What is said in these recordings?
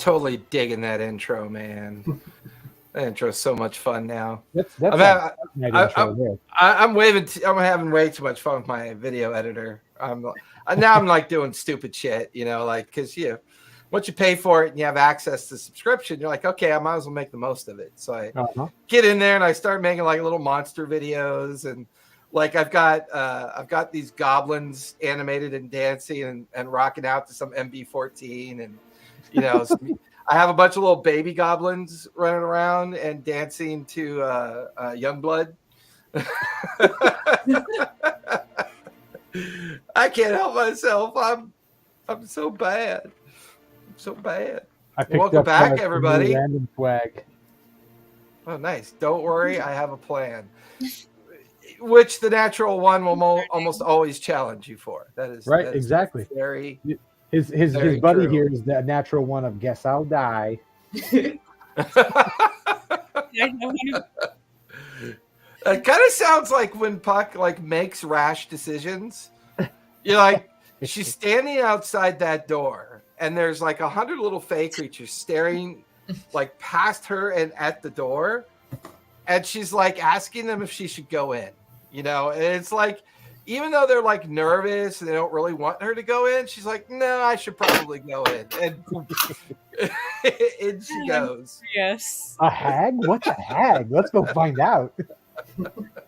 totally digging that intro, man. That intro's so much fun now. I'm having way too much fun with my video editor. I'm like doing stupid shit, like because once you pay for it and you have access to subscription, you're like, okay, I might as well make the most of it. So I get in there and I start making like little monster videos, and like I've got these goblins animated and dancing and rocking out to some MB14, and I have a bunch of little baby goblins running around and dancing to Youngblood. I can't help myself. I'm so bad. I'm so bad. Welcome back, everybody. Random swag. Oh, nice. Don't worry, I have a plan. Which the natural one will almost always challenge you for. That is right. That is exactly. Very. His buddy true. Here is the natural one of guess I'll die. It kind of sounds like when Puck like makes rash decisions. You're like, she's standing outside that door, and there's like 100 little fey creatures staring like past her and at the door, and she's like asking them if she should go in. And it's like, even though they're like nervous and they don't really want her to go in, she's like, no, I should probably go in. And in she goes. Yes. A hag? What's a hag? Let's go find out.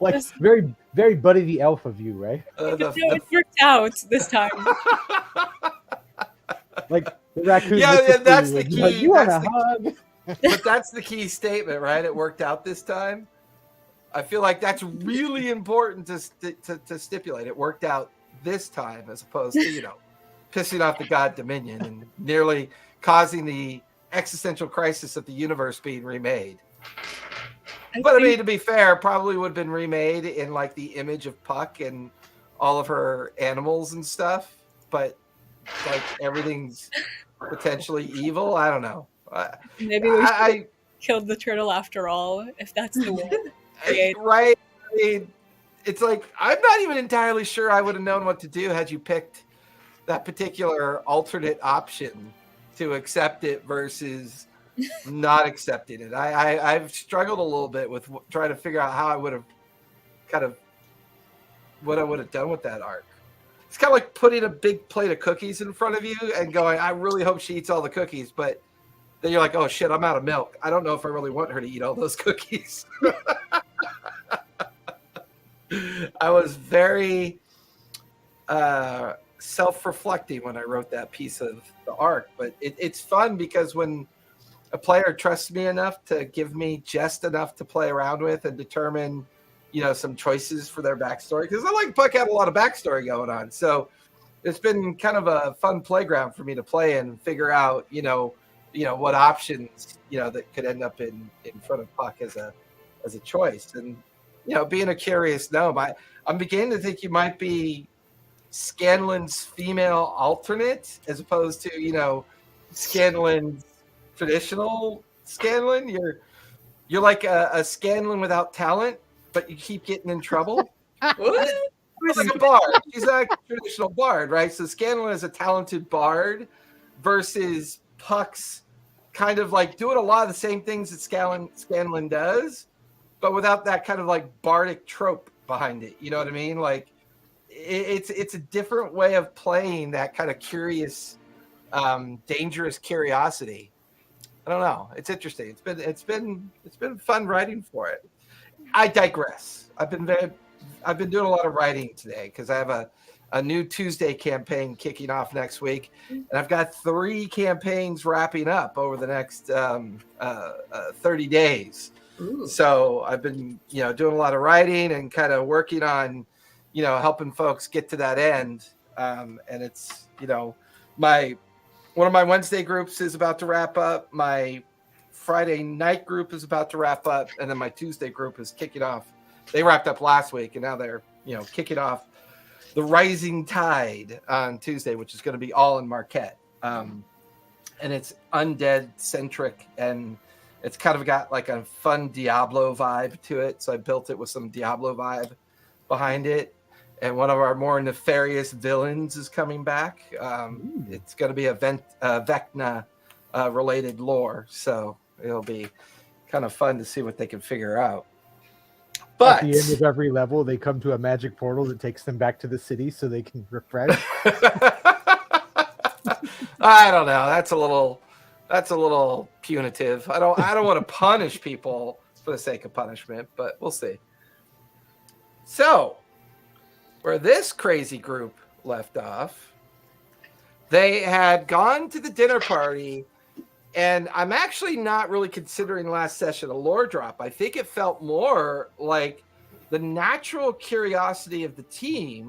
Like very, very Buddy the Elf of you, right? It worked out this time. Like the raccoon. Yeah, that's the key. Like, you want a hug? But that's the key statement, right? It worked out this time. I feel like that's really important to stipulate. It worked out this time, as opposed to pissing off the god Dominion and nearly causing the existential crisis of the universe being remade. But I mean, to be fair, probably would have been remade in like the image of Puck and all of her animals and stuff. But like everything's potentially evil. I don't know. Maybe we killed the turtle after all, if that's the one. Right. I mean, it's like I'm not even entirely sure I would have known what to do had you picked that particular alternate option to accept it versus not accepting it. I've struggled a little bit with trying to figure out how I would have what I would have done with that arc. It's kind of like putting a big plate of cookies in front of you and going, I really hope she eats all the cookies, but then you're like, oh shit, I'm out of milk. I don't know if I really want her to eat all those cookies. I was very self-reflecting when I wrote that piece of the arc, but it's fun because when a player trusts me enough to give me just enough to play around with and determine, some choices for their backstory, because I like Puck had a lot of backstory going on, so it's been kind of a fun playground for me to play in and figure out, what options, that could end up in front of Puck as a choice. And being a curious gnome, I'm beginning to think you might be Scanlan's female alternate as opposed to, Scanlan's traditional Scanlan. You're like a Scanlan without talent, but you keep getting in trouble. What? She's like a bard. She's like a traditional bard, right? So Scanlan is a talented bard versus Puck's kind of like doing a lot of the same things that Scanlan does, but without that kind of like bardic trope behind it. You know what I mean? Like it's a different way of playing that kind of curious, dangerous curiosity. I don't know. It's interesting. It's been fun writing for it. I digress. I've been doing a lot of writing today because I have a new Tuesday campaign kicking off next week, and I've got 3 campaigns wrapping up over the next 30 days. Ooh. So I've been, doing a lot of writing and kind of working on, helping folks get to that end. And it's, one of my Wednesday groups is about to wrap up. My Friday night group is about to wrap up, and then my Tuesday group is kicking off. They wrapped up last week, and now they're, kicking off the Rising Tide on Tuesday, which is going to be all in Marquette. And it's undead centric, and it's kind of got like a fun Diablo vibe to it. So I built it with some Diablo vibe behind it. And one of our more nefarious villains is coming back. It's going to be a Vecna related lore. So it'll be kind of fun to see what they can figure out. But at the end of every level, they come to a magic portal that takes them back to the city so they can refresh. I don't know. That's a little punitive. I don't want to punish people for the sake of punishment, but we'll see. So, where this crazy group left off, they had gone to the dinner party, and I'm actually not really considering last session a lore drop. I think it felt more like the natural curiosity of the team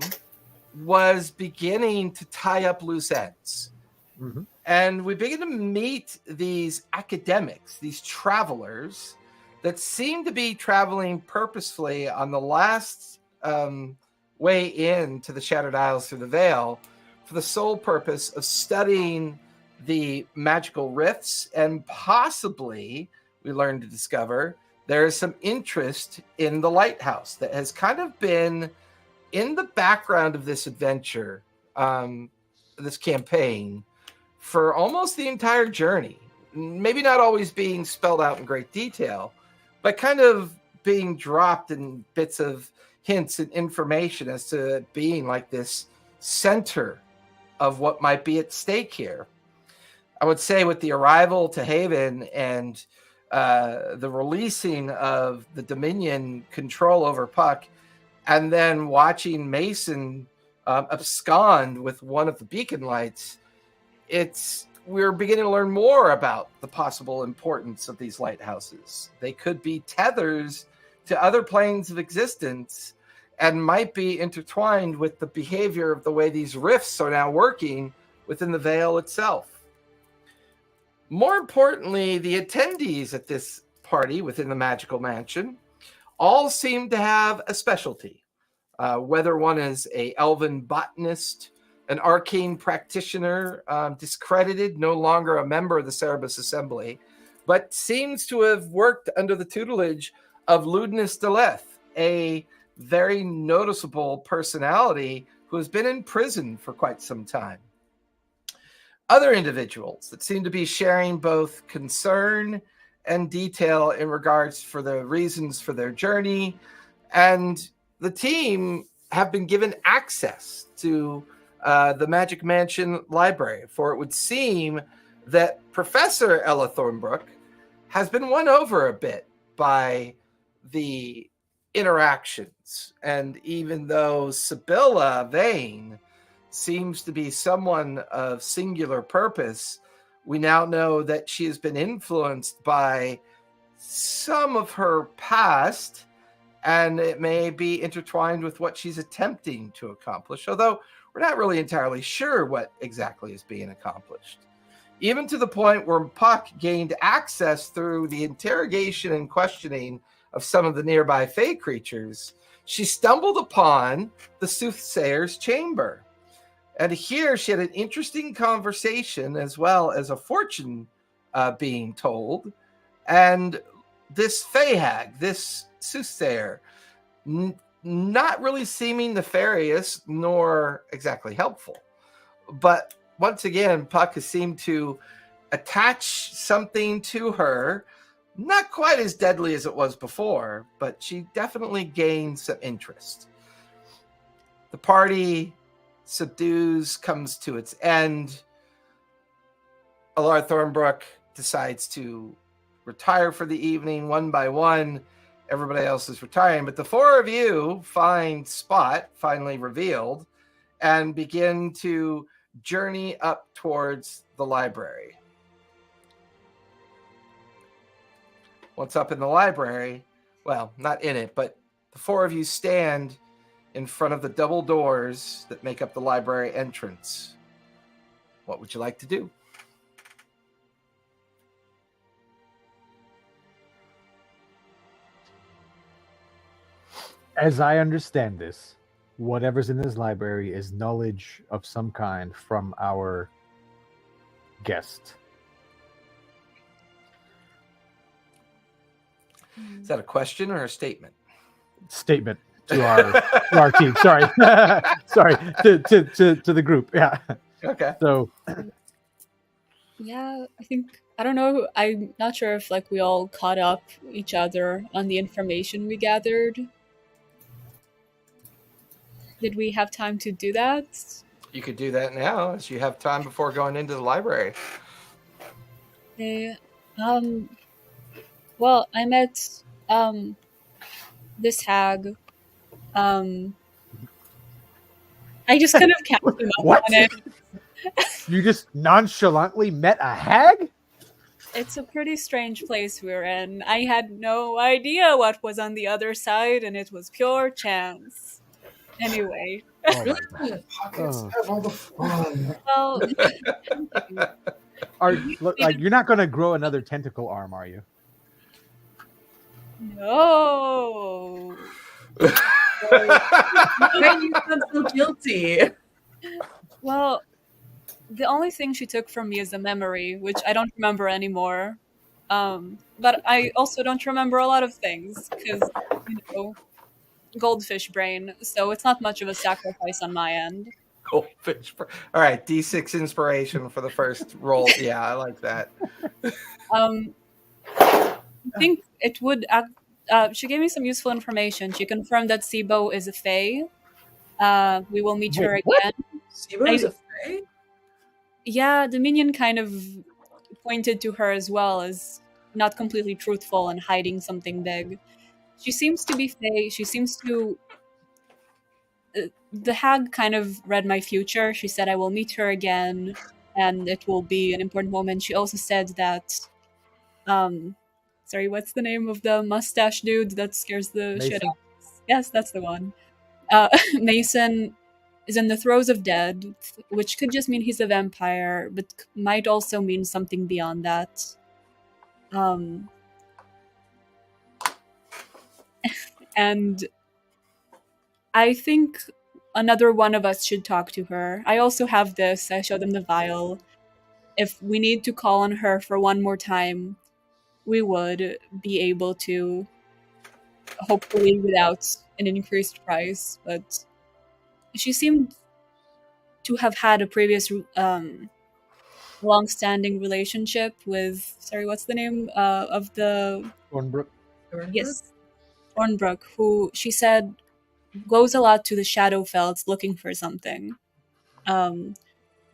was beginning to tie up loose ends. Mm-hmm. And we begin to meet these academics, these travelers that seem to be traveling purposefully on the last way in to the Shattered Isles through the Veil for the sole purpose of studying the magical rifts, and possibly, we learned to discover, there is some interest in the lighthouse that has kind of been in the background of this adventure, this campaign, for almost the entire journey. Maybe not always being spelled out in great detail, but kind of being dropped in bits of hints and information as to it being like this center of what might be at stake here. I would say with the arrival to Haven and the releasing of the Dominion control over Puck, and then watching Mason abscond with one of the beacon lights, we're beginning to learn more about the possible importance of these lighthouses. They could be tethers to other planes of existence and might be intertwined with the behavior of the way these rifts are now working within the Veil itself. More importantly, the attendees at this party within the Magical Mansion all seem to have a specialty, whether one is a elven botanist, an arcane practitioner, discredited, no longer a member of the Wanderman Assembly, but seems to have worked under the tutelage of Ludinus Deleth, a very noticeable personality who has been in prison for quite some time. Other individuals that seem to be sharing both concern and detail in regards for the reasons for their journey, and the team have been given access to the Magic Mansion library, for it would seem that Professor Ella Thornbrook has been won over a bit by the interactions. And even though Sibylla Vane seems to be someone of singular purpose, we now know that she has been influenced by some of her past, and it may be intertwined with what she's attempting to accomplish, although we're not really entirely sure what exactly is being accomplished. Even to the point where Puck gained access through the interrogation and questioning of some of the nearby Fey creatures, she stumbled upon the Soothsayer's chamber. And here she had an interesting conversation as well as a fortune being told. And this Fey hag, this Soothsayer, not really seeming nefarious nor exactly helpful. But once again, Puck has seemed to attach something to her, not quite as deadly as it was before, but she definitely gained some interest. The party subdues, comes to its end. Alar Thornbrook decides to retire for the evening one by one. Everybody else is retiring, but the four of you find Spot, finally revealed, and begin to journey up towards the library. Once up in the library, well, not in it, but the four of you stand in front of the double doors that make up the library entrance. What would you like to do? As I understand this, whatever's in this library is knowledge of some kind from our guest. Is that a question or a statement? Statement to our team. Sorry, sorry to the group. Yeah. Okay. So Yeah, I don't know. I'm not sure if like we all caught up each other on the information we gathered. Did we have time to do that? You could do that now, as you have time before going into the library. Okay. Well, I met this hag. Um, I just kind of catch him up What? on it. You just nonchalantly met a hag? It's a pretty strange place we're in. I had no idea what was on the other side, and it was pure chance. Anyway, Oh my god. Pockets Oh. have all the fun. well, You're not gonna grow another tentacle arm, are you? no. Why you sound so guilty? Well, the only thing she took from me is a memory, which I don't remember anymore. But I also don't remember a lot of things because, goldfish brain. So it's not much of a sacrifice on my end. Goldfish. All right, D6 inspiration for the first roll. Yeah, I like that. I think it would. She gave me some useful information. She confirmed that Sibo is a fae. We will meet her again. Sibo's a fae? Yeah, the minion kind of pointed to her as well as not completely truthful and hiding something big. She seems to be fae. She seems to. The hag kind of read my future. She said I will meet her again, and it will be an important moment. She also said that. Sorry, what's the name of the mustache dude that scares the Mason? shit out of us? Yes, that's the one. Mason is in the throes of death, which could just mean he's a vampire, but might also mean something beyond that. And I think another one of us should talk to her. I also have this. I showed them the vial. If we need to call on her for one more time, we would be able to, hopefully without an increased price. But she seemed to have had a previous long-standing relationship with, sorry, what's the name of the... Thornbrook. Yes, Thornbrook, who she said goes a lot to the Shadowfelds looking for something, and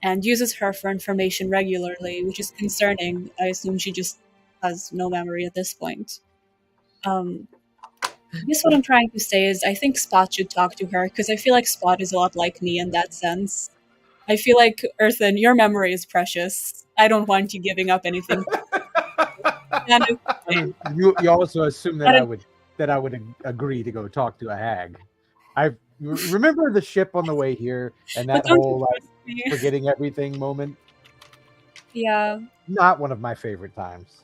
uses her for information regularly, which is concerning. I assume she just has no memory at this point. I guess what I'm trying to say is I think Spot should talk to her, because I feel like Spot is a lot like me in that sense. I feel like, Earthen, your memory is precious. I don't want you giving up anything. I mean, you also assume that I would agree to go talk to a hag. I remember the ship on the way here and that whole forgetting everything moment. Yeah. Not one of my favorite times.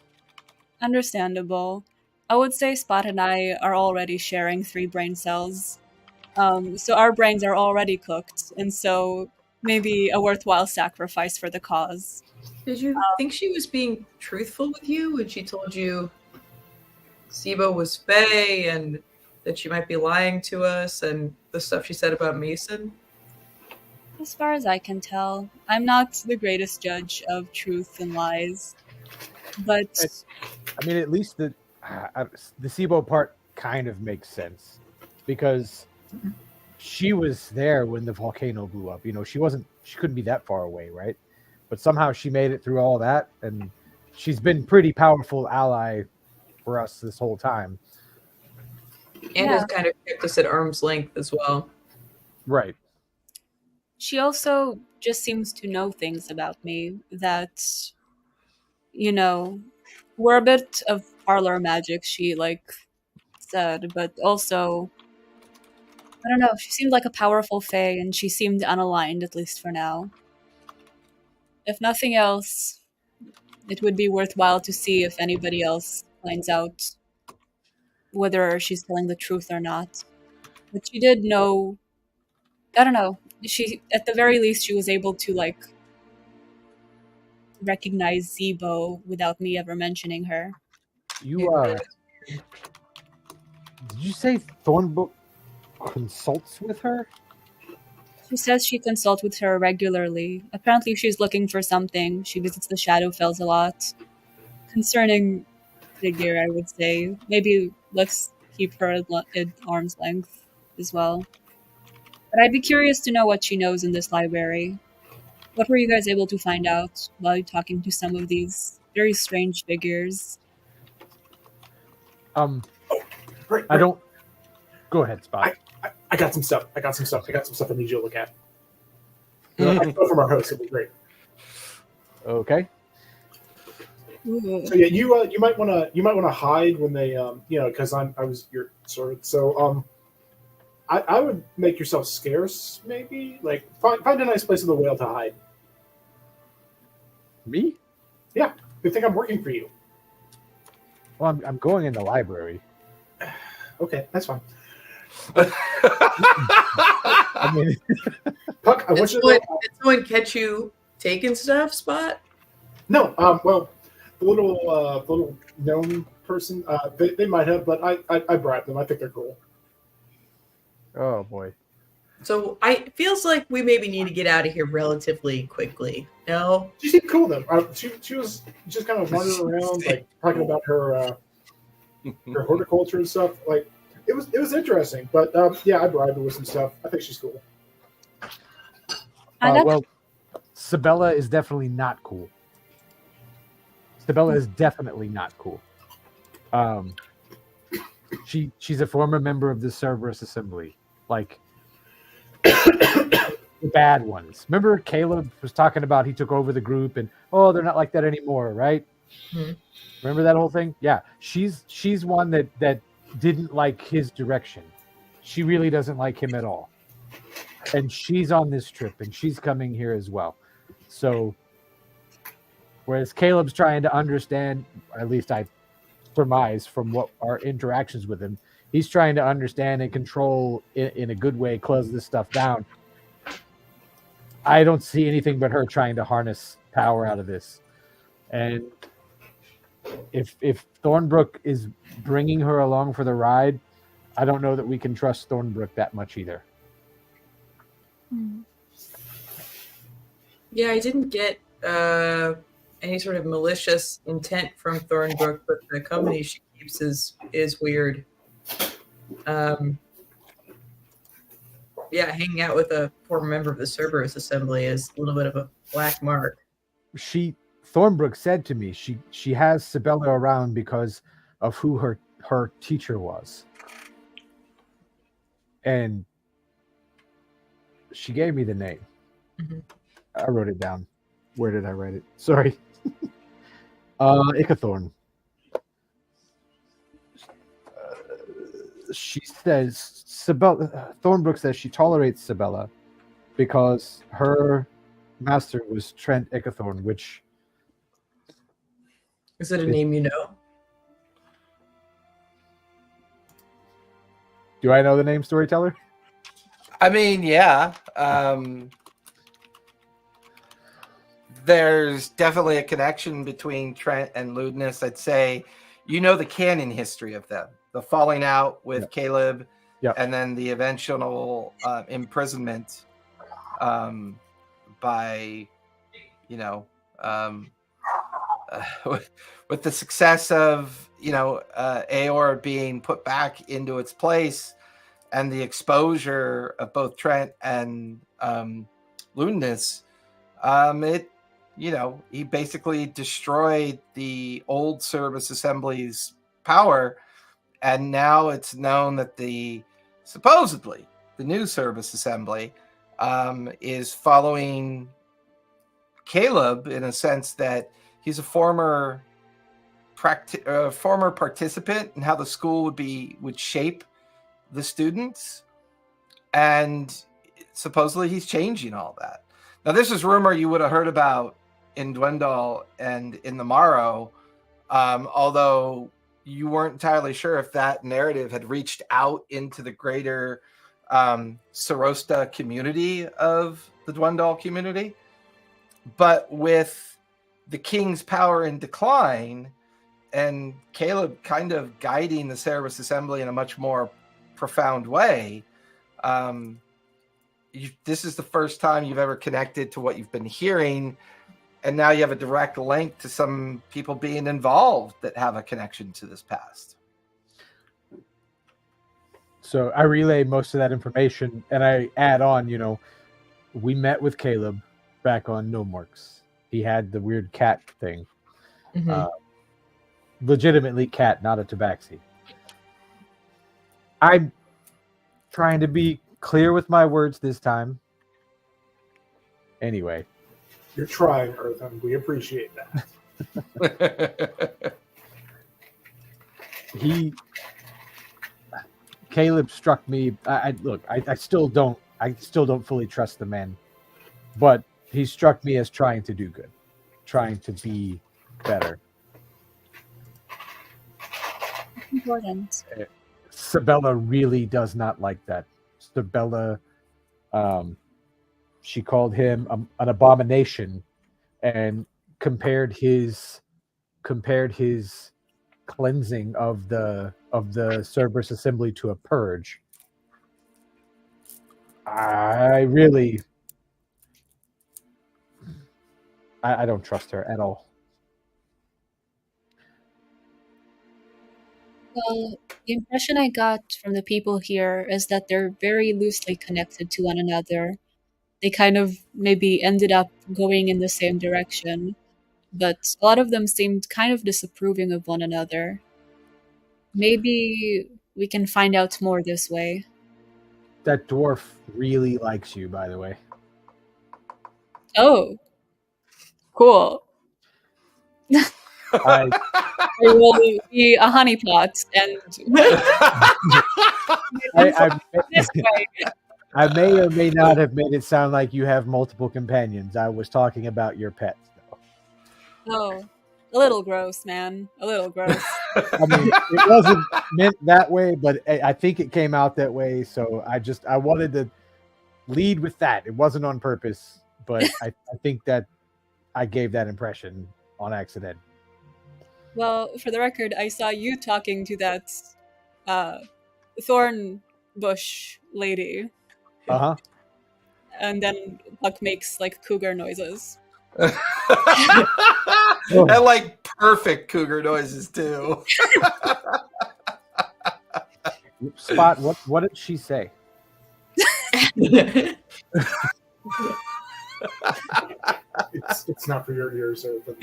Understandable. I would say Spot and I are already sharing 3 brain cells. So our brains are already cooked, and so maybe a worthwhile sacrifice for the cause. Did you think she was being truthful with you when she told you Sibo was fae and that she might be lying to us and the stuff she said about Mason? As far as I can tell, I'm not the greatest judge of truth and lies. But I mean, at least the Sibo part kind of makes sense, because she was there when the volcano blew up. You know, she couldn't be that far away, right? But somehow she made it through all that, and she's been pretty powerful ally for us this whole time. And has kind of kept us at arm's length as well. Right. She also just seems to know things about me that, were a bit of parlor magic, she said, but also, I don't know, she seemed like a powerful fae, and she seemed unaligned, at least for now. If nothing else, it would be worthwhile to see if anybody else finds out whether she's telling the truth or not. But she did know, I don't know, at the very least, she was able to, recognize Zebo without me ever mentioning her. Did you say Thornbrook consults with her? She says she consults with her regularly. Apparently she's looking for something. She visits the Shadowfells a lot. Concerning figure, I would say. Maybe let's keep her at arm's length as well. But I'd be curious to know what she knows in this library. What were you guys able to find out while talking to some of these very strange figures? Right, I don't. Go ahead, Spot. I got some stuff. I got some stuff I need you to look at. From our host, it'll be great. Okay. Ooh. So yeah, you might want to hide when they because I was your servant. So I would make yourself scarce, maybe like find a nice place in the whale to hide. Me? Yeah, they think I'm working for you. Well, I'm going in the library. Okay, that's fine. I mean, Puck, I want Did you to someone catch you taking stuff, Spot? No, well, the little gnome person, they might have, but I bribed them. I think they're cool. oh boy. So it feels like we maybe need to get out of here relatively quickly. No? She seemed cool though. She was just kind of wandering around, like talking about her horticulture and stuff. Like it was interesting, but yeah, I bribed her with some stuff. I think she's cool. Well, Sabella is definitely not cool. Sabella is definitely not cool. She's a former member of the Cerberus Assembly, like the bad ones. Remember, Caleb was talking about he took over the group, and they're not like that anymore, right? Mm-hmm. Remember that whole thing? Yeah, she's one that didn't like his direction. She really doesn't like him at all, and she's on this trip, and she's coming here as well. So, whereas Caleb's trying to understand, at least I surmise from what our interactions with him, he's trying to understand and control in a good way, close this stuff down. I don't see anything but her trying to harness power out of this. And if Thornbrook is bringing her along for the ride, I don't know that we can trust Thornbrook that much either. Yeah, I didn't get any sort of malicious intent from Thornbrook, but the company she keeps is weird. Yeah, hanging out with a former member of the Cerberus Assembly is a little bit of a black mark. Thornbrook said to me she has Sabella around because of who her teacher was. And she gave me the name. Mm-hmm. I wrote it down. Where did I write it? Sorry. Icathorn. She says Thornbrook says she tolerates Sabella because her master was Trent Icathorn, which is it a name you know? Do I know the name, Storyteller? I mean, yeah. There's definitely a connection between Trent and Ludinus. I'd say you know the canon history of them. The falling out with Caleb, and then the eventual imprisonment by, with the success of, Aor being put back into its place and the exposure of both Trent and Ludinus, he basically destroyed the old Cerberus Assembly's power. And now it's known that supposedly the new Cerberus Assembly is following Caleb in a sense that he's a former participant in how the school would shape the students, and supposedly he's changing all that. Now, this is rumor you would have heard about in Dwendal and in the Morrow, although you weren't entirely sure if that narrative had reached out into the greater Sarosta community of the Dwendal community. But with the king's power in decline and Caleb kind of guiding the Cerberus Assembly in a much more profound way, this is the first time you've ever connected to what you've been hearing, and now you have a direct link to some people being involved that have a connection to this past. So I relay most of that information, and I add on, we met with Caleb back on Gnomeworks. He had the weird cat thing. Mhm. Legitimately cat, not a tabaxi. I'm trying to be clear with my words this time. Anyway. You're trying, Earthen. We appreciate that. Caleb struck me. I still don't fully trust the man, but he struck me as trying to do good, trying to be better. Important. Sabella really does not like that. Sabella, she called him an abomination, and compared his cleansing of the Cerberus Assembly to a purge. I don't trust her at all. Well, the impression I got from the people here is that they're very loosely connected to one another. They kind of maybe ended up going in the same direction, but a lot of them seemed kind of disapproving of one another. Maybe we can find out more this way. That dwarf really likes you, by the way. Oh, cool. I I will be a honeypot, and this way. I may or may not have made it sound like you have multiple companions. I was talking about your pets, though. Oh, a little gross, man. A little gross. I mean, it wasn't meant that way, but I think it came out that way. So I wanted to lead with that. It wasn't on purpose, but I think that I gave that impression on accident. Well, for the record, I saw you talking to that thorn bush lady. Uh-huh. And then Puck makes like cougar noises. And like perfect cougar noises too. Spot, what did she say? It's not for your ears, Earthen.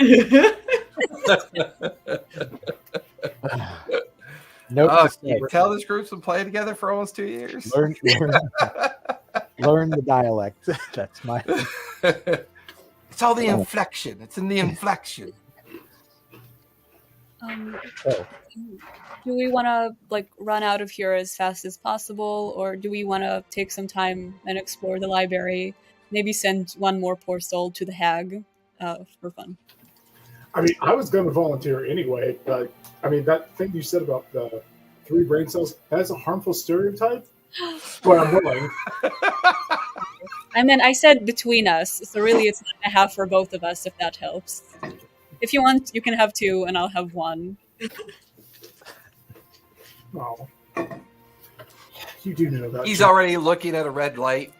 Nope. You tell this group's been playing together for almost 2 years. Learn the dialect. That's my. It's all the inflection. It's in the inflection. Do we want to like run out of here as fast as possible, or do we want to take some time and explore the library? Maybe send one more poor soul to the hag for fun. I mean, I was going to volunteer anyway, but I mean, that thing you said about the 3 brain cells, that's a harmful stereotype, but I'm willing. I mean, I said between us, so really it's not a half for both of us, if that helps. If you want, you can have 2, and I'll have 1. Oh. You do know that. He's already looking at a red light.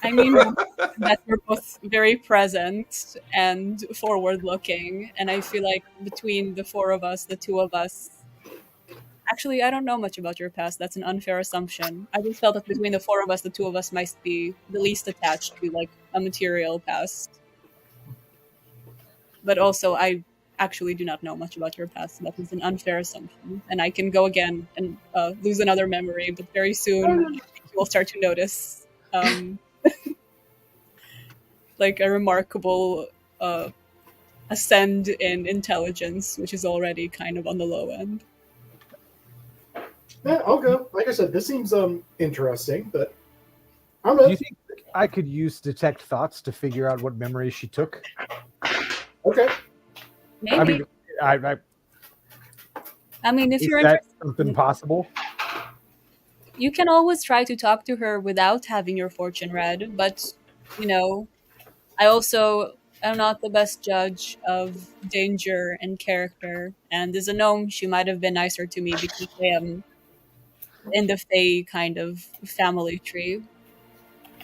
I mean, that we're both very present and forward-looking, and I feel like between the 4 of us, the 2 of us... Actually, I don't know much about your past. That's an unfair assumption. I just felt that between the 4 of us, the 2 of us might be the least attached to, like, a material past. But also, I actually do not know much about your past. That is an unfair assumption. And I can go again and lose another memory, but very soon you will start to notice like a remarkable ascend in intelligence, which is already kind of on the low end. Yeah, I'll go. Like I said, this seems interesting, but I'm in. Do you think I could use detect thoughts to figure out what memories she took? Okay. Maybe. I mean, if is you're that interested, something possible? you can always try to talk to her without having your fortune read, but, you know, I also am not the best judge of danger and character, and as a gnome, she might have been nicer to me because I am in the Fae kind of family tree.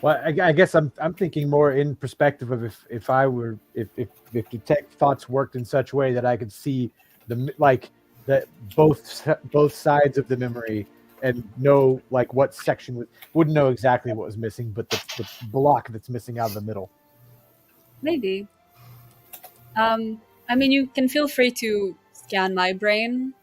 Well, I guess I'm thinking more in perspective of if detect thoughts worked in such a way that I could see that both sides of the memory and know like what section wouldn't know exactly what was missing, but the block that's missing out of the middle. Maybe. I mean, you can feel free to scan my brain.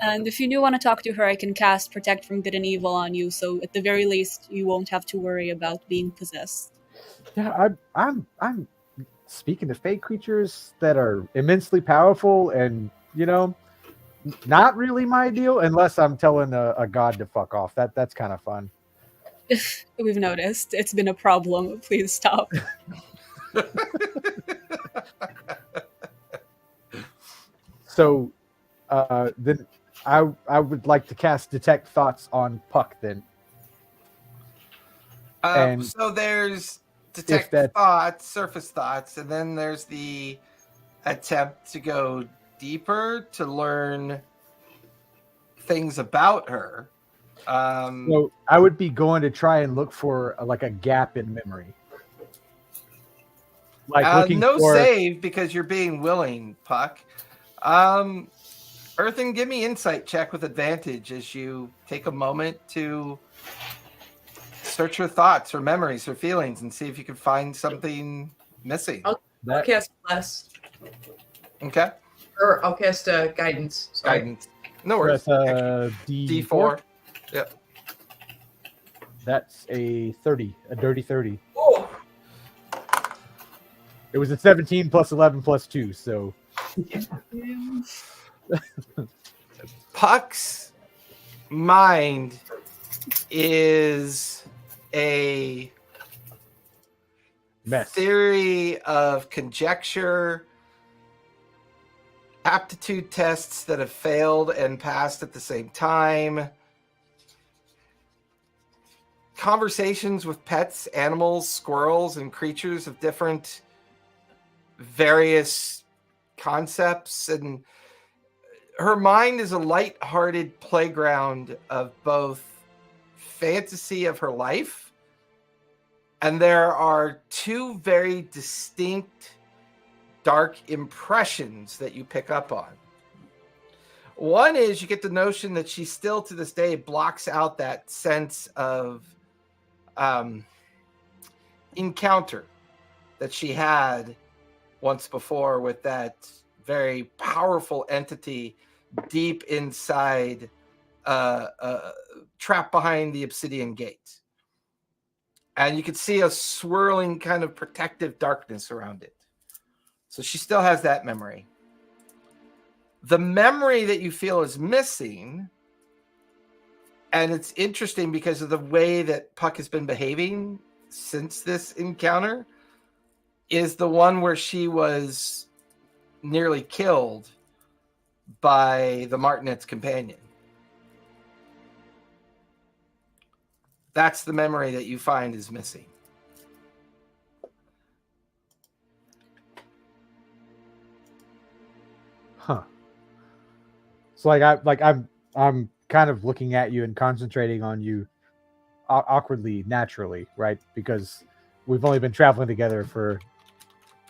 And if you do want to talk to her, I can cast Protect from Good and Evil on you, so at the very least, you won't have to worry about being possessed. Yeah, I'm speaking to fake creatures that are immensely powerful and, not really my deal unless I'm telling a god to fuck off. That's kind of fun. We've noticed. It's been a problem. Please stop. So then I would like to cast Detect Thoughts on Puck then. So there's Detect Thoughts, Surface Thoughts, and then there's the attempt to go deeper to learn things about her. So I would be going to try and look for like a gap in memory. Like looking no for... save because you're being willing, Puck. Earthen, give me insight check with advantage as you take a moment to search her thoughts, her memories, her feelings, and see if you can find something missing. I'll cast Bless. Okay. Or I'll cast Guidance. Sorry. Guidance. No worries. That's D4. Yep. That's a 30, a dirty 30. Oh. It was a 17 plus 11 plus 2, so... Puck's mind is a mess. Theory of conjecture, aptitude tests that have failed and passed at the same time, conversations with pets, animals, squirrels, and creatures of different various concepts. And her mind is a light-hearted playground of both fantasy of her life, and there are two very distinct dark impressions that you pick up on. One is you get the notion that she still to this day blocks out that sense of encounter that she had once before with that very powerful entity deep inside, trapped behind the obsidian gate. And you could see a swirling kind of protective darkness around it. So she still has that memory. The memory that you feel is missing, and it's interesting because of the way that Puck has been behaving since this encounter, is the one where she was nearly killed by the Martinet's companion. That's the memory that you find is missing. Huh. So I'm kind of looking at you and concentrating on you awkwardly, naturally, right? Because we've only been traveling together for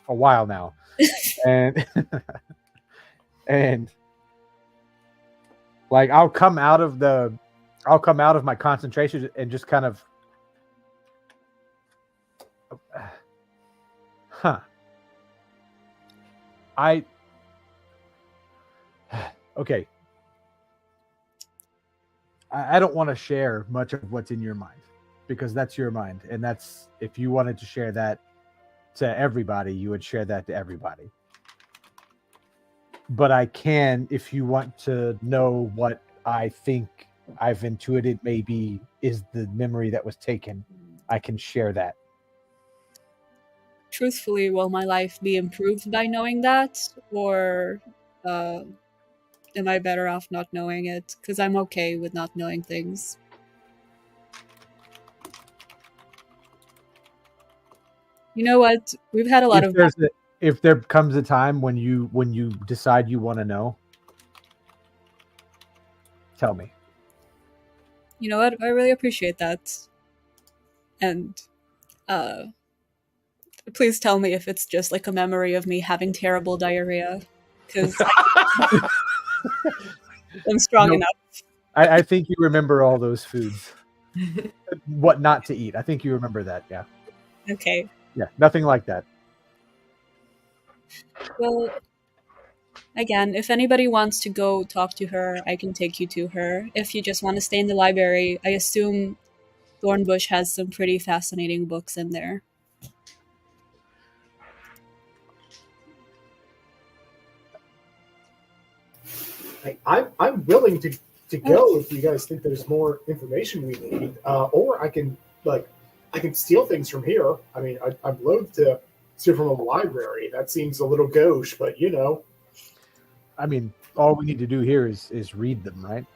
a while now. and like I'll come out of my concentration and just kind of okay. I don't want to share much of what's in your mind because that's your mind. And that's, if you wanted to share that to everybody, you would share that to everybody. But I can, if you want to know what I think I've intuited maybe is the memory that was taken, I can share that. Truthfully, will my life be improved by knowing that? Or am I better off not knowing it? Because I'm okay with not knowing things. You know what? We've had a lot of... If there comes a time when you decide you want to know, tell me. You know what? I really appreciate that. And please tell me if it's just like a memory of me having terrible diarrhea, because I'm strong No. enough. I think you remember all those foods. What not to eat. I think you remember that, yeah. Okay. Yeah, nothing like that. Well, again, if anybody wants to go talk to her, I can take you to her. If you just want to stay in the library, I assume Thornbush has some pretty fascinating books in there. I'm willing to go if you guys think there's more information we need, or I can steal things from here. I mean, I'm loath to steal from a library. That seems a little gauche, but you know. I mean, all we need to do here is read them, right?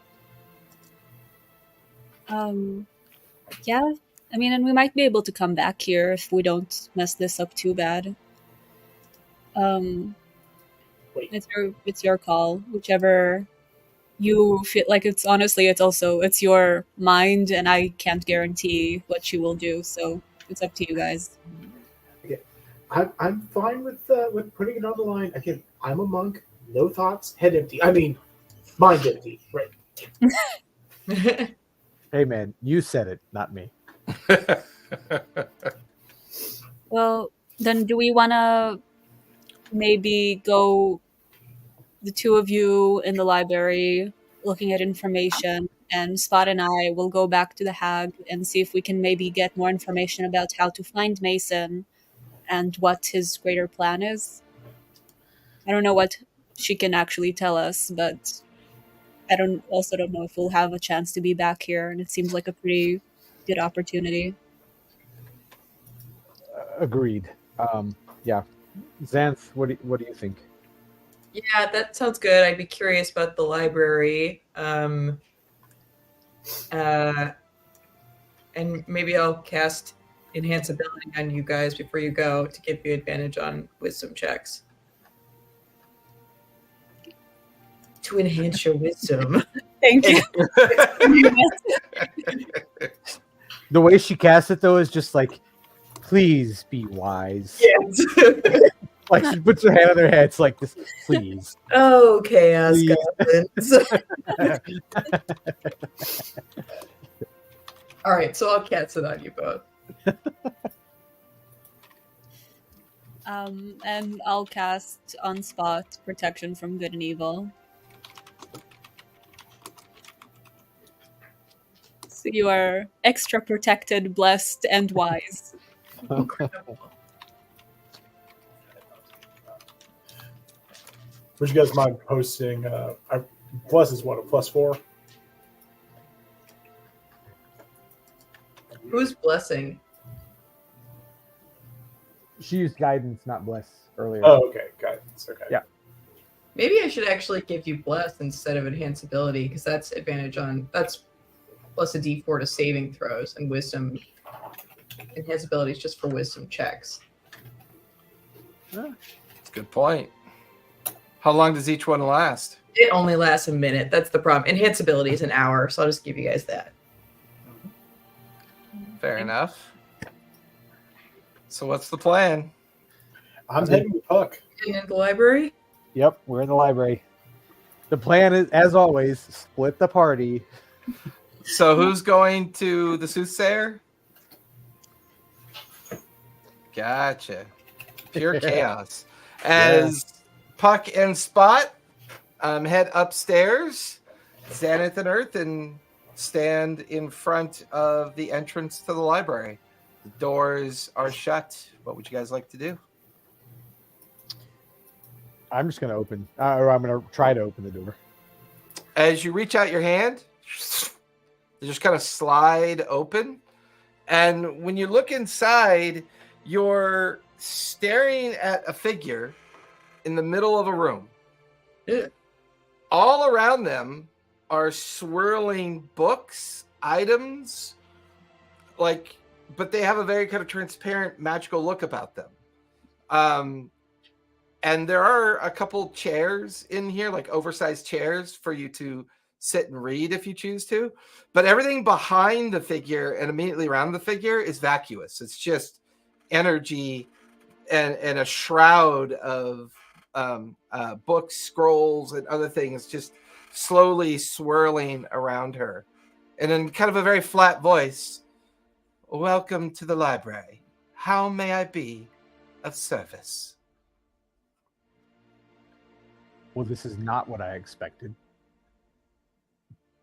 Yeah. I mean, and we might be able to come back here if we don't mess this up too bad. It's your call. Whichever you feel like. It's honestly, it's your mind, and I can't guarantee what she will do. So it's up to you guys. I'm fine with putting it on the line. Again, I'm a monk. No thoughts, head empty. I mean, mind empty. Right. Hey, man, you said it, not me. Well, then do we want to maybe go, the two of you in the library looking at information, and Spot and I will go back to the Hag and see if we can maybe get more information about how to find Mason and what his greater plan is? I don't know what she can actually tell us, but I don't know if we'll have a chance to be back here, and it seems like a pretty good opportunity. Agreed. Yeah. Xanth, what do you think? Yeah, that sounds good. I'd be curious about the library. And maybe I'll cast Enhance Ability on you guys before you go to give you advantage on wisdom checks. To enhance your wisdom. Thank you. The way she casts it, though, is just like, please be wise. Yes. Like, she puts her hand on her head. It's like this, please. Oh, chaos Please. goblins. All right, so I'll cast it on you both. And I'll cast on Spot Protection from Good and Evil. So you are extra protected, blessed, and wise. Incredible. Would you guys mind posting? Plus is what, a +4? Who's blessing? She used guidance, not bless, earlier. Oh, okay, guidance. Okay. Yeah. Maybe I should actually give you bless instead of enhance ability, because that's plus a d4 to saving throws, and wisdom. Enhance ability is just for wisdom checks. That's a good point. How long does each one last? It only lasts a minute. That's the problem. Enhance ability is an hour, so I'll just give you guys that. Fair enough. So what's the plan? I'm heading to Puck. Getting into the library? Yep, we're in the library. The plan is, as always, split the party. So who's going to the soothsayer? Gotcha. Pure chaos. As Puck and Spot head upstairs, Xanath and Earth, and stand in front of the entrance to the library. The doors are shut. What would you guys like to do? I'm just going to open, or I'm going to try to open the door. As you reach out your hand, they just kind of slide open. And when you look inside, you're staring at a figure in the middle of a room. Yeah. All around them are swirling books, items, but they have a very kind of transparent, magical look about them. And there are a couple chairs in here, like oversized chairs for you to sit and read if you choose to. But everything behind the figure and immediately around the figure is vacuous. It's just energy and a shroud of books, scrolls, and other things just slowly swirling around her. And in kind of a very flat voice, welcome to the library. How may I be of service? Well, this is not what I expected,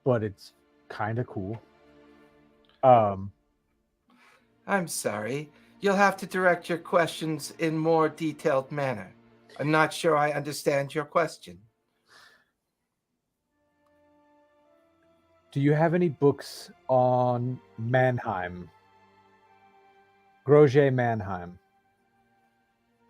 but it's kind of cool. I'm sorry. You'll have to direct your questions in more detailed manner. I'm not sure I understand your question. Do you have any books on Mannheim? Groger Mannheim.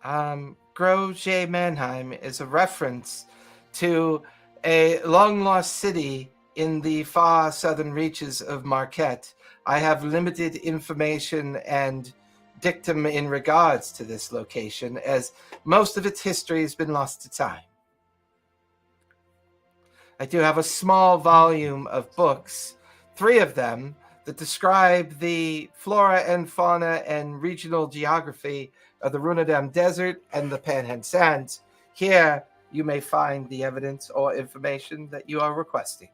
Groger Mannheim is a reference to a long-lost city in the far southern reaches of Marquette. I have limited information and dictum in regards to this location, as most of its history has been lost to time. I do have a small volume of books, 3 of them, that describe the flora and fauna and regional geography of the Runadam Desert and the Panhandle Sands. Here, you may find the evidence or information that you are requesting.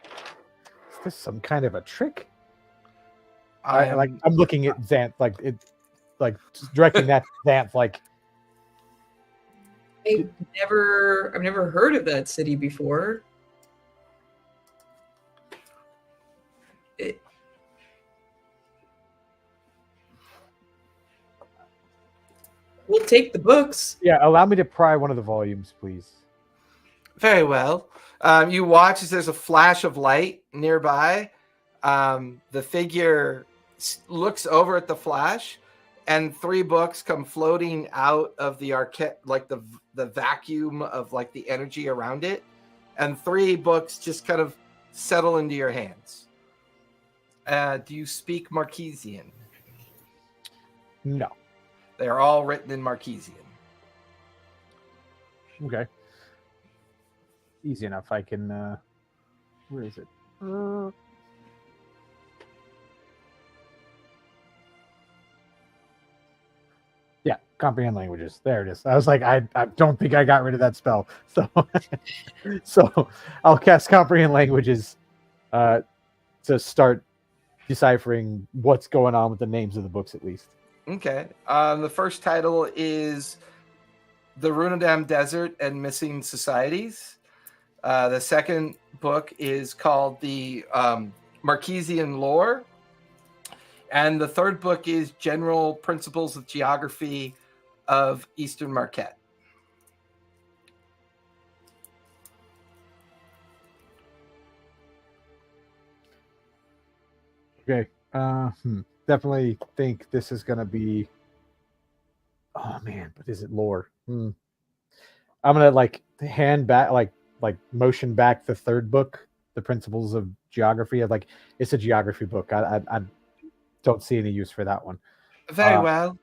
Is this some kind of a trick? I'm I'm looking at Xanth, just directing that to Xanth, like. I've never heard of that city before. We'll take the books. Yeah, allow me to pry one of the volumes, please. Very well. You watch as there's a flash of light nearby. The figure looks over at the flash, and 3 books come floating out of the like the vacuum of like the energy around it, and 3 books just kind of settle into your hands. Do you speak Marquesian? No. They are all written in Marquesian. Okay. Easy enough. I can. Where is it? Yeah, comprehend languages. There it is. I was like, I don't think I got rid of that spell. So I'll cast comprehend languages to start deciphering what's going on with the names of the books, at least. Okay. The first title is The Runadam Desert and Missing Societies. The second book is called The Marquesian Lore. And the third book is General Principles of Geography of Eastern Marquette. Okay. Definitely think this is going to be. Oh man, but is it lore? I'm gonna hand back, motion back the third book, the Principles of Geography. It's a geography book. I don't see any use for that one. Very well.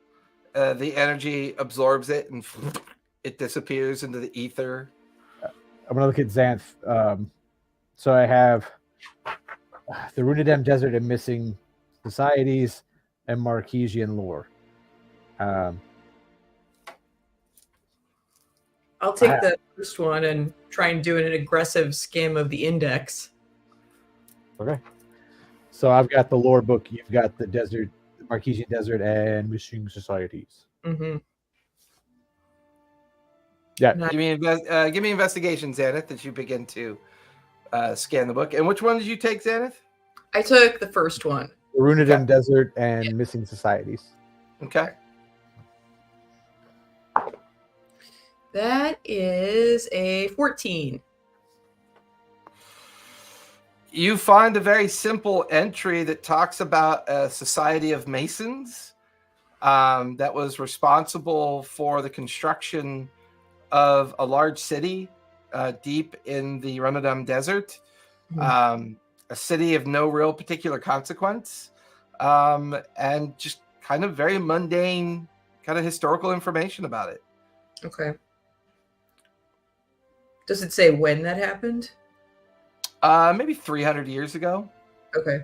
The energy absorbs it and it disappears into the ether. I'm gonna look at Xanth. So I have the Runadam Desert and Missing Societies and Marquesian Lore. I'll take the first one and try and do an aggressive skim of the index. Okay. So I've got the lore book. You've got the desert, the Marquesian Desert, and Missing Societies. Mm-hmm. Yeah. Give me investigation, Xanath, as you begin to scan the book. And which one did you take, Xanath? I took the first one. The Runadam Desert and Missing Societies. Okay. That is a 14. You find a very simple entry that talks about a society of masons that was responsible for the construction of a large city deep in the Runadam Desert, a city of no real particular consequence, and just kind of very mundane kind of historical information about it. Okay. Does it say when that happened? Maybe 300 years ago. Okay.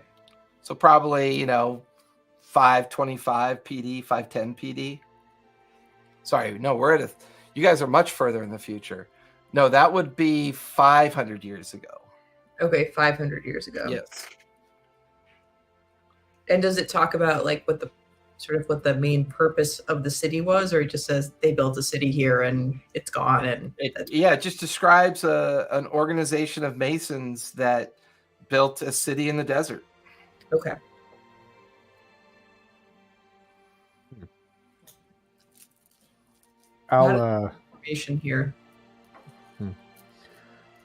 So probably, 525 PD, 510 PD. Sorry, no, you guys are much further in the future. No, that would be 500 years ago. Okay, 500 years ago. Yes. And does it talk about like what the main purpose of the city was, or it just says they built a city here and it's gone? And it just describes an organization of masons that built a city in the desert. Okay. I'll information here. All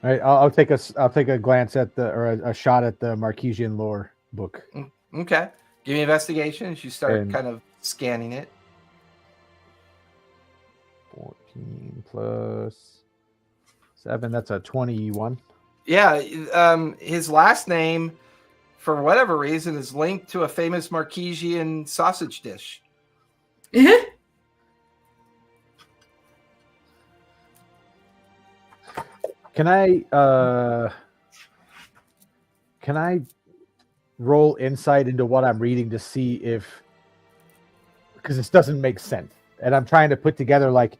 right, I'll take a glance at a shot at the Marquesian lore book. Okay. Give me investigation as you start And- kind of scanning it. 14 plus 7, that's a 21. Yeah, his last name, for whatever reason, is linked to a famous Marquesian sausage dish. Can I roll insight into what I'm reading to see if, because this doesn't make sense, and I'm trying to put together like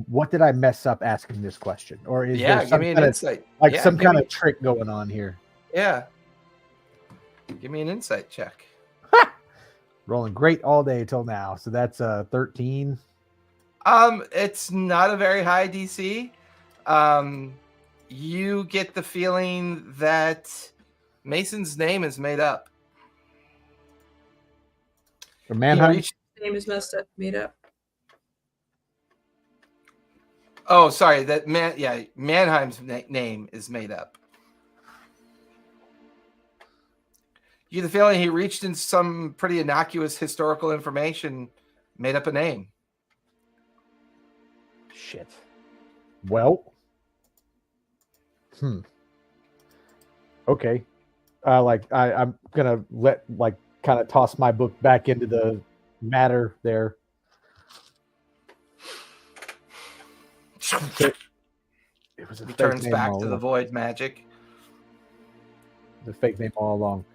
what did I mess up asking this question, or is there Give some me an kind of, insight. some kind of trick going on here? Yeah. Give me an insight check. Rolling great all day till now, so that's 13. It's not a very high DC. You get the feeling that Mason's name is made up. Or Mannheim? Name is made up. Oh, sorry. Mannheim's name is made up. You get the feeling he reached in some pretty innocuous historical information, made up a name. Shit. Well. Okay. I'm gonna kind of toss my book back into the matter there. It was a He fake turns name back all to the along. void magic. The fake name all along.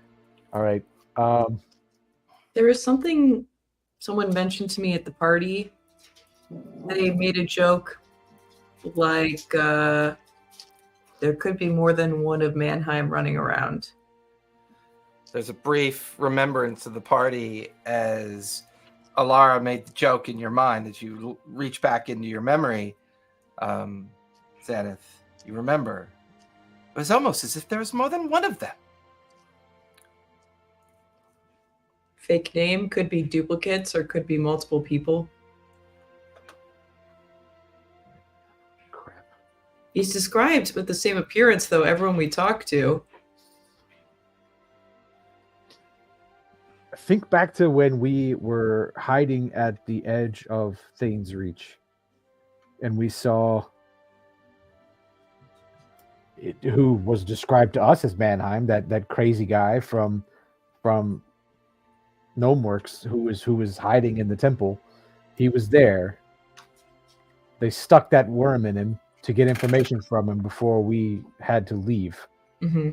All right. There was something someone mentioned to me at the party. They made a joke like there could be more than one of Mannheim running around. There's a brief remembrance of the party as Alara made the joke in your mind as you reach back into your memory. Zenith, you remember. It was almost as if there was more than one of them. Fake name could be duplicates or could be multiple people. Crap. He's described with the same appearance, though, everyone we talk to. Think back to when we were hiding at the edge of Thane's Reach, and we saw it, who was described to us as Mannheim, that crazy guy from Gnomeworks who was hiding in the temple. He was there. They stuck that worm in him to get information from him before we had to leave. Mm-hmm.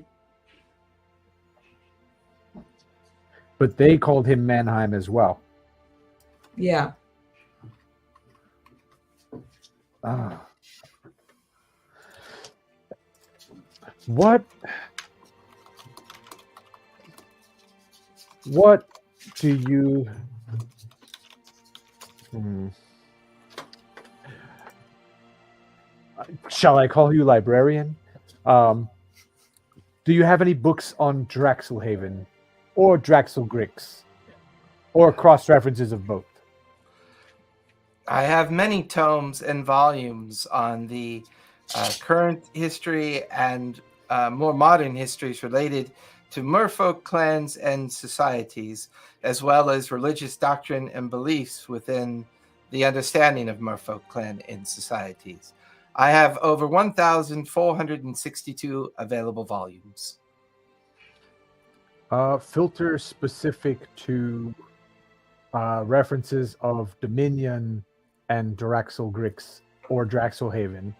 But they called him Mannheim as well. Yeah. What do you shall I call you librarian? Do you have any books on Draxelhaven or Draxelgrix or cross references of both? I have many tomes and volumes on the current history and more modern histories related to merfolk clans and societies, as well as religious doctrine and beliefs within the understanding of merfolk clan and societies. I have over 1,462 available volumes. Filter specific to references of Dominion and Draxelgrix or Draxelhaven.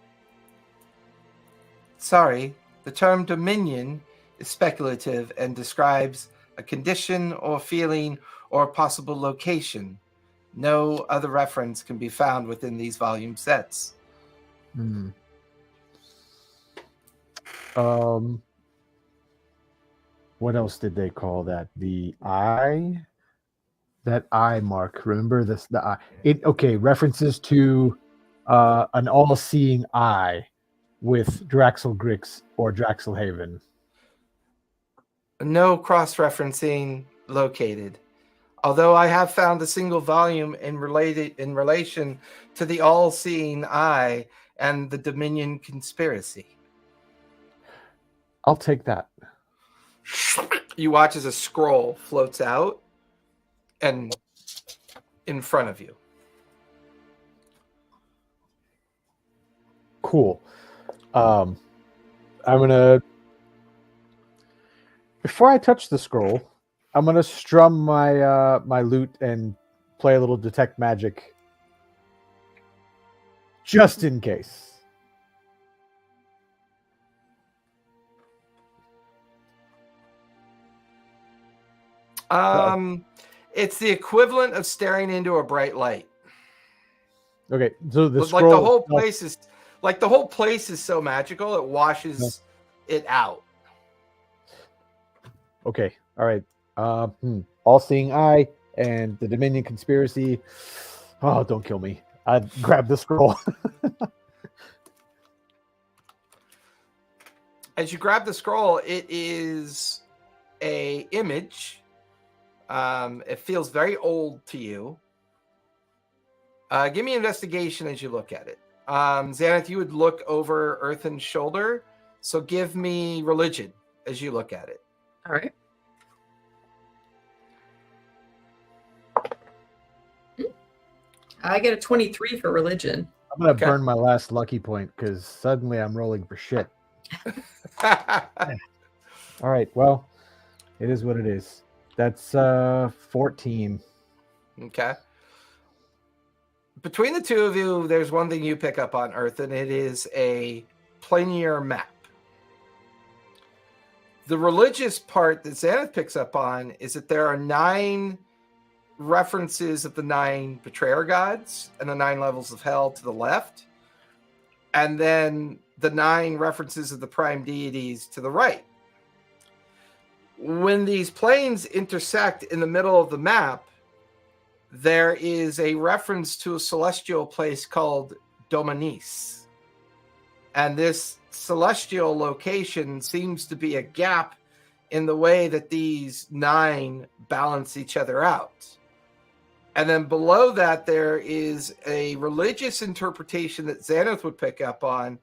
Sorry, the term dominion is speculative and describes a condition or feeling or a possible location. No other reference can be found within these volume sets. What else did they call that? The eye? That eye mark. Remember this? The eye. Okay, references to an all-seeing eye with Draxel Grix or Draxelhaven. No cross-referencing located. Although I have found a single volume in relation to the all-seeing eye and the Dominion conspiracy. I'll take that. You watch as a scroll floats out and in front of you. Cool. I'm gonna, before I touch the scroll, I'm gonna strum my my lute and play a little detect magic, just in case. It's the equivalent of staring into a bright light. Okay, so the Like scroll, the whole place is so magical it washes it out. Okay, all right. All-seeing eye and the Dominion conspiracy. Oh, don't kill me. I grab the scroll. As you grab the scroll, it is a image. It feels very old to you. Give me investigation as you look at it. Xanath, you would look over Earthen's shoulder. So give me religion as you look at it. All right. I get a 23 for religion. I'm going to burn my last lucky point because suddenly I'm rolling for shit. All right, well, it is what it is. That's 14. Okay. Between the two of you, there's one thing you pick up on, Earth, and it is a planar map. The religious part that Xanath picks up on is that there are 9 references of the 9 betrayer gods and the 9 levels of hell to the left, and then the 9 references of the prime deities to the right. When these planes intersect in the middle of the map, there is a reference to a celestial place called Dominis. And this celestial location seems to be a gap in the way that these 9 balance each other out. And then below that, there is a religious interpretation that Xanath would pick up on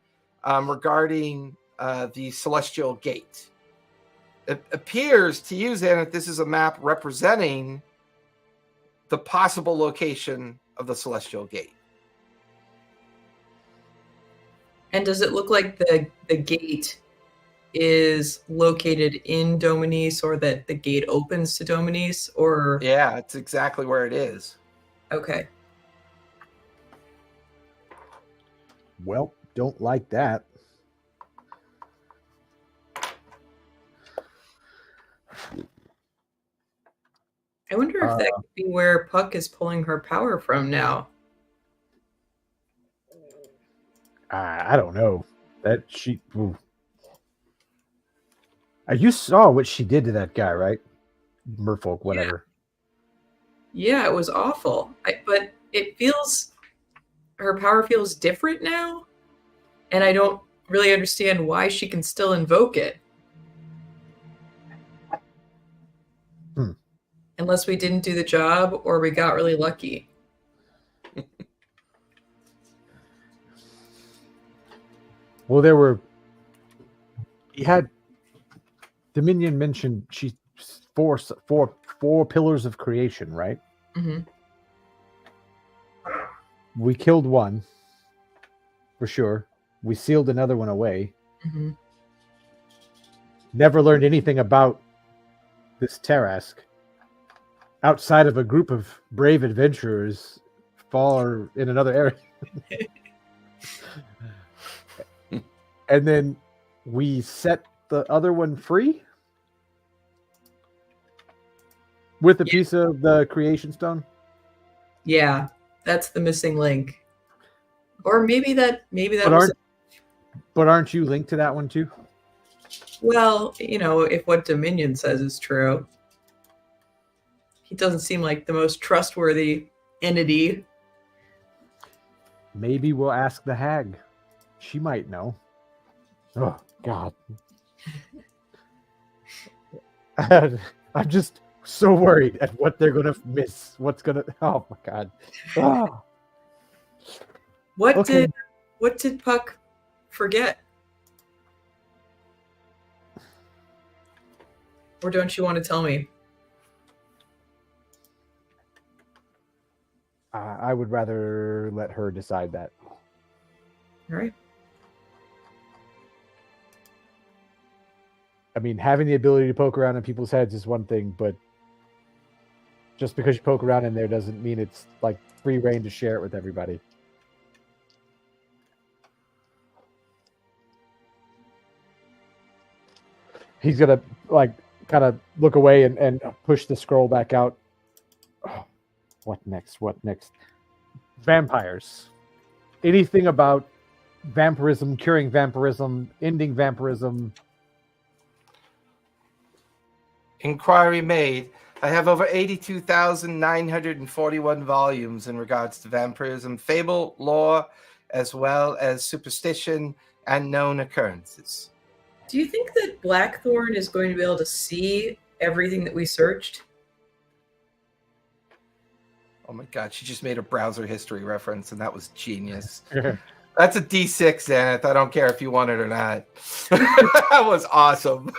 regarding the celestial gate. It appears to you, Xanath, this is a map representing the possible location of the celestial gate. And does it look like the gate is located in Dominis, or that the gate opens to Dominis, or? Yeah, it's exactly where it is. Okay. Well, don't like that. I wonder if that could be where Puck is pulling her power from now. I don't know. That she... Ooh. You saw what she did to that guy, right? Merfolk, whatever. Yeah, it was awful. But it feels... Her power feels different now. And I don't really understand why she can still invoke it. Unless we didn't do the job or we got really lucky. Well, there were... He had... Dominion mentioned she four pillars of creation, right? Mm-hmm. We killed one, for sure. We sealed another one away. Mm-hmm. Never learned anything about this Tarask outside of a group of brave adventurers far in another area. And then we set the other one free with a piece of the creation stone. Yeah, that's the missing link. Or maybe that But was aren't you linked to that one too? well, if what Dominion says is true. He doesn't seem like the most trustworthy entity. Maybe we'll ask the hag. She might know. Oh God. I'm just so worried at what they're gonna miss. Oh my God. Oh. What Okay. did Puck forget? Or don't you want to tell me? I would rather let her decide that. All right. I mean, having the ability to poke around in people's heads is one thing, but just because you poke around in there doesn't mean it's like free reign to share it with everybody. He's gonna like kind of look away and push the scroll back out. Oh, what next? What next? Vampires. Anything about vampirism, curing vampirism, ending vampirism? Inquiry made. I have over 82,941 volumes in regards to vampirism, fable, lore, as well as superstition and known occurrences. Do you think that Blackthorn is going to be able to see everything that we searched? Oh my God, she just made a browser history reference, and that was genius. That's a D6, Xanath. I don't care if you want it or not. That was awesome.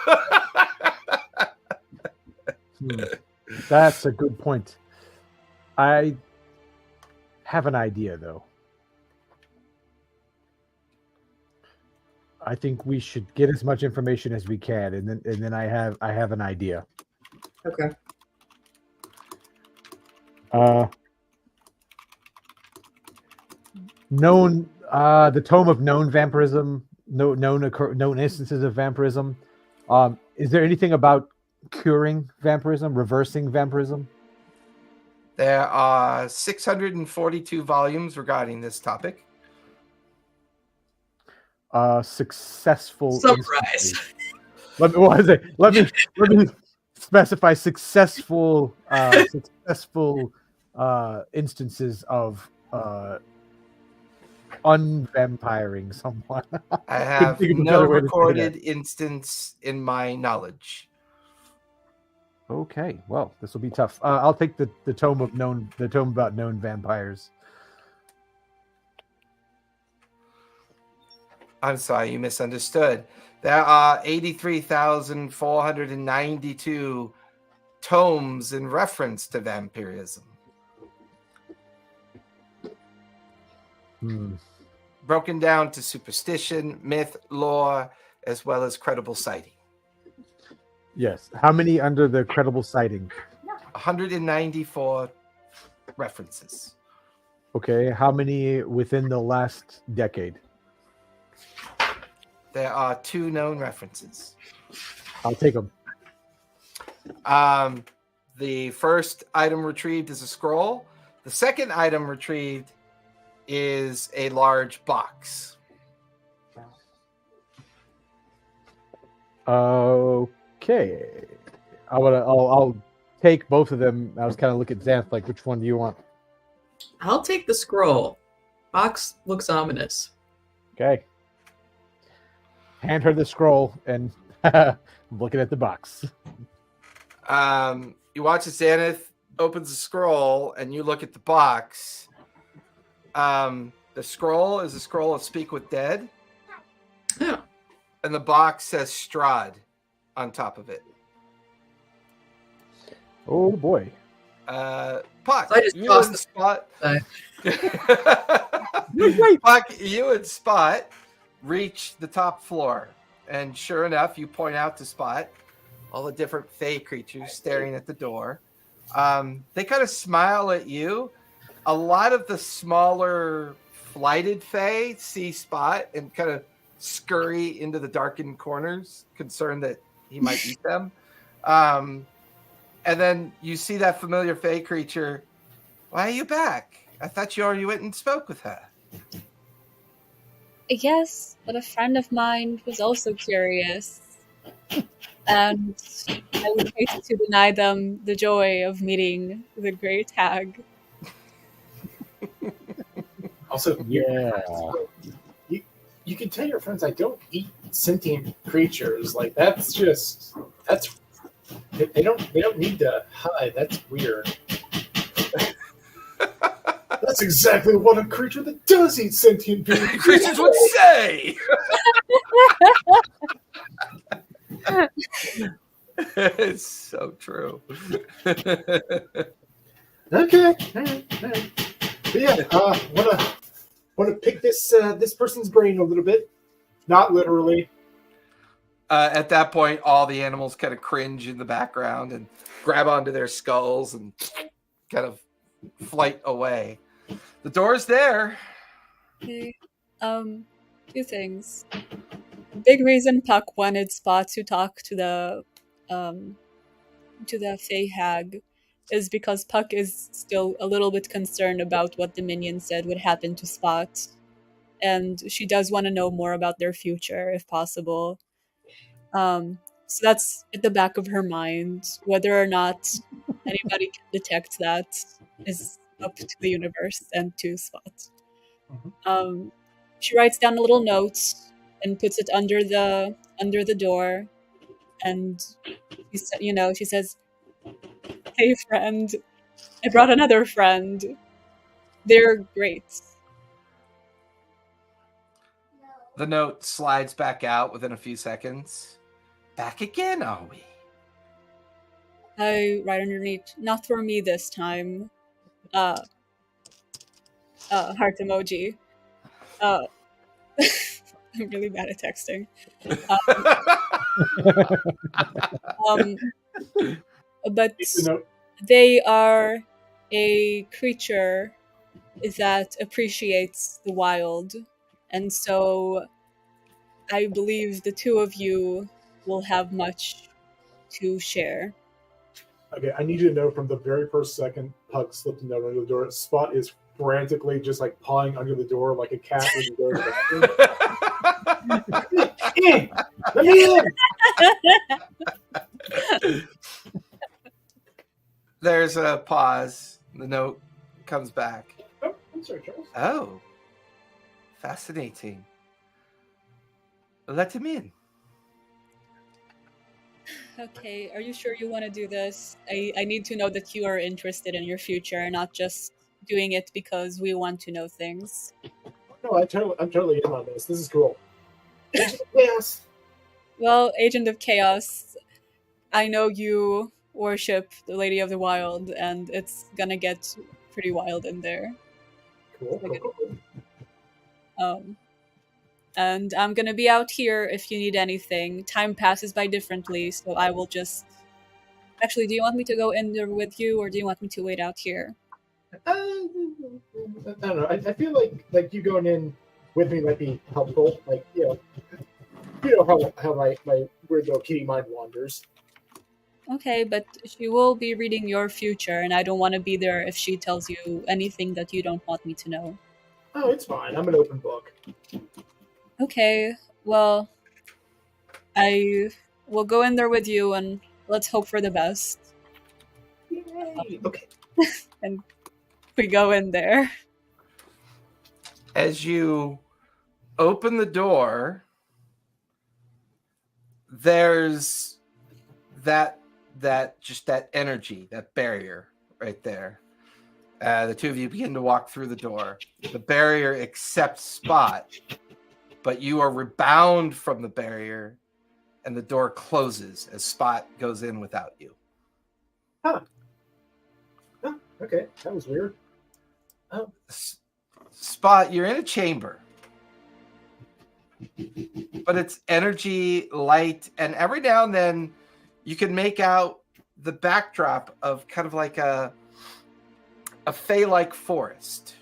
That's a good point. I have an idea, though. I think we should get as much information as we can, and then I have an idea. Okay. The tome of known vampirism, known instances of vampirism. Is there anything about curing vampirism, reversing vampirism? There are 642 volumes regarding this topic. Successful Summarize. Let me specify successful instances of unvampiring someone. I have think of a no better way to say recorded instance in my knowledge. Okay, well, this will be tough. I'll take the tome about known vampires. I'm sorry, you misunderstood. There are 83,492 tomes in reference to vampirism. Broken down to superstition, myth, lore, as well as credible sighting. Yes. How many under the credible sighting? 194 references. Okay. How many within the last decade? There are 2 known references. I'll take them. The first item retrieved is a scroll. The second item retrieved is a large box. Okay. I'll take both of them. I was kind of looking at Xanth, like, which one do you want? I'll take the scroll. Box looks ominous. Okay. Hand her the scroll and I'm looking at the box. You watch as Xanath opens the scroll and you look at the box. The scroll is a scroll of Speak with Dead. Yeah. And the box says Strahd on top of it. Oh boy. Puck, I just you tossed and the Spot. Wait. Puck, you and Spot reach the top floor, and sure enough, you point out to Spot all the different Fey creatures staring at the door. They kind of smile at you. A lot of the smaller flighted Fey see Spot and kind of scurry into the darkened corners, concerned that he might eat them. And then you see that familiar fey creature. Why are you back? I thought you already went and spoke with her. Yes, but a friend of mine was also curious. And I would hate to deny them the joy of meeting the great hag. Also, Yeah. you can tell your friends I don't eat sentient creatures. Like that's they don't need to hide. That's weird. That's exactly what a creature that does eat sentient beings Creatures would say. It's so true. Okay. All right. But yeah, wanna pick this person's brain a little bit. Not literally. At that point, all the animals kind of cringe in the background and grab onto their skulls and kind of flight away. The door's there. Okay. Two things. Big reason Puck wanted Spot to talk to the Fey hag is because Puck is still a little bit concerned about what the minion said would happen to Spot. And she does want to know more about their future, if possible. So that's at the back of her mind. Whether or not anybody can detect that is up to the universe and to Spot. She writes down a little note and puts it under the door, and she says, "Hey friend, I brought another friend. They're great." The note slides back out within a few seconds. Back again, are we? I write underneath, "Not for me this time." Heart emoji. I'm really bad at texting. But they are a creature that appreciates the wild, and so I believe the two of you will have much to share. Okay, I need you to know from the very first second Puck slipped a note under the door, Spot is frantically just like pawing under the door like a cat when you go to the Let me in! There's a pause. The note comes back. Oh, I'm sorry, Charles. Oh, fascinating. Let him in. Okay, are you sure you want to do this? I need to know that you are interested in your future, not just doing it because we want to know things. No, I'm totally in on this. This is cool. Yes. Well, Agent of Chaos, I know you worship the Lady of the Wild, and it's gonna get pretty wild in there. Cool. And I'm gonna be out here if you need anything. Time passes by differently, so I will just... Actually, do you want me to go in there with you, or do you want me to wait out here? I don't know. I feel like you going in with me might be helpful. Like, you know how my weird little kitty mind wanders. Okay, but she will be reading your future, and I don't want to be there if she tells you anything that you don't want me to know. Oh, it's fine. I'm an open book. Okay, well, I will go in there with you, and let's hope for the best. Yay. Okay. And we go in there. As you open the door, there's that energy, that barrier right there. The two of you begin to walk through the door. The barrier accepts Spot, but you are rebound from the barrier, and the door closes as Spot goes in without you. Huh. Oh, okay. That was weird. Oh. Spot, you're in a chamber. But it's energy, light, and every now and then you can make out the backdrop of kind of like a fey-like forest.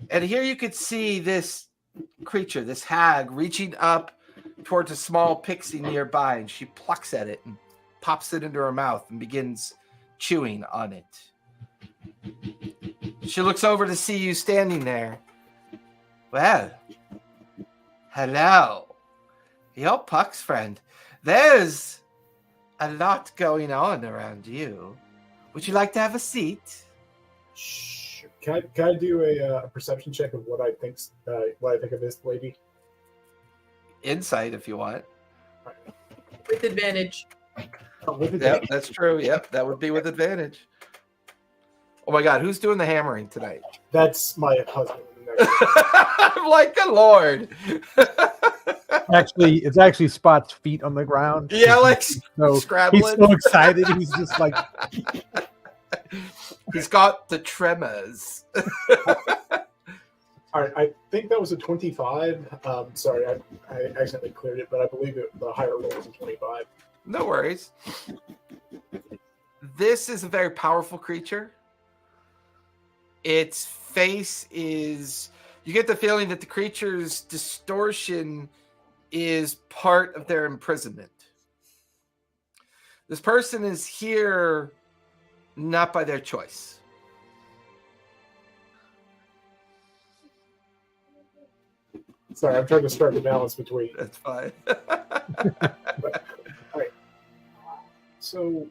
And here you could see this creature, this hag, reaching up towards a small pixie nearby, and she plucks at it and pops it into her mouth and begins chewing on it. She looks over to see you standing there. Well, hello. You're Puck's friend. There's a lot going on around you. Would you like to have a seat? Sure. Can I do a perception check of what I think of this lady? Insight, if you want. With advantage. Yep, that's true. Yep, that would be with advantage. Oh my God, who's doing the hammering tonight? That's my husband. I'm like, good Lord. It's actually Spot's feet on the ground. Yeah, like so scrabbling. He's so excited. He's just like, he's got the tremors. All right, I think that was a 25. Sorry, I accidentally cleared it, but I believe the higher roll was a 25. No worries. This is a very powerful creature. Its face is... You get the feeling that the creature's distortion is part of their imprisonment. This person is here not by their choice. Sorry, I'm trying to strike a balance between. That's fine. But, all right. So,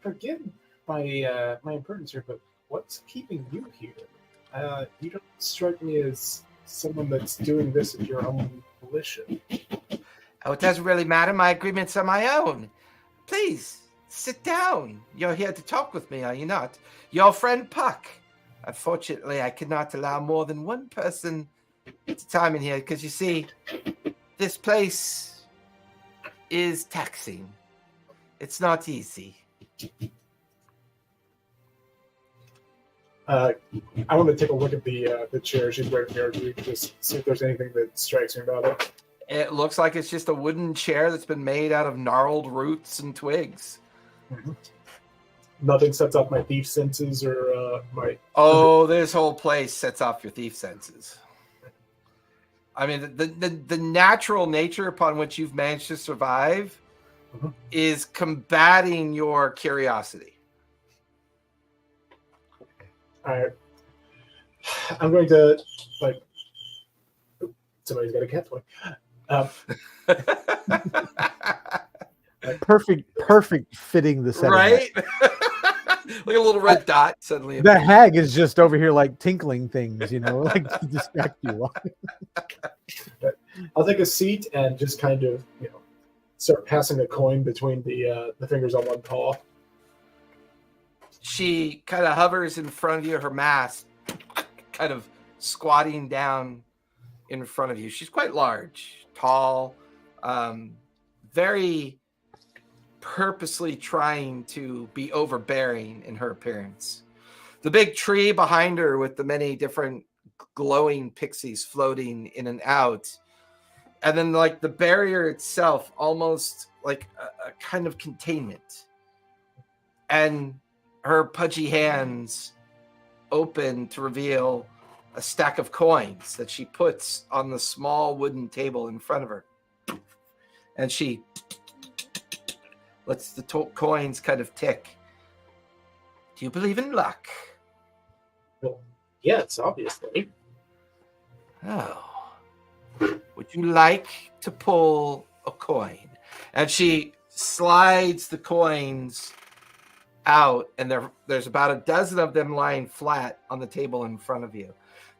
forgive my impertinence here, but what's keeping you here? You don't strike me as someone that's doing this of your own volition. Oh, it doesn't really matter. My agreements are my own. Please, sit down. You're here to talk with me, are you not? Your friend Puck. Unfortunately, I cannot allow more than one person at a time in here, because you see, this place is taxing. It's not easy. I want to take a look at the chair she's waiting there to just see if there's anything that strikes me about it. It looks like it's just a wooden chair that's been made out of gnarled roots and twigs. Mm-hmm. Nothing sets off my thief senses or my... Oh, this whole place sets off your thief senses. I mean, the natural nature upon which you've managed to survive is combating your curiosity. All right. I'm going to, somebody's got a cat toy. perfect fitting the setting. Right? Like a little red dot suddenly. The hag is just over here like tinkling things, like to distract you. I'll take a seat and just kind of, start passing a coin between the fingers on one paw. She kind of hovers in front of you, her mask kind of squatting down in front of you. She's quite large, tall, very purposely trying to be overbearing in her appearance. The big tree behind her with the many different glowing pixies floating in and out. And then like the barrier itself, almost like a kind of containment. And her pudgy hands open to reveal a stack of coins that she puts on the small wooden table in front of her. And she lets the coins kind of tick. Do you believe in luck? Well, yes, obviously. Oh. Would you like to pull a coin? And she slides the coins out, and there's about a dozen of them lying flat on the table in front of you.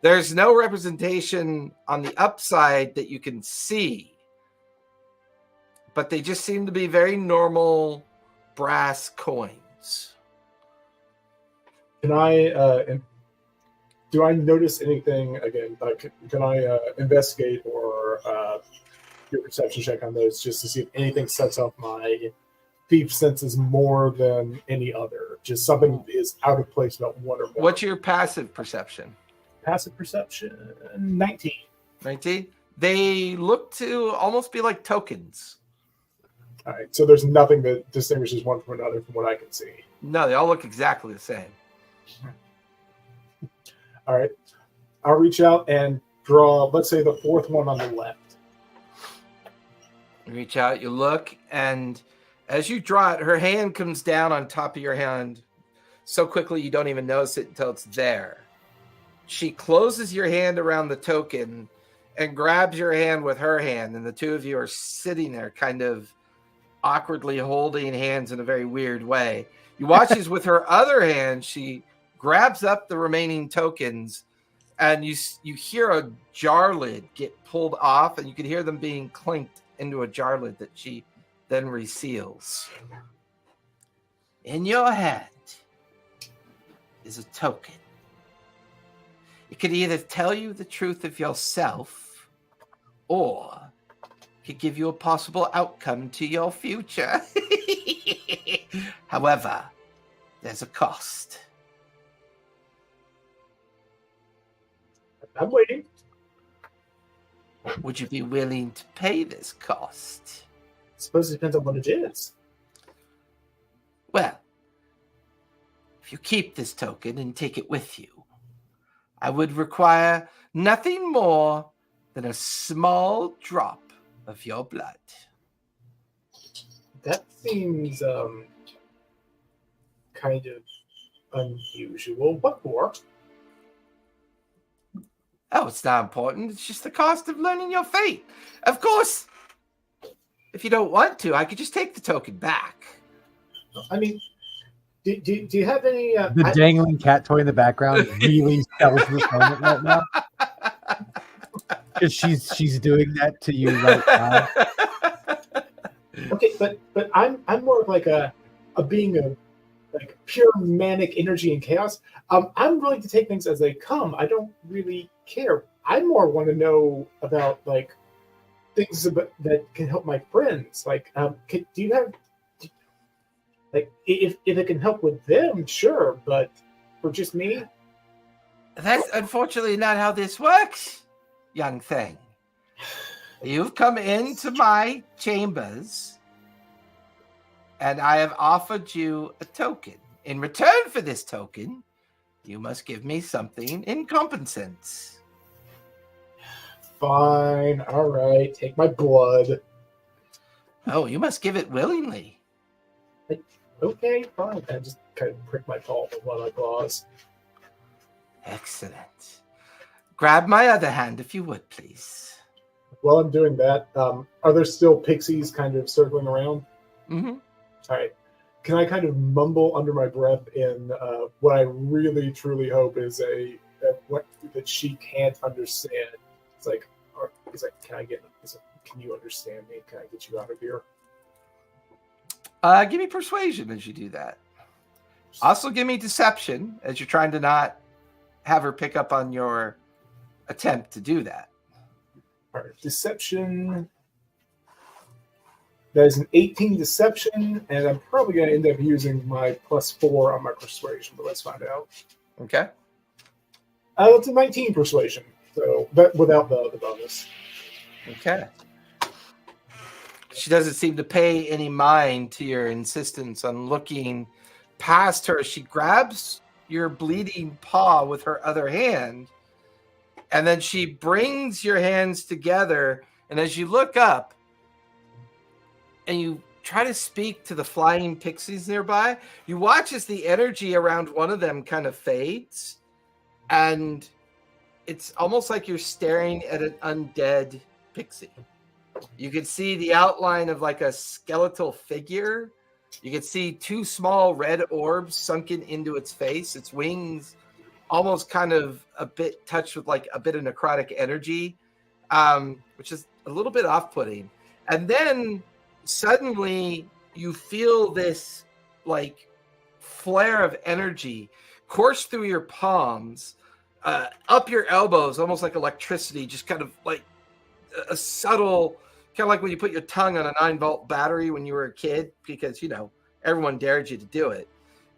There's no representation on the upside that you can see, but they just seem to be very normal brass coins. Can I do I notice anything again? Like, can I investigate or do a perception check on those just to see if anything sets off my thief senses more than any other? Just something is out of place about one or more. What's your passive perception? Passive perception 19. 19? They look to almost be like tokens. All right, so there's nothing that distinguishes one from another from what I can see. No, they all look exactly the same. All right, I'll reach out and draw, let's say, the fourth one on the left. You reach out, you look, and as you draw it, her hand comes down on top of your hand so quickly you don't even notice it until it's there. She closes your hand around the token and grabs your hand with her hand, and the two of you are sitting there kind of awkwardly holding hands in a very weird way. You watch as with her other hand, she grabs up the remaining tokens, and you hear a jar lid get pulled off, and you can hear them being clinked into a jar lid that she then reseals. In your hand is a token. It could either tell you the truth of yourself, or it could give you a possible outcome to your future. However, there's a cost. I'm waiting. Would you be willing to pay this cost? I suppose it depends on what it is. Well, if you keep this token and take it with you, I would require nothing more than a small drop of your blood. That seems kind of unusual. What for? Oh, it's not important. It's just the cost of learning your fate. Of course, if you don't want to, I could just take the token back. I mean, do you have any... The dangling cat toy in the background really sells this moment right now. Because she's doing that to you right now. Okay, but I'm more of like a being of like pure manic energy and chaos. I'm willing to take things as they come. I don't really care. I more want to know about like things that can help my friends. Like, do you have like if it can help with them, sure, but for just me, That's unfortunately not how this works, young thing. You've come into my chambers, and I have offered you a token. In return for this token, you must give me something in compensance. fine, all right, take my blood. Oh, you must give it willingly. Okay, fine. I just kind of prick my palm with one of my claws. Excellent. Grab my other hand, if you would, please. While I'm doing that, are there still pixies kind of circling around? Mm-hmm. All right. Can I kind of mumble under my breath in what I really, truly hope is what that she can't understand? It's like, can you understand me? Can I get you out of here? Give me persuasion as you do that. Also, give me deception as you're trying to not have her pick up on your attempt to do that. All right, deception. That is an 18 deception, and I'm probably going to end up using my +4 on my persuasion, but let's find out. Okay. It's a 19 persuasion, so but without the bonus. Okay. She doesn't seem to pay any mind to your insistence on looking past her. She grabs your bleeding paw with her other hand, and then she brings your hands together. And as you look up and you try to speak to the flying pixies nearby, you watch as the energy around one of them kind of fades. And it's almost like you're staring at an undead pixie. You can see the outline of like a skeletal figure. You can see two small red orbs sunken into its face. Its wings almost kind of a bit touched with like a bit of necrotic energy, which is a little bit off-putting. And then suddenly you feel this like flare of energy course through your palms, up your elbows, almost like electricity, just kind of like a subtle, kind of like when you put your tongue on a 9-volt battery when you were a kid, because, you know, everyone dared you to do it.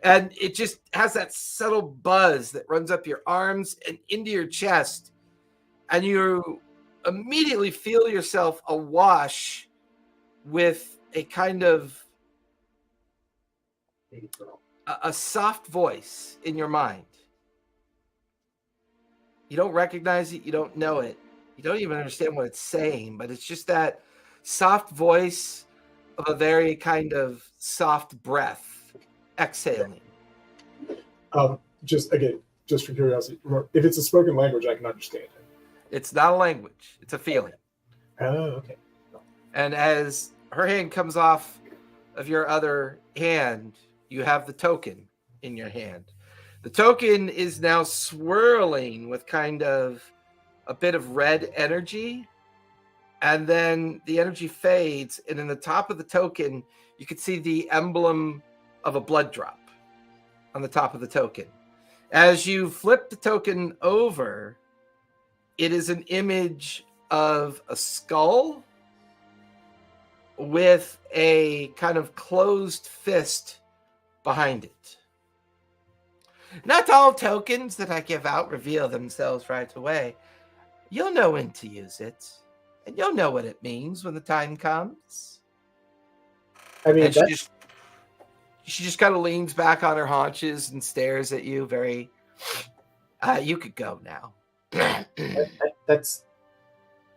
And it just has that subtle buzz that runs up your arms and into your chest. And you immediately feel yourself awash with a kind of a soft voice in your mind. You don't recognize it. You don't know it. You don't even understand what it's saying, but it's just that soft voice of a very kind of soft breath exhaling. Just again, just for curiosity, if it's a spoken language, I can understand it. It's not a language, it's a feeling. Oh, okay. And as her hand comes off of your other hand, you have the token in your hand. The token is now swirling with kind of a bit of red energy, and then the energy fades, and in the top of the token, you can see the emblem of a blood drop on the top of the token. As you flip the token over, it is an image of a skull with a kind of closed fist behind it. Not all tokens that I give out reveal themselves right away. You'll know when to use it, and you'll know what it means when the time comes. I mean, And she just kind of leans back on her haunches and stares at you very, you could go now. that's.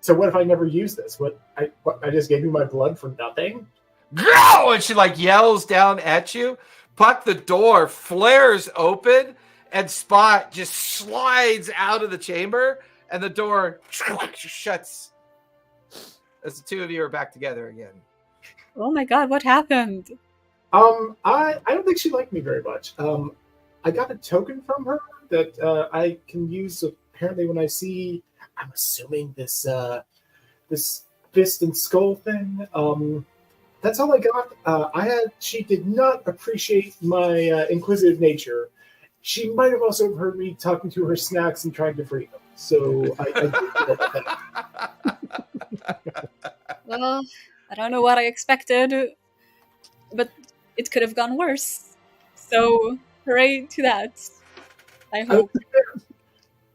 So what if I never use this? What I just gave you my blood for nothing? Go! And she like yells down at you. Puck, the door flares open, and Spot just slides out of the chamber, and the door shuts as the two of you are back together again. Oh my god, what happened? I don't think she liked me very much. I got a token from her that I can use apparently when I see. I'm assuming this fist and skull thing. That's all I got. She did not appreciate my inquisitive nature. She might have also heard me talking to her snacks and trying to free them. So I did feel that. Well, I don't know what I expected, but it could have gone worse. So, hooray to that. I hope.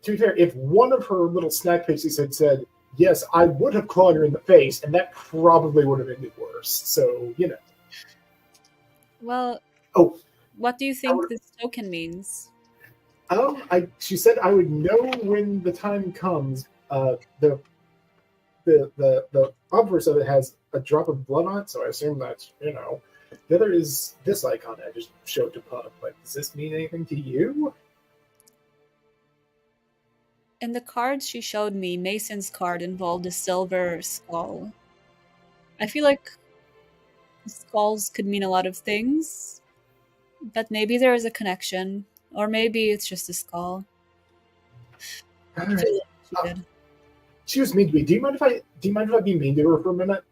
To be fair, if one of her little snack pieces had said, yes, I would have clawed her in the face, and that probably would have ended worse. So, you know. Well, what do you think this token means? She said I would know when the time comes. The obverse of it has a drop of blood on it, so I assume that's, you know. The other is this icon I just showed to Puck. But does this mean anything to you? In the cards she showed me, Mason's card involved a silver skull. I feel like skulls could mean a lot of things, but maybe there is a connection, or maybe it's just a skull. All right. She was mean to me. Do you mind if I be mean to her for a minute?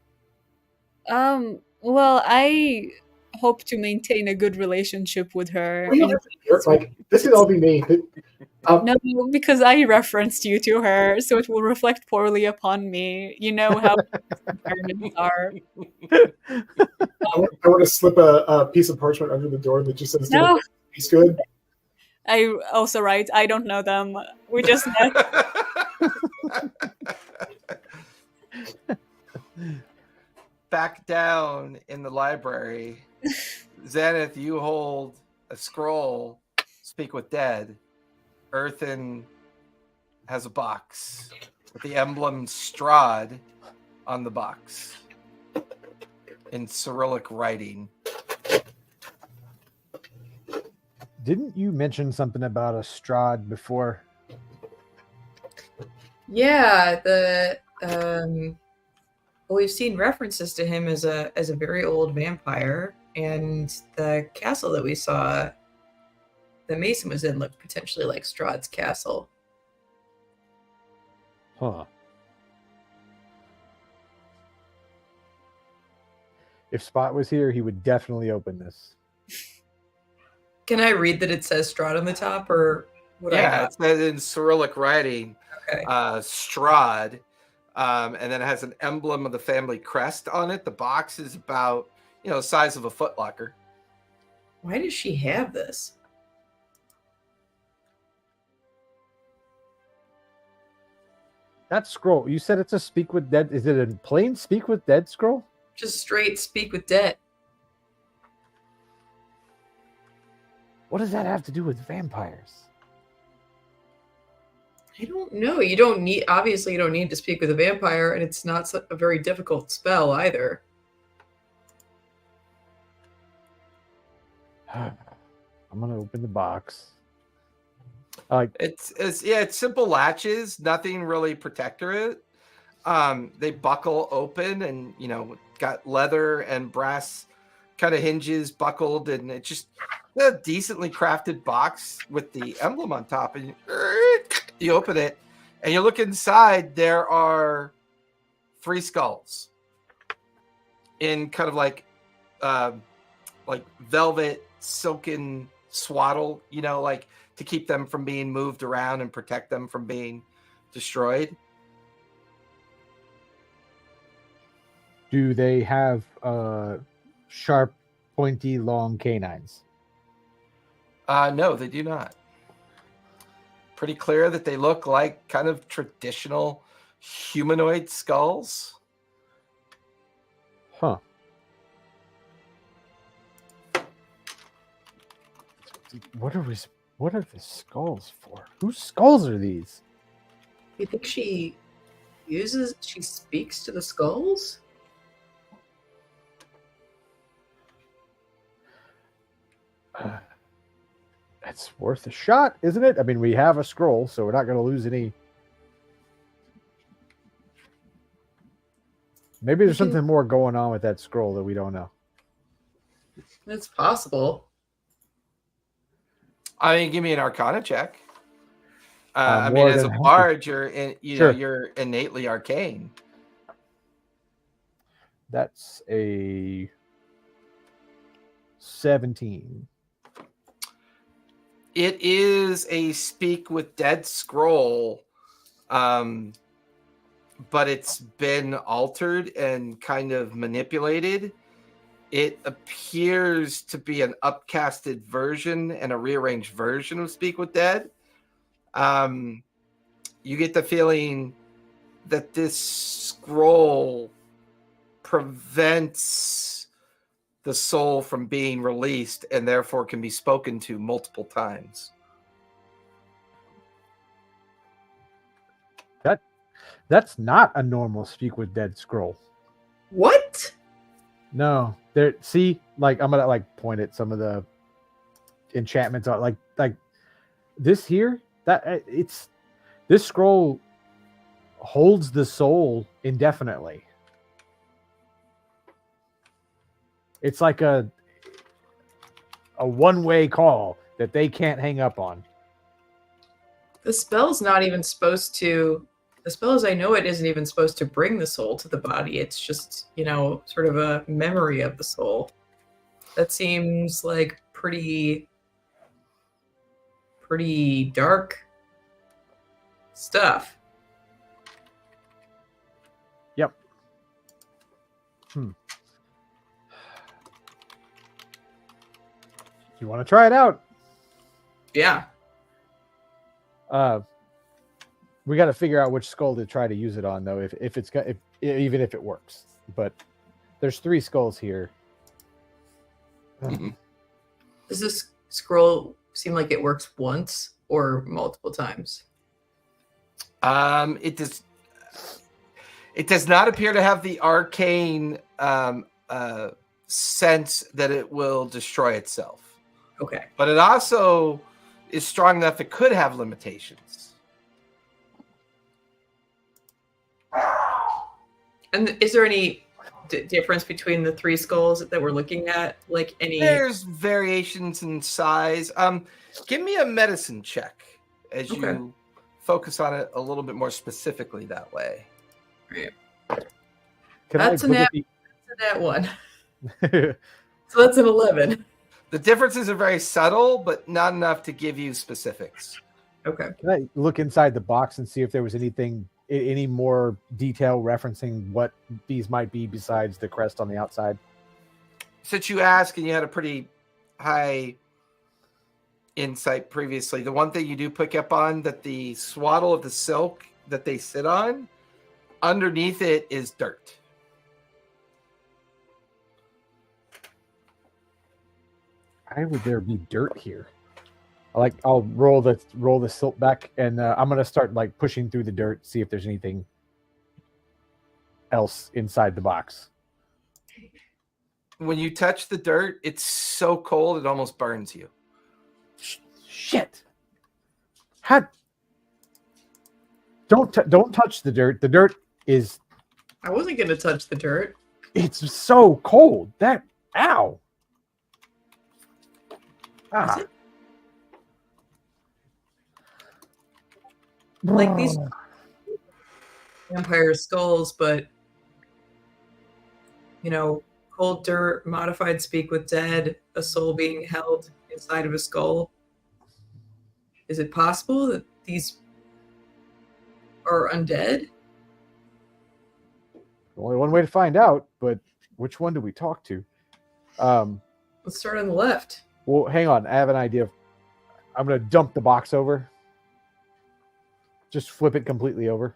Well, I hope to maintain a good relationship with her. Like, this could all be me. No, because I referenced you to her, so it will reflect poorly upon me. You know how environments are. I want to slip a piece of parchment under the door that just says, No. He's good. I also write, I don't know them. We just met. Back down in the library, Zenith, you hold a scroll, Speak with Dead. Earthen has a box with the emblem Strahd on the box in Cyrillic writing. Didn't you mention something about a Strahd before? Yeah, we've seen references to him as a very old vampire, and the castle that we saw that Mason was in looked potentially like Strahd's castle. Huh. If Spot was here, he would definitely open this. Can I read that it says Strahd on the top, or what? Yeah, it says in Cyrillic writing, Okay. Strahd, and then it has an emblem of the family crest on it. The box is about, the size of a footlocker. Why does she have this? That scroll, you said it's a Speak with Dead. Is it a plain Speak with Dead scroll? Just straight Speak with Dead. What does that have to do with vampires? I don't know. You don't need to speak with a vampire, and it's not a very difficult spell either. I'm gonna open the box. It's simple latches, nothing really protector it. They buckle open, and got leather and brass kind of hinges buckled, and it's just a decently crafted box with the emblem on top. And you open it, and you look inside. There are 3 skulls in kind of like velvet silken swaddle, like to keep them from being moved around and protect them from being destroyed. Do they have sharp, pointy, long canines? No, they do not. Pretty clear that they look like kind of traditional humanoid skulls. Huh. What are the skulls for? Whose skulls are these? You think she speaks to the skulls? It's worth a shot, isn't it? I mean, we have a scroll, so we're not going to lose any. Maybe there's something more going on with that scroll that we don't know. It's possible. I mean, give me an Arcana check. As a than bard, you're Sure. you're innately arcane. That's a 17. It is a speak with dead scroll, but it's been altered and kind of manipulated. It appears to be an upcasted version and a rearranged version of Speak with Dead. You get the feeling that this scroll prevents the soul from being released and therefore can be spoken to multiple times. That's not a normal Speak with Dead scroll. What? No. There, see, like I'm gonna point at some of the enchantments are like this here. This scroll holds the soul indefinitely. It's like a one-way call that they can't hang up on. The spell's not even supposed to. The spell, as I know it, isn't even supposed to bring the soul to the body. It's just, sort of a memory of the soul. That seems like pretty dark stuff. Yep. You want to try it out? Yeah. We got to figure out which skull to try to use it on, though. Even if it works, but there's 3 skulls here. Mm-hmm. Does this scroll seem like it works once or multiple times? It does not appear to have the arcane sense that it will destroy itself. Okay. But it also is strong enough it could have limitations. And is there any difference between the 3 skulls that we're looking at? Like any? There's variations in size. Give me a medicine check as you focus on it a little bit more specifically that way. Right. That's a nat 1. So that's an 11. The differences are very subtle, but not enough to give you specifics. Okay. Can I look inside the box and see if there was any more detail referencing what these might be besides the crest on the outside? Since you asked and you had a pretty high insight previously, the one thing you do pick up on that the swaddle of the silk that they sit on, underneath it is dirt. Why would there be dirt here? I'll roll the silt back, and I'm gonna start like pushing through the dirt, see if there's anything else inside the box. When you touch the dirt, it's so cold it almost burns you. Shit! Don't touch the dirt. The dirt is I wasn't gonna touch the dirt. it's so cold. Ow! Ah. Like these vampire skulls, but cold dirt, modified speak with dead, a soul being held inside of a skull. Is it possible that these are undead? Only one way to find out, but which one do we talk to? Let's start on the left. Well, hang on. I have an idea. I'm going to dump the box over. Just flip it completely over.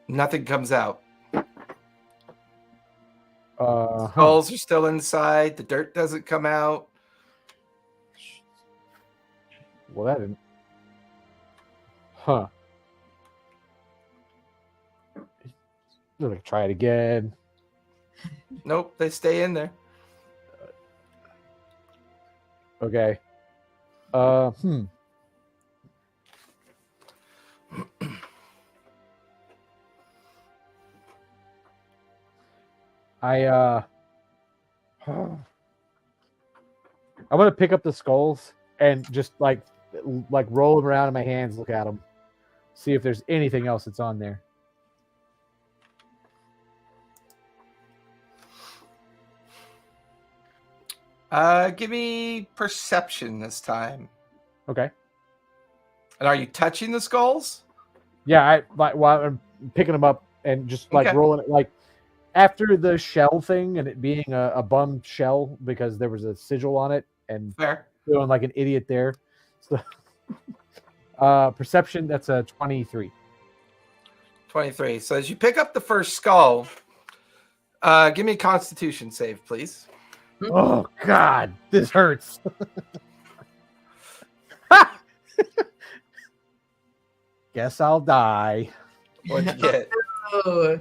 Nothing comes out. Huh. Skulls are still inside. The dirt doesn't come out. Well, that didn't. Huh. Let me try it again. Nope, they stay in there. Okay. I'm gonna pick up the skulls and just like roll them around in my hands, look at them, see if there's anything else that's on there. Give me perception this time. Okay. And are you touching the skulls? Yeah, while I'm picking them up and just like Okay. rolling it, like after the shell thing and it being a bum shell because there was a sigil on it and Fair. feeling like an idiot there. So, perception, that's a 23. 23. So as you pick up the first skull, give me a constitution save, please. Oh God, this hurts. Guess I'll die. What'd you get? Oh.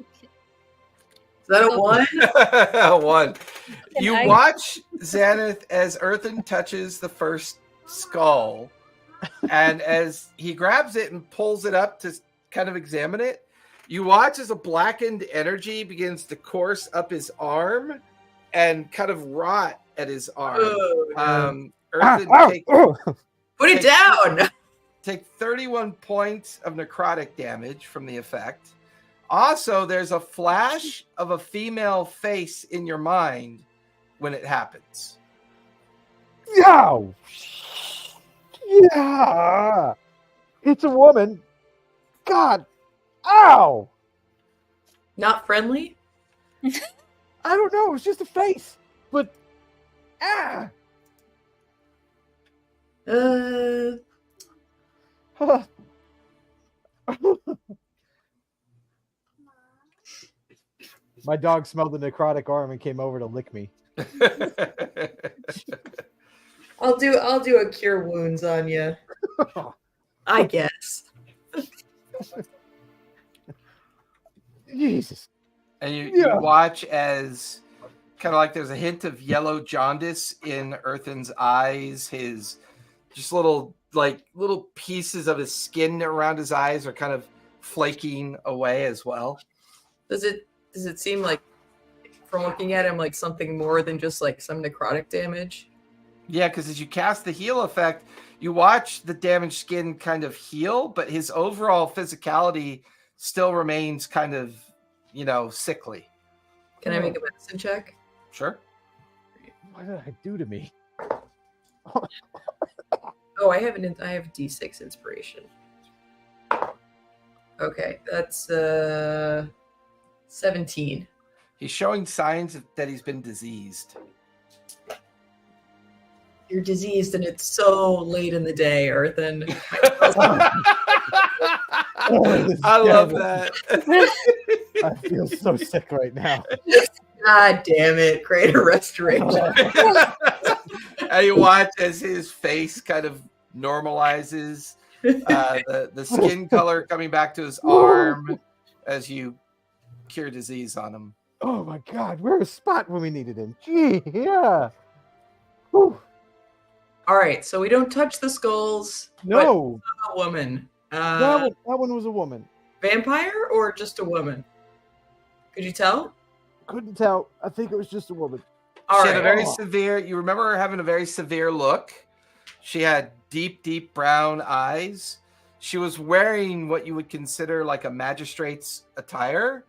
Is that a 1? One. Can You I- watch Xanath as Earthen touches the first skull, and as he grabs it and pulls it up to kind of examine it, you watch as a blackened energy begins to course up his arm and kind of rot at his arm. Earthen Put it down! take 31 points of necrotic damage from the effect. Also, there's a flash of a female face in your mind when it happens. Yow! Yeah! It's a woman. God! Ow! Not friendly? I don't know. It's just a face. But ah! My dog smelled the necrotic arm and came over to lick me. I'll do a cure wounds on you. I guess. Jesus. And you Yeah. watch as kind of like there's a hint of yellow jaundice in Earthen's eyes. His just little pieces of his skin around his eyes are kind of flaking away as well. Does it seem like, from looking at him, like something more than just like some necrotic damage? Yeah, because as you cast the heal effect, you watch the damaged skin kind of heal, but his overall physicality still remains kind of, sickly. Can I make a medicine check? Sure. What did I do to me? Oh, I have D6 inspiration. Okay, that's 17. He's showing signs that he's been diseased. You're diseased and it's so late in the day, Earthen. I love that. I feel so sick right now. God damn it, greater restoration. And you watch as his face kind of normalizes, the skin color coming back to his arm as you cure disease on him. Oh my God, we're a spot when we needed him. Gee, yeah. Whew. All right, so we don't touch the skulls. No, But a woman. that one was a woman. Vampire or just a woman? Could you tell? Couldn't tell. I think it was just a woman. All She had a right. very severe, you remember her having a very severe look. She had deep, deep brown eyes. She was wearing what you would consider like a magistrate's attire.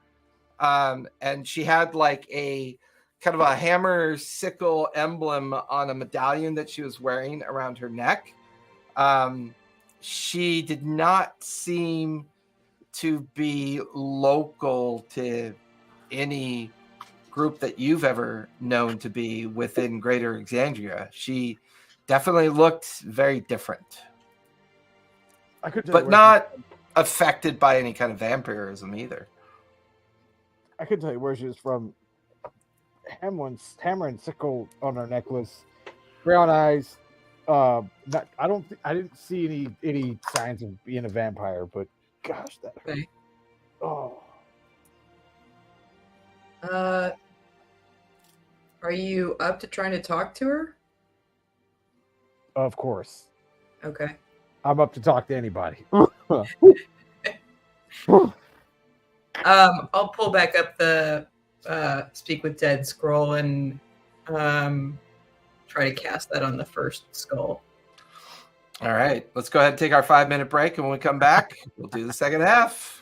And she had like a kind of a hammer sickle emblem on a medallion that she was wearing around her neck. She did not seem to be local to any group that you've ever known to be within Greater Alexandria. She definitely looked very different, I couldn't tell but you where not affected by any kind of vampirism either. I couldn't tell you where she was from. Hammer and sickle on her necklace, brown eyes. I didn't see any signs of being a vampire, but gosh, that hurt. Okay. Oh, Are you up to trying to talk to her? of course. Okay. I'm up to talk to anybody. I'll pull back up the Speak with Dead scroll and try to cast that on the first skull. All right, let's go ahead and take our 5-minute break. And when we come back, we'll do the second half.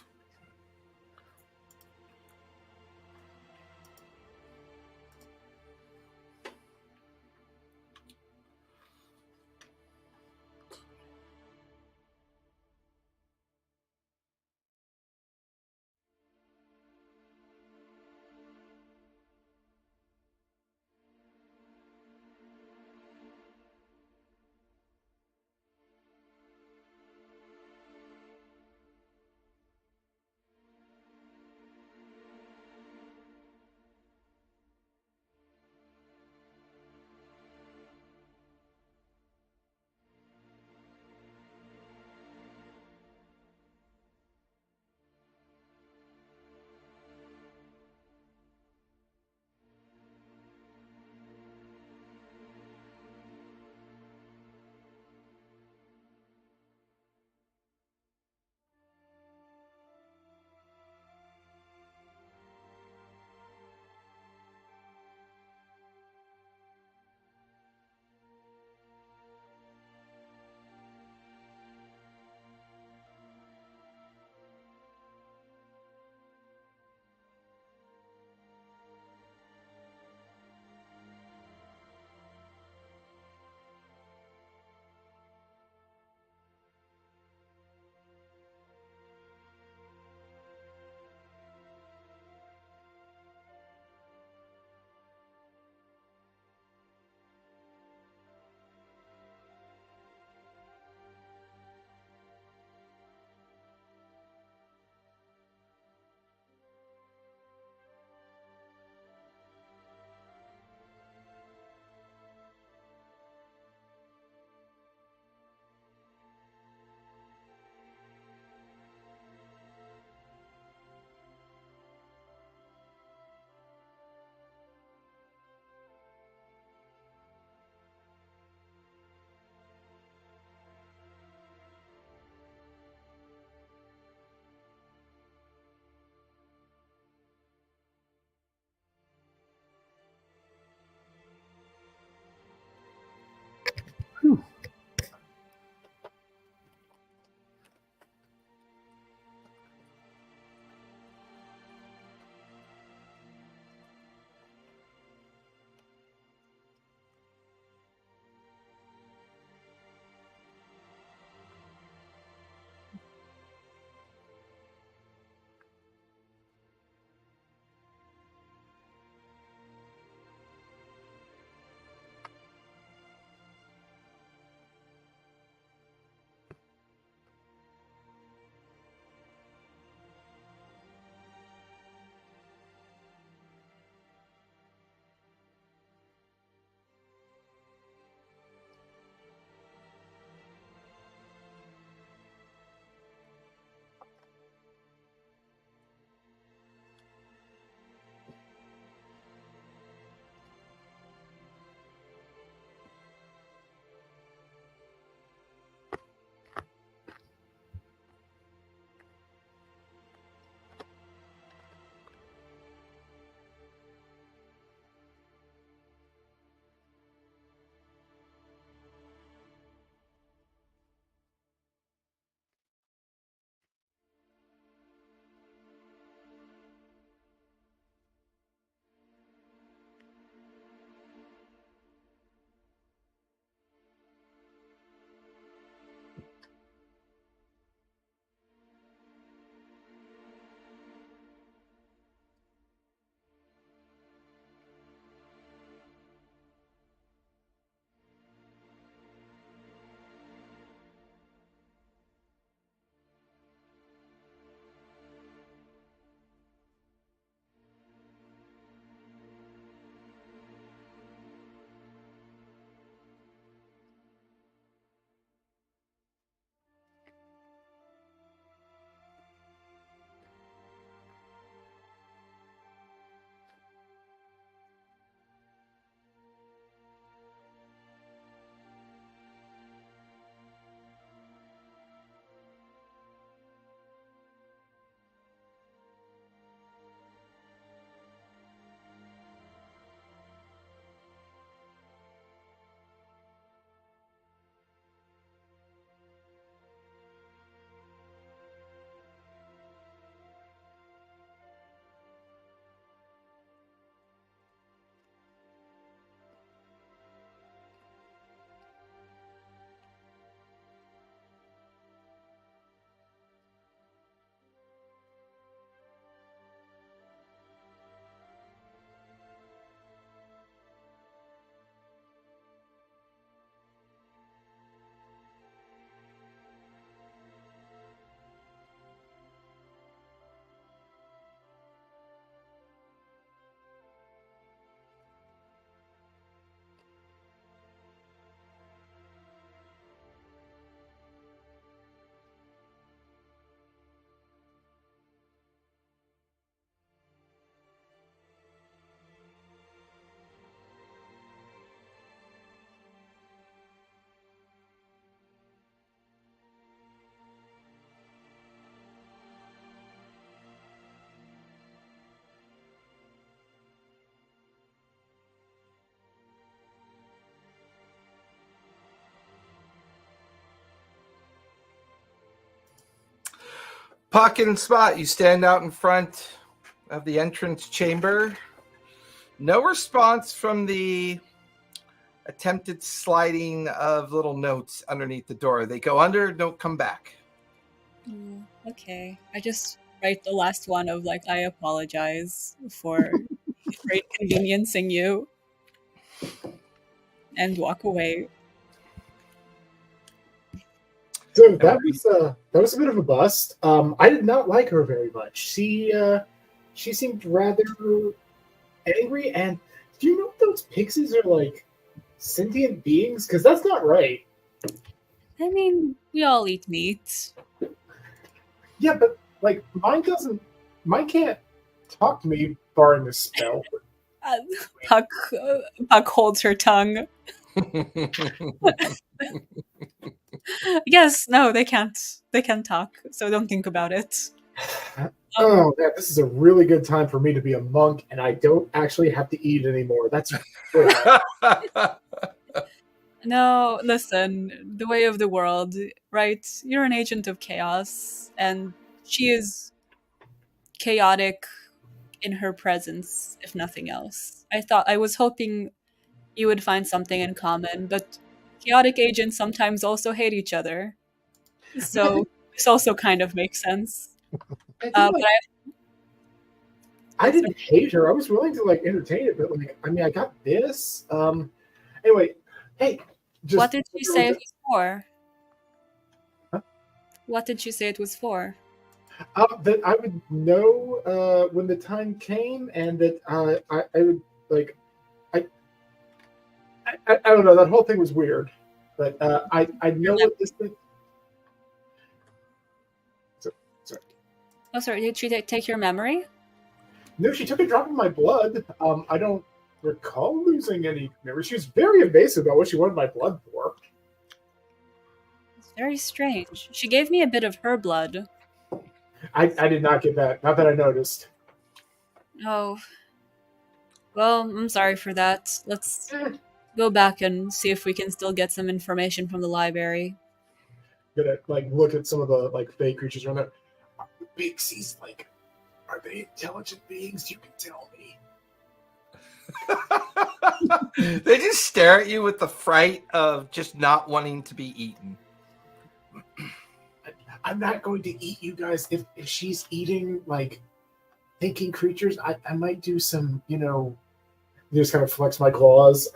Puck and Spot, you stand out in front of the entrance chamber. No response from the attempted sliding of little notes underneath the door. They go under, don't come back. Okay. I just write the last one of like, I apologize for inconveniencing you, and walk away. So that was a bit of a bust. I did not like her very much. She seemed rather angry. And do you know if those pixies are like sentient beings? Because that's not right. I mean, we all eat meat. Yeah, but like mine can't talk to me barring the spell. Puck holds her tongue. Yes, no, they can't. They can't talk, so don't think about it. Oh man, this is a really good time for me to be a monk, and I don't actually have to eat anymore. That's great. No, listen, the way of the world, right? You're an agent of chaos, and she is chaotic in her presence, if nothing else. I was hoping you would find something in common, but chaotic agents sometimes also hate each other. So this also kind of makes sense. I didn't hate her. I was willing to like entertain it, but like I mean, I got this. Anyway, hey, just what did she say it was for? Huh? What did she say it was for? That I would know when the time came, and that I would like. I don't know. That whole thing was weird, but I know what this thing. Sorry. Oh, sorry. Did she take your memory? No, she took a drop of my blood. I don't recall losing any memory. She was very evasive about what she wanted my blood for. It's very strange. She gave me a bit of her blood. I did not get that. Not that I noticed. Oh. Well, I'm sorry for that. Let's go back and see if we can still get some information from the library. Gonna like look at some of the like fake creatures around there. Are the pixies like? Are they intelligent beings? You can tell me. They just stare at you with the fright of just not wanting to be eaten. I'm not going to eat you guys. If she's eating like thinking creatures, I might do some, just kind of flex my claws.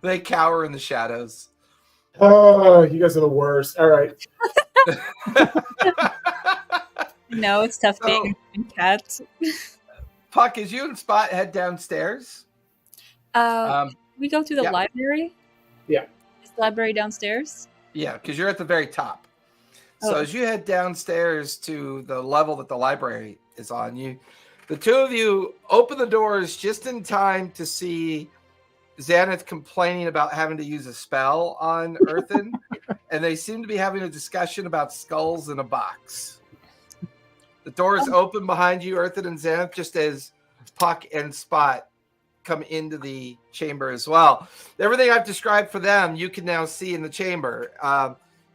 They cower in the shadows. Oh, you guys are the worst. All right. No, it's tough being a cat. Puck, as you and Spot head downstairs. We go to the library? Yeah. Is the library downstairs? Yeah, because you're at the very top. So as you head downstairs to the level that the library is on, the two of you open the doors just in time to see Xanath complaining about having to use a spell on Earthen, and they seem to be having a discussion about skulls in a box. The doors open behind you, Earthen and Xanath, just as Puck and Spot come into the chamber as well. Everything I've described for them, you can now see in the chamber.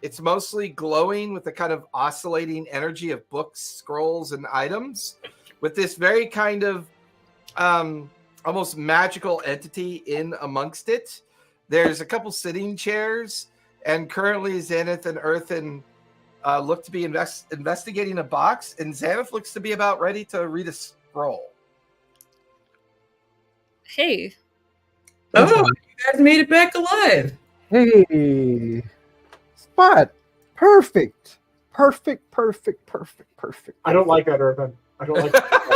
It's mostly glowing with the kind of oscillating energy of books, scrolls, and items, with this very kind of almost magical entity in amongst it. There's a couple sitting chairs, and currently Xanath and Earthen look to be investigating a box, and Xanath looks to be about ready to read a scroll. Hey. Oh, you guys made it back alive. Hey, Spot. Perfect. I don't like that, Urban. I don't like that.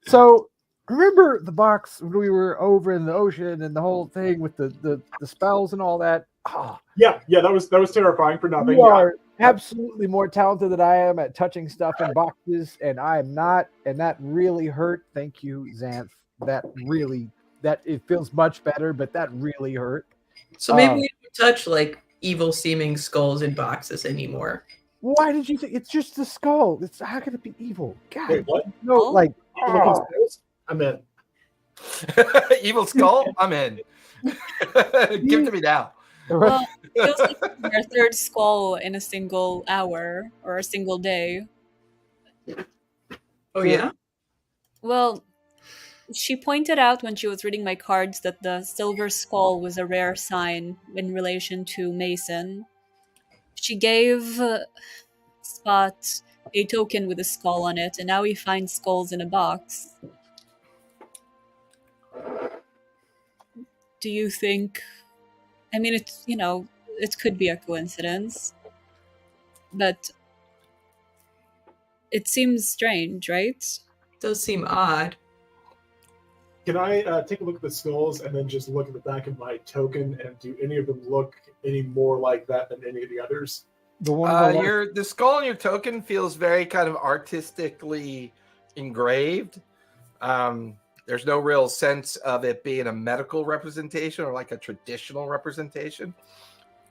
So, remember the box when we were over in the ocean and the whole thing with the spells and all that? Oh, Yeah, that was terrifying for nothing. you are absolutely more talented than I am at touching stuff in boxes, and I am not, and that really hurt. Thank you, Xanth. That it feels much better, but that really hurt. So maybe we don't touch like evil seeming skulls in boxes anymore. Why did you think it's just the skull? It's how can it be evil? God, Wait, what? no, like I'm in. Evil skull? I'm in. Give it to me now. Well, it feels like our third skull in a single hour or a single day. Oh yeah. Well, she pointed out when she was reading my cards that the silver skull was a rare sign in relation to Mason. She gave Spot a token with a skull on it, and now he finds skulls in a box. Do you think? I mean, it's it could be a coincidence, but it seems strange, right? Does seem odd. Can I take a look at the skulls and then just look at the back of my token, and do any of them look any more like that than any of the others? The one on the left- The skull on your token feels very kind of artistically engraved. There's no real sense of it being a medical representation or like a traditional representation.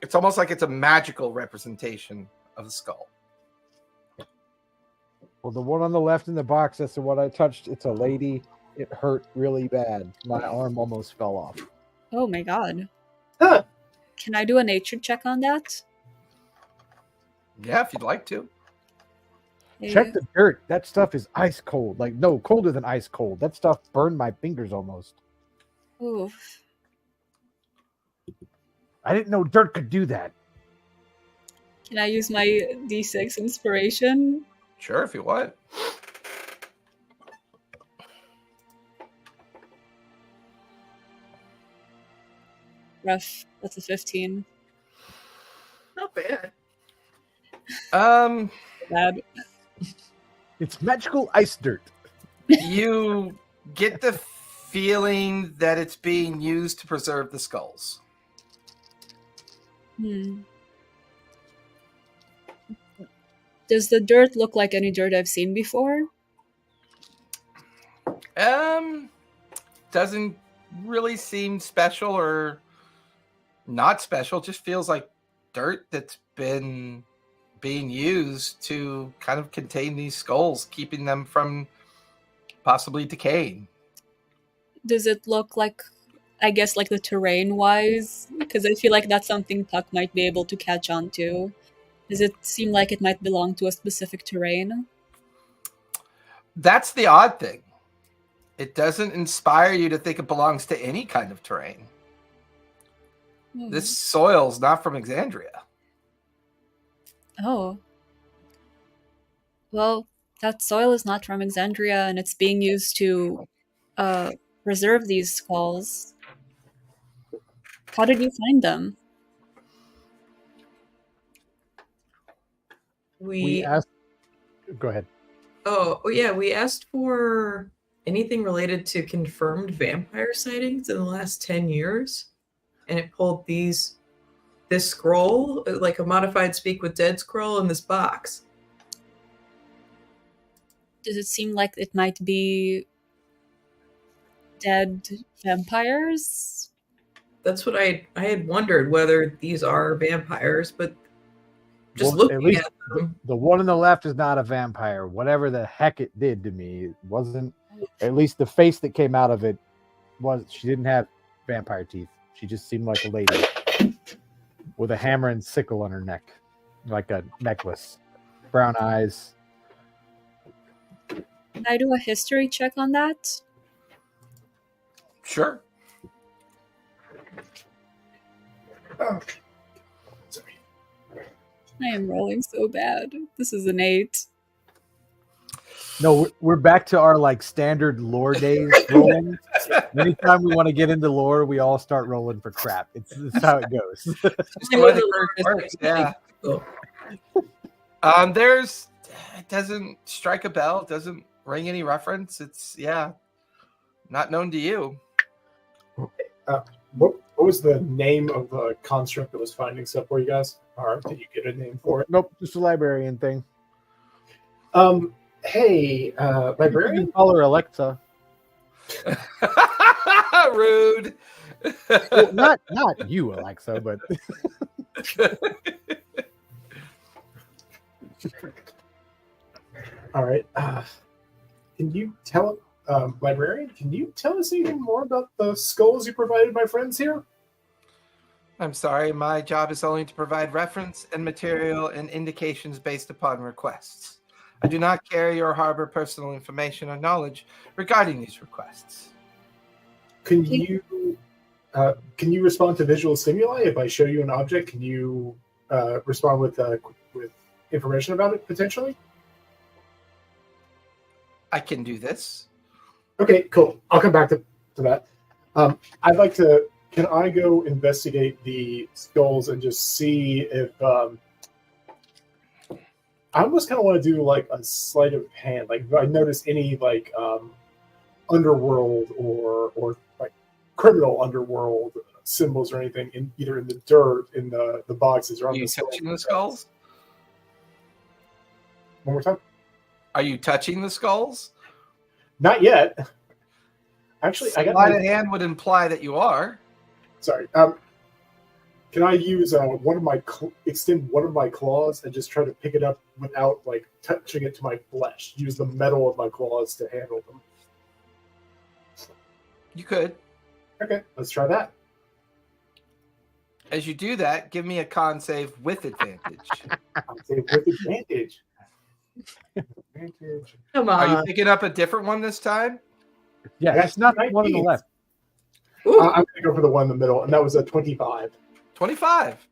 It's almost like it's a magical representation of the skull. Well, the one on the left in the box, that's the one I touched. It's a lady. It hurt really bad. My arm almost fell off. Oh my god. Huh. Can I do a nature check on that? Yeah, if you'd like to. Check the dirt. That stuff is ice cold. Like, no, colder than ice cold. That stuff burned my fingers almost. Ooh. I didn't know dirt could do that. Can I use my D6 inspiration? Sure, if you want. Rough. That's a 15. Not bad. Bad. It's magical ice dirt. You get the feeling that it's being used to preserve the skulls. Does the dirt look like any dirt I've seen before? Doesn't really seem special or not special. Just feels like dirt that's been being used to kind of contain these skulls, keeping them from possibly decaying. Does it look like, I guess, like the terrain wise? Because I feel like that's something Puck might be able to catch on to. Does it seem like it might belong to a specific terrain? That's the odd thing. It doesn't inspire you to think it belongs to any kind of terrain. This soil's not from Exandria. Oh. Well, that soil is not from Exandria, and it's being used to preserve these skulls. How did you find them? We asked. Go ahead. Oh yeah, we asked for anything related to confirmed vampire sightings in the last 10 years, and it pulled this scroll, like a modified Speak with Dead scroll, in this box. Does it seem like it might be dead vampires? That's what I had wondered, whether these are vampires, but just Well, looking at least at them. the one on the left is not a vampire. Whatever the heck it did to me, it wasn't. At least the face that came out of it she didn't have vampire teeth. She just seemed like a lady with a hammer and sickle on her neck, like a necklace. Brown eyes. Can I do a history check on that? Sure. Oh. Sorry. I am rolling so bad. This is an 8. No, we're back to our like standard lore days rolling. Anytime we want to get into lore, we all start rolling for crap. It's how it goes. Just the way the card works, yeah. It doesn't strike a bell. It doesn't ring any reference. It's not known to you. What was the name of the construct that was finding stuff for you guys? Or did you get a name for it? Nope, just a librarian thing. Hey, You librarian? can call her Alexa. Rude. Well, not you, Alexa, but All right. Can you tell, librarian, can you tell us anything more about the skulls you provided my friends here? I'm sorry, my job is only to provide reference and material and indications based upon requests. I do not carry or harbor personal information or knowledge regarding these requests. Can you respond to visual stimuli? If I show you an object, can you respond with information about it potentially? I can do this. Okay, cool. I'll come back to that. I'd like to. Can I go investigate the skulls and just see if I almost kind of want to do like a sleight of hand, like if I notice any like underworld or like criminal underworld symbols or anything in either in the dirt, in the boxes, or on Are you the touching the skulls? One more time. Are you touching the skulls? Not yet. Actually, I got Sleight of hand would imply that you are. Sorry. Can I use extend one of my claws and just try to pick it up without like touching it to my flesh? Use the metal of my claws to handle them. You could. Okay, let's try that. As you do that, give me a con save with advantage. I'll say with advantage. Advantage. Come Are you on. picking up a different one this time? Yeah, That's it's not the one on the 19. left. Ooh. I'm going to go for the one in the middle, and that was a 25. 25.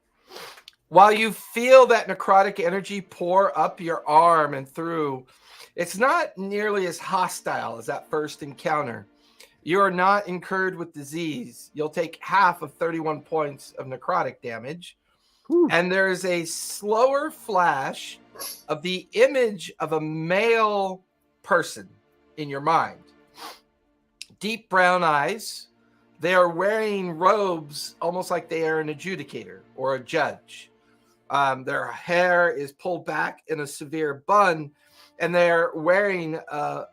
While you feel that necrotic energy pour up your arm and through, it's not nearly as hostile as that first encounter. You are not incurred with disease. You'll take half of 31 points of necrotic damage. Whew. And there's a slower flash of the image of a male person in your mind. Deep brown eyes. They are wearing robes almost like they are an adjudicator or a judge. Their hair is pulled back in a severe bun, and they're wearing a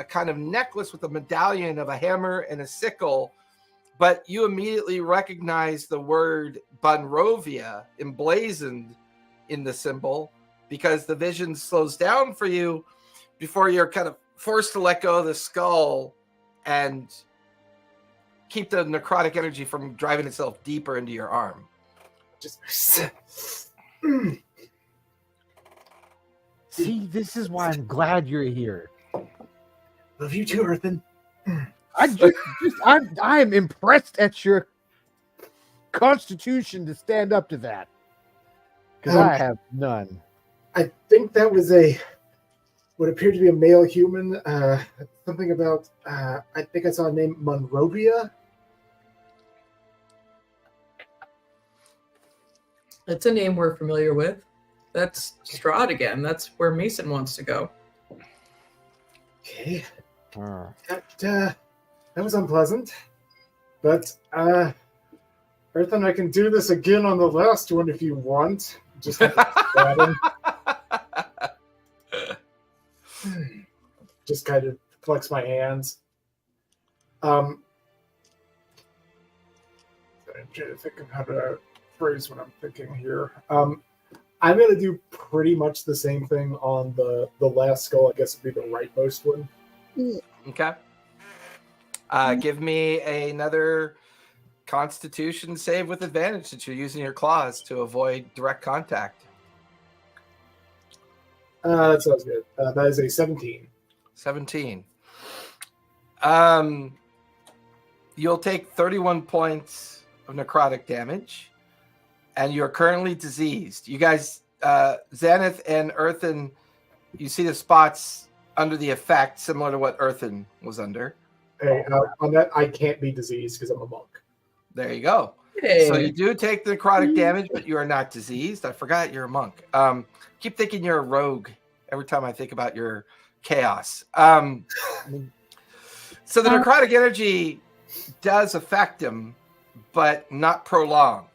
kind of necklace with a medallion of a hammer and a sickle. But you immediately recognize the word Bunrovia emblazoned in the symbol because the vision slows down for you before you're kind of forced to let go of the skull and keep the necrotic energy from driving itself deeper into your arm. Just See, this is why I'm glad you're here. love you too, Earthen. I am impressed at your constitution to stand up to that, because I have none. I think that was what appeared to be a male human. Something about I think I saw a name Monrovia. That's a name we're familiar with. That's Strahd again. That's where Mason wants to go. Okay, Uh, that was unpleasant, but Earthen, I can do this again on the last one if you want. Just have to stab him. Just kind of flex my hands. Sorry, I'm trying to think of how to phrase what I'm thinking here. I'm going to do pretty much the same thing on the last skull. I guess it'd be the rightmost one. Okay. Give me another Constitution save with advantage since you're using your claws to avoid direct contact. That sounds good. That is a 17. 17. You'll take 31 points of necrotic damage, and you're currently diseased. You guys, Xanath and Earthen, you see the spots under the effect similar to what Earthen was under. Hey, on that, I can't be diseased because I'm a monk. There you go. Hey. So you do take the necrotic damage, but you are not diseased. I forgot you're a monk. Keep thinking you're a rogue every time I think about your chaos. So the necrotic energy does affect him, but not prolonged.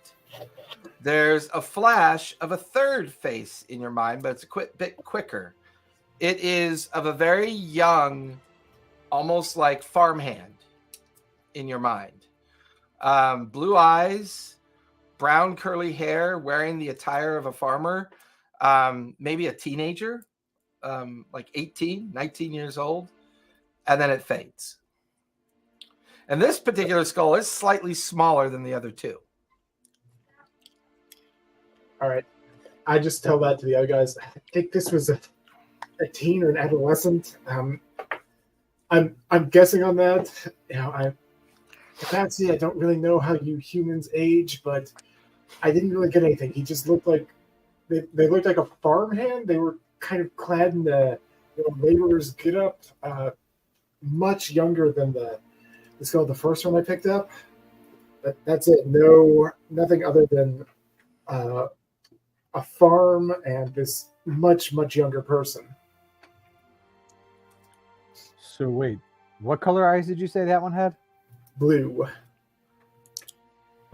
There's a flash of a third face in your mind, but it's a bit quicker. It is of a very young, almost like farmhand in your mind. Blue eyes, brown curly hair, wearing the attire of a farmer, maybe a teenager, like 18, 19 years old, and then it fades. And this particular skull is slightly smaller than the other two. All right. I just tell that to the other guys. I think this was a teen or an adolescent. I'm guessing on that. Fancy. I don't really know how you humans age, but I didn't really get anything. He just looked like they looked like a farmhand. They were kind of clad in the laborer's get up, much younger than the first one I picked up. But that's it. Nothing other than a farm and this much younger person. So wait, what color eyes did you say that one had? Blue.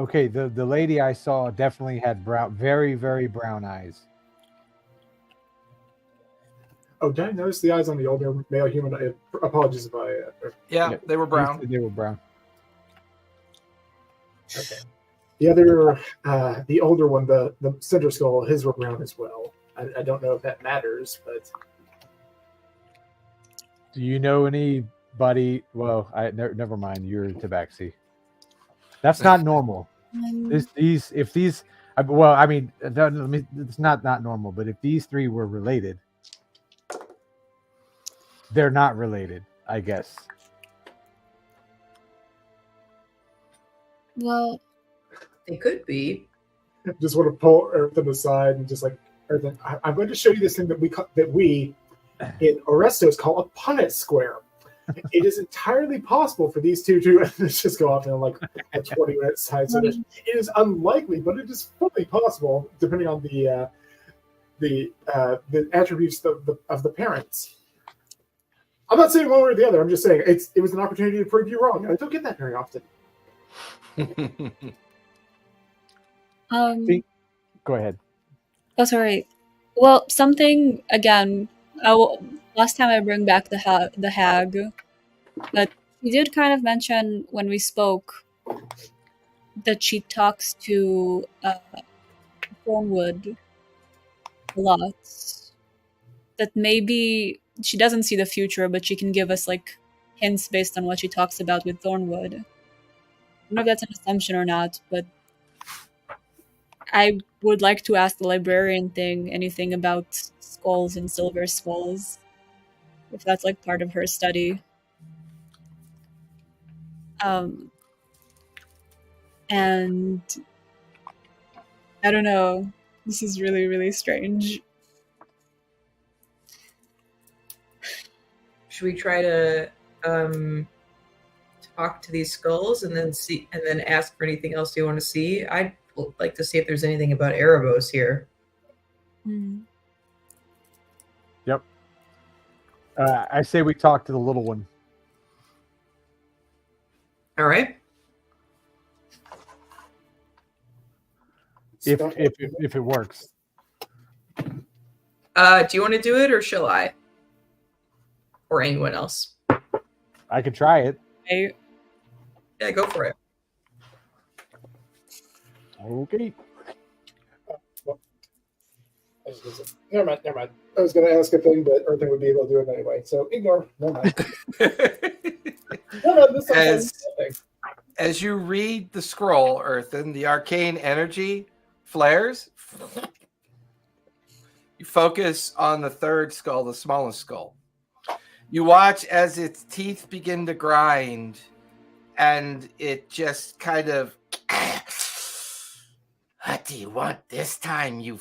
Okay, the lady I saw definitely had brown, very, very brown eyes. Oh, did I notice the eyes on the older male human? Apologies if I. Yeah, they were brown. They were brown. Okay. The other, the older one, the center skull, his were brown as well. I don't know if that matters, but. Do you know anybody? Well, never mind. You're Tabaxi. That's not normal. It's not normal. But if these three were related, they're not related, I guess. Well, They could be. Just want to pull Earthen aside and just like, Earthen, I'm going to show you this thing that we in Orestos call a Punnett square. It is entirely possible for these two to just go off in like a 20-minute side. So it is unlikely, but it is fully possible depending on the attributes of the parents. I'm not saying one way or the other. I'm just saying it was an opportunity to prove you wrong. I don't get that very often. Go ahead. Oh, sorry. Well, something again. Last time I bring back the hag, but she did kind of mention when we spoke that she talks to Thornwood a lot. That maybe she doesn't see the future, but she can give us like hints based on what she talks about with Thornwood. I don't know if that's an assumption or not, but I would like to ask the librarian anything about skulls and silver skulls, if that's like part of her study. And I don't know. This is really, really strange. Should we try to talk to these skulls and then ask for anything else you want to see? I'd like to see if there's anything about Erebos here. Yep. I say we talk to the little one. All right. If it works. Do you want to do it or shall I? Or anyone else? I could try it. Yeah, go for it. Okay. Never mind. I was going to ask a thing, but Earthen would be able to do it anyway. So ignore. Never mind. As you read the scroll, Earthen, the arcane energy flares. You focus on the third skull, the smallest skull. You watch as its teeth begin to grind, and it just kind of... What do you want this time, you...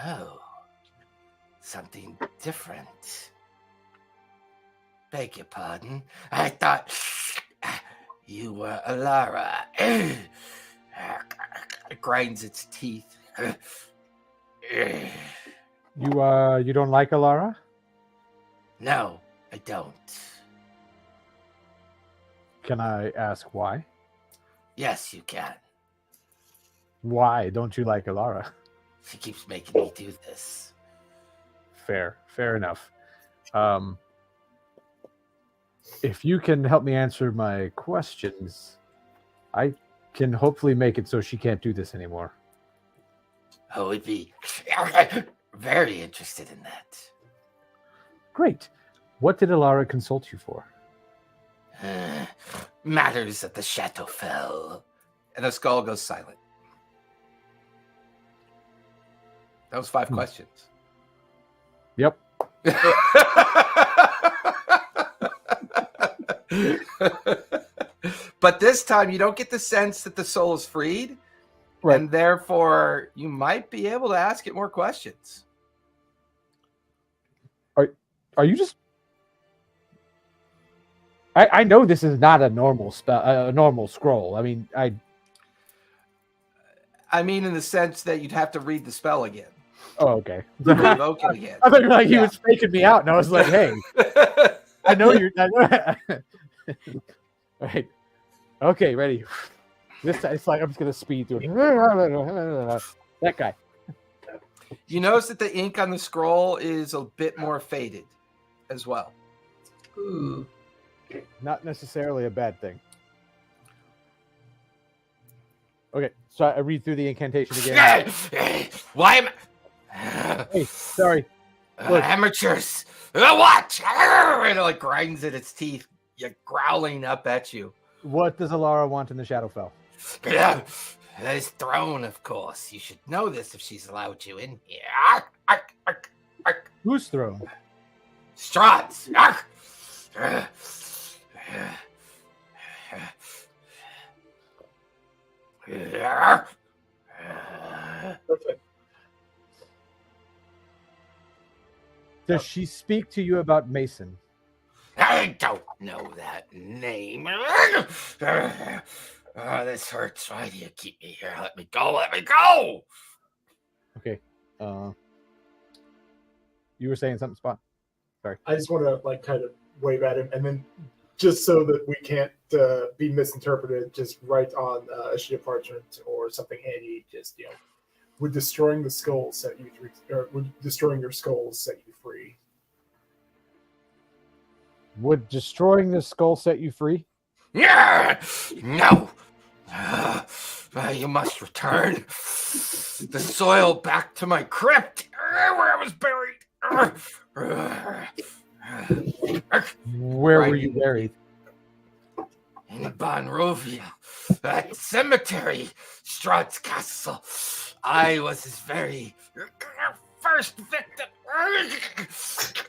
Oh, something different. Beg your pardon. I thought you were Alara. It grinds its teeth. You don't like Alara? No, I don't. Can I ask why? Yes, you can. Why don't you like Alara? She keeps making me do this. Fair enough. If you can help me answer my questions, I can hopefully make it so she can't do this anymore. Oh, would be very interested in that. Great. What did Alara consult you for? Matters at the Chateau Fell. And the skull goes silent. That was 5 questions. Yep. But this time you don't get the sense that the soul is freed, Right. and therefore you might be able to ask it more questions. Are you just? I know this is not a normal spell, a normal scroll. I mean, I mean, in the sense that you'd have to read the spell again, Oh, okay. revoke it again. I thought you were like he Yeah. was faking me out, and I was like, hey, I know you're. Right. Okay, ready. This time it's like I'm just gonna speed through it. That guy. You notice that the ink on the scroll is a bit more faded as well. Ooh. Not necessarily a bad thing. Okay, so I read through the incantation again. Why am Hey, sorry. Look. amateurs? What? And it like grinds at its teeth, growling up at you. What does Alara want in the Shadowfell? This throne, of course. You should know this if she's allowed you in here. Whose throne? Strahd's. Perfect. Does she speak to you about Mason? I don't know that name. This hurts. Why do you keep me here? Let me go. Let me go. Okay. You were saying something, Spot? I just want to like kind of wave at him, and then just so that we can't be misinterpreted, just write on a sheet of parchment or something handy. Just would destroying the skull set you free, or would destroying your skulls set you free? Would destroying the skull set you free? Yeah. No. You must return the soil back to my crypt where I was buried. Where Right. were you buried? In Bonrovia, that cemetery, Strahd's castle. I was his very first victim.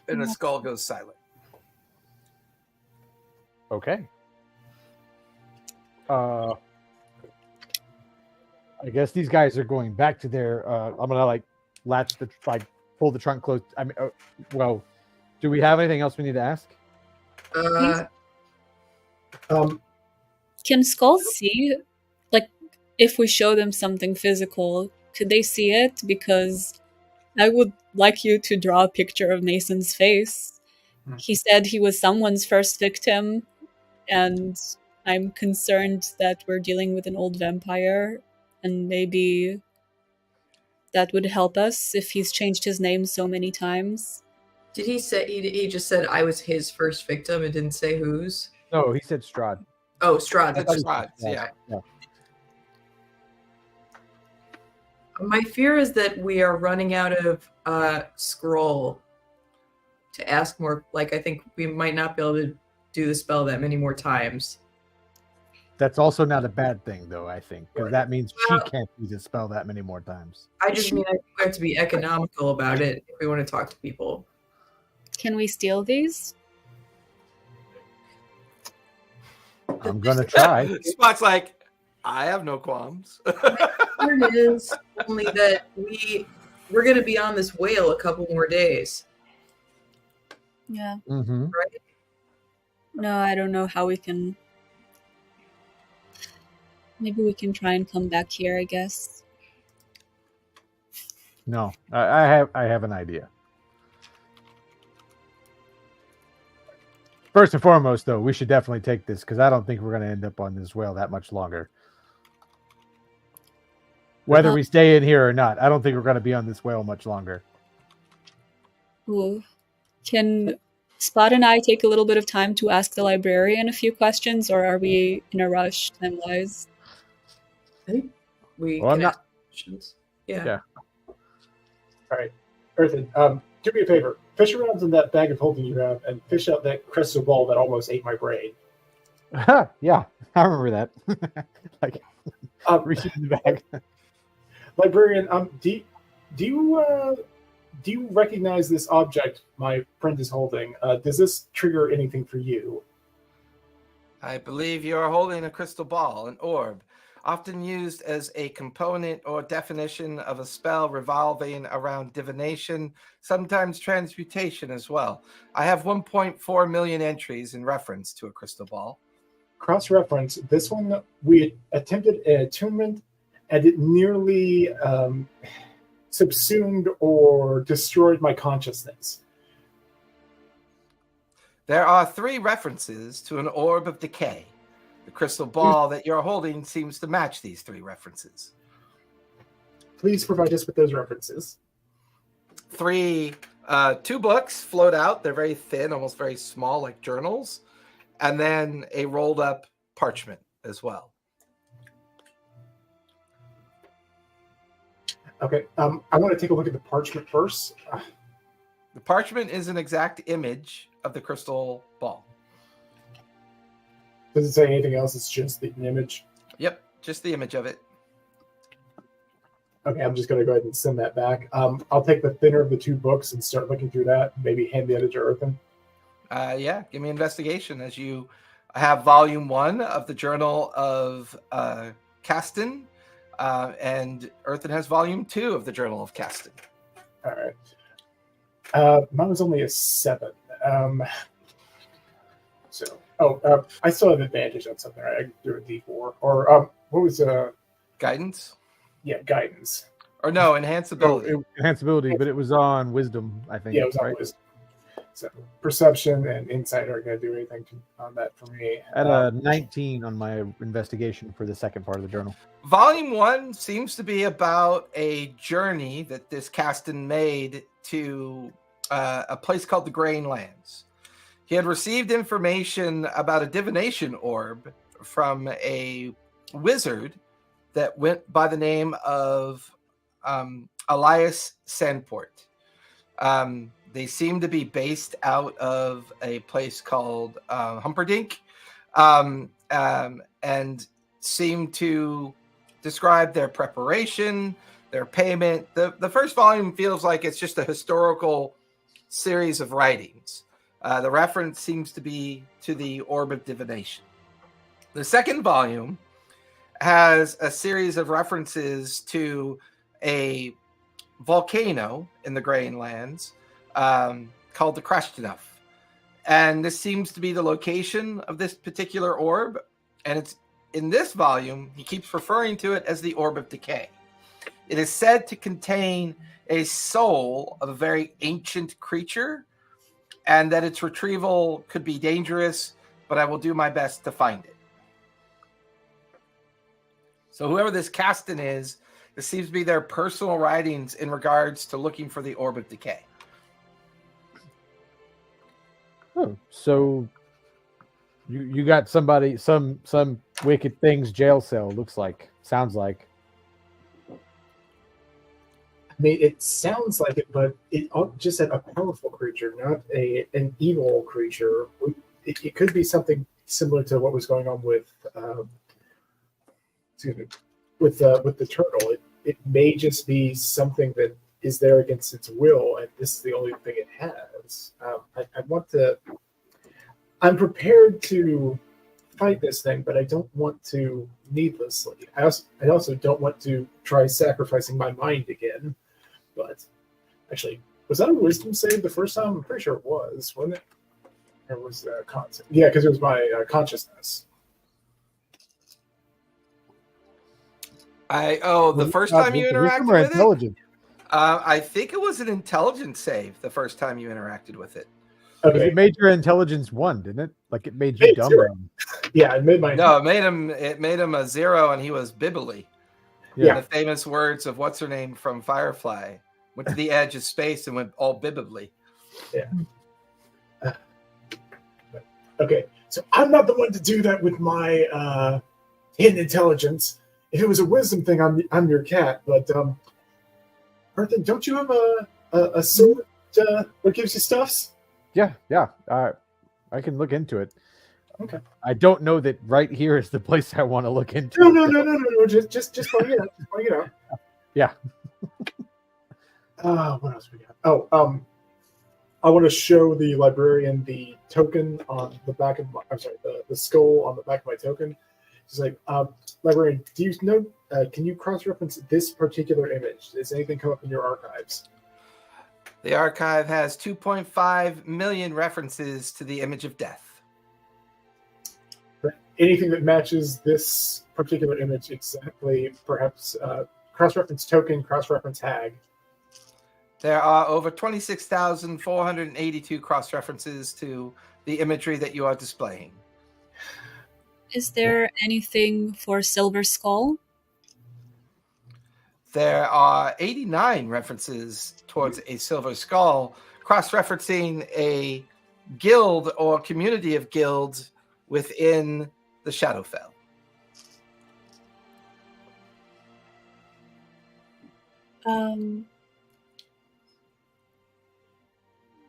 And the skull goes silent. Okay. I guess these guys are going back to their. I'm gonna pull the trunk closed. I mean, well, do we have anything else we need to ask? Can skulls see? Like, if we show them something physical, could they see it? Because I would like you to draw a picture of Mason's face. He said he was someone's first victim, and I'm concerned that we're dealing with an old vampire, and maybe that would help us if he's changed his name so many times. Did he say he just said I was his first victim and didn't say whose? No, he said Strahd. Oh, Strahd. That's Strahd's, yeah. My fear is that we are running out of scroll to ask more. Like, I think we might not be able to do the spell that many more times. That's also not a bad thing, though. I think because that means Well- she can't use the spell that many more times. I just mean I think we have to be economical about it if we want to talk to people. Can we steal these? I'm gonna try. Spot's like, I have no qualms. It is only that we're going to be on this whale a couple more days. Yeah. Mm-hmm. No, I don't know how we can. Maybe we can try and come back here, I guess. No, I have an idea. First and foremost, though, we should definitely take this because I don't think we're going to end up on this whale that much longer. Whether we stay in here or not, I don't think we're going to be on this whale much longer. Ooh. Can Spot and I take a little bit of time to ask the librarian a few questions, or are we in a rush time-wise? I think we Well, I'm can not- ask questions. Yeah. Yeah. All right, Earthen, do me a favor. Fish around in that bag of holding you have, and fish out that crystal ball that almost ate my brain. Yeah, I remember that. Like, reaching in the bag. Librarian, Do you recognize this object my friend is holding? Does this trigger anything for you? I believe you are holding a crystal ball, an orb, often used as a component or definition of a spell revolving around divination, sometimes transmutation as well. I have 1.4 million entries in reference to a crystal ball. Cross-reference, this one, we attempted an attunement, and it nearly subsumed or destroyed my consciousness. There are 3 references to an orb of decay. The crystal ball that you're holding seems to match these 3 references. Please provide us with those references. 2 books float out. They're very thin, almost very small, like journals. And then a rolled up parchment as well. Okay, I want to take a look at the parchment first. The parchment is an exact image of the crystal ball. Does it say anything else? It's just the image. Yep, just the image of it. Okay, I'm just going to go ahead and send that back. I'll take the thinner of the 2 books and start looking through that. Maybe hand the other to Earthen. Yeah, give me investigation as you have volume 1 of the Journal of Caston, and Earthen has volume 2 of the Journal of Caston. All right. Mine was only a 7. I still have advantage on something. Right? I can do a D4. Or what was Guidance? Yeah, guidance. Or no, enhanceability. Enhanceability, but it was on wisdom, I think. Yeah, it was on right? wisdom. So perception and insight are going to do anything on that for me. I had a 19 on my investigation for the second part of the journal. Volume 1 seems to be about a journey that this Caston made to a place called the Grain Lands. He had received information about a divination orb from a wizard that went by the name of Elias Sandport. They seem to be based out of a place called Humperdinck, and seem to describe their preparation, their payment. The first volume feels like it's just a historical series of writings. The reference seems to be to the Orb of Divination. The second volume has a series of references to a volcano in the Grain Lands called the Krashtenuf. And this seems to be the location of this particular orb. And it's in this volume, he keeps referring to it as the Orb of Decay. It is said to contain a soul of a very ancient creature, and that its retrieval could be dangerous, but I will do my best to find it. So whoever this Caston is, this seems to be their personal writings in regards to looking for the Orb of Decay. Oh, so you got somebody, some wicked things jail cell, sounds like. I mean, it sounds like it, but it just said a powerful creature, not an evil creature. It could be something similar to what was going on with with the turtle. It may just be something that is there against its will, and this is the only thing it has. I'm prepared to fight this thing, but I don't want to needlessly. I also don't want to try sacrificing my mind again. But actually, was that a wisdom save the first time? I'm pretty sure it was, wasn't it? Or was it a concept? Yeah, because it was my consciousness. The first time you interacted with it? I think it was an intelligence save the first time you interacted with it. Okay. It made your intelligence 1, didn't it? Like it made you dumb. Yeah, it made my it made him a 0, and he was bibbly. Yeah. The famous words of what's her name from Firefly. Went to the edge of space and went all bibbly. Yeah. Okay, so I'm not the one to do that with my hidden intelligence. If it was a wisdom thing, I'm your cat. But Earthen, don't you have a sword? What gives you stuffs? Yeah. I can look into it. Okay. I don't know that right here is the place I want to look into. No. Just point it out. Just point it out. Yeah. What else we got? Oh, I want to show the librarian the token on the back of my, I'm sorry, the skull on the back of my token. She's like, librarian, do you know, can you cross-reference this particular image? Does anything come up in your archives? The archive has 2.5 million references to the image of death. Anything that matches this particular image exactly, perhaps cross-reference token, cross-reference hag. There are over 26,482 cross-references to the imagery that you are displaying. Is there anything for Silver Skull? There are 89 references towards a silver skull, cross-referencing a guild or community of guilds within the Shadowfell.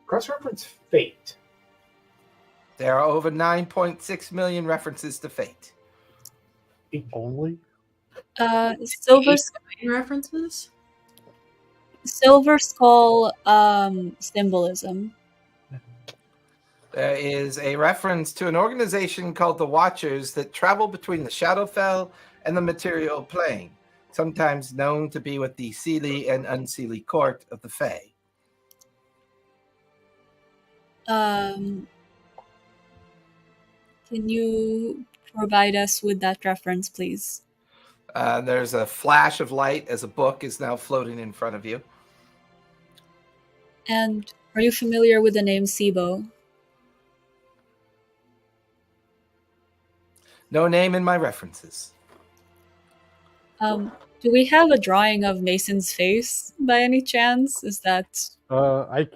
Cross-reference fate. There are over 9.6 million references to fate. Only? Silver references? Silver Skull symbolism. There is a reference to an organization called the Watchers that travel between the Shadowfell and the material plane, sometimes known to be with the Seelie and Unseelie court of the Fae. Can you provide us with that reference, please? There's a flash of light as a book is now floating in front of you. And are you familiar with the name Sibo? No name in my references. Do we have a drawing of Mason's face by any chance? Is that... I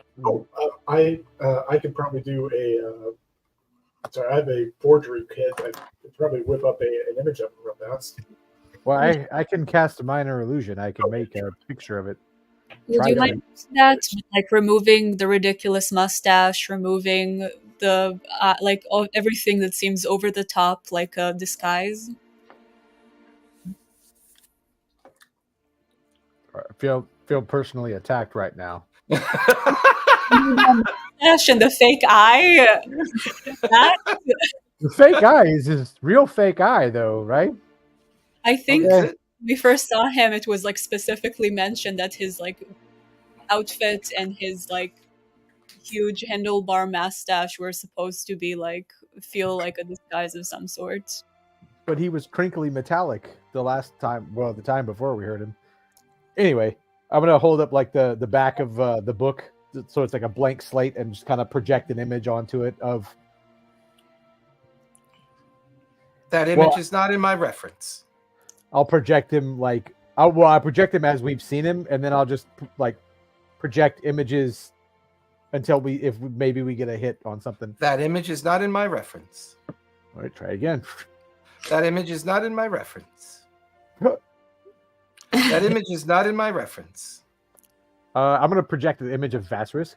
could probably do a. Sorry, I have a forgery kit. I could probably whip up an image of it real fast. Well, I can cast a minor illusion. I can make a picture of it. Would you mind that? Like removing the ridiculous mustache, removing the everything that seems over the top, like a disguise. I feel personally attacked right now. Mustache and the fake eye. That? The fake eye is his real fake eye, though, right? I think Okay. when we first saw him, it was like specifically mentioned that his like outfit and his like huge handlebar mustache were supposed to be like feel like a disguise of some sort. But he was crinkly metallic the last time. Well, the time before we heard him. Anyway, I'm gonna hold up like the back of the book, so it's like a blank slate, and just kind of project an image onto it of. That image is not in my reference. I'll project him like I project him as we've seen him, and then I'll just like project images until maybe we get a hit on something. That image is not in my reference. All right, try again. That image is not in my reference. That image is not in my reference. I'm gonna project an image of Vasrisk.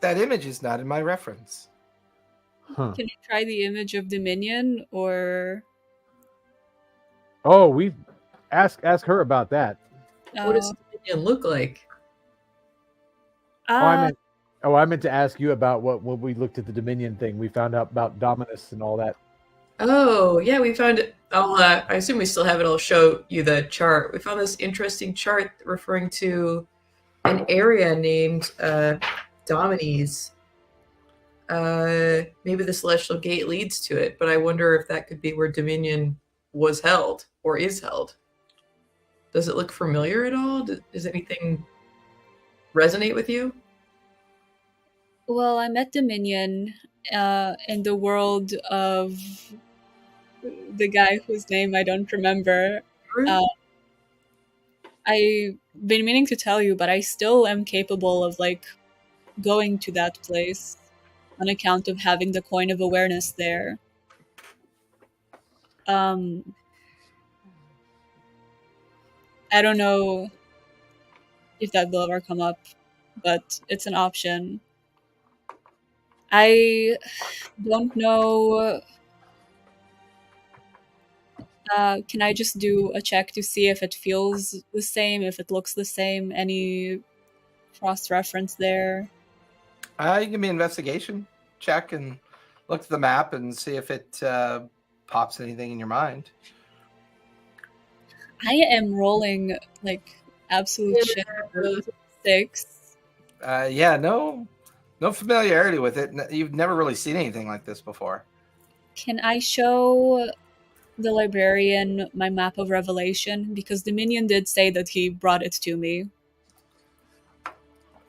That image is not in my reference. Huh. Can you try the image of Dominion or? Oh, we ask her about that. What does Dominion look like? I meant to ask you about what when we looked at the Dominion thing. We found out about Dominus and all that. Oh, yeah, we found it. I assume we still have it. I'll show you the chart. We found this interesting chart referring to an area named Domines. Maybe the Celestial Gate leads to it, but I wonder if that could be where Dominion was held or is held. Does it look familiar at all? Does anything resonate with you? Well, I'm at Dominion in the world of the guy whose name I don't remember. I've been meaning to tell you, but I still am capable of like going to that place on account of having the coin of awareness there. I don't know if that will ever come up, but it's an option. I don't know Can I just do a check to see if it feels the same, if it looks the same? Any cross-reference there? You give me an investigation check and look at the map and see if it pops anything in your mind. I am rolling like absolute shit. 6. Yeah, no familiarity with it. You've never really seen anything like this before. Can I show the librarian my map of Revelation? Because the minion did say that he brought it to me.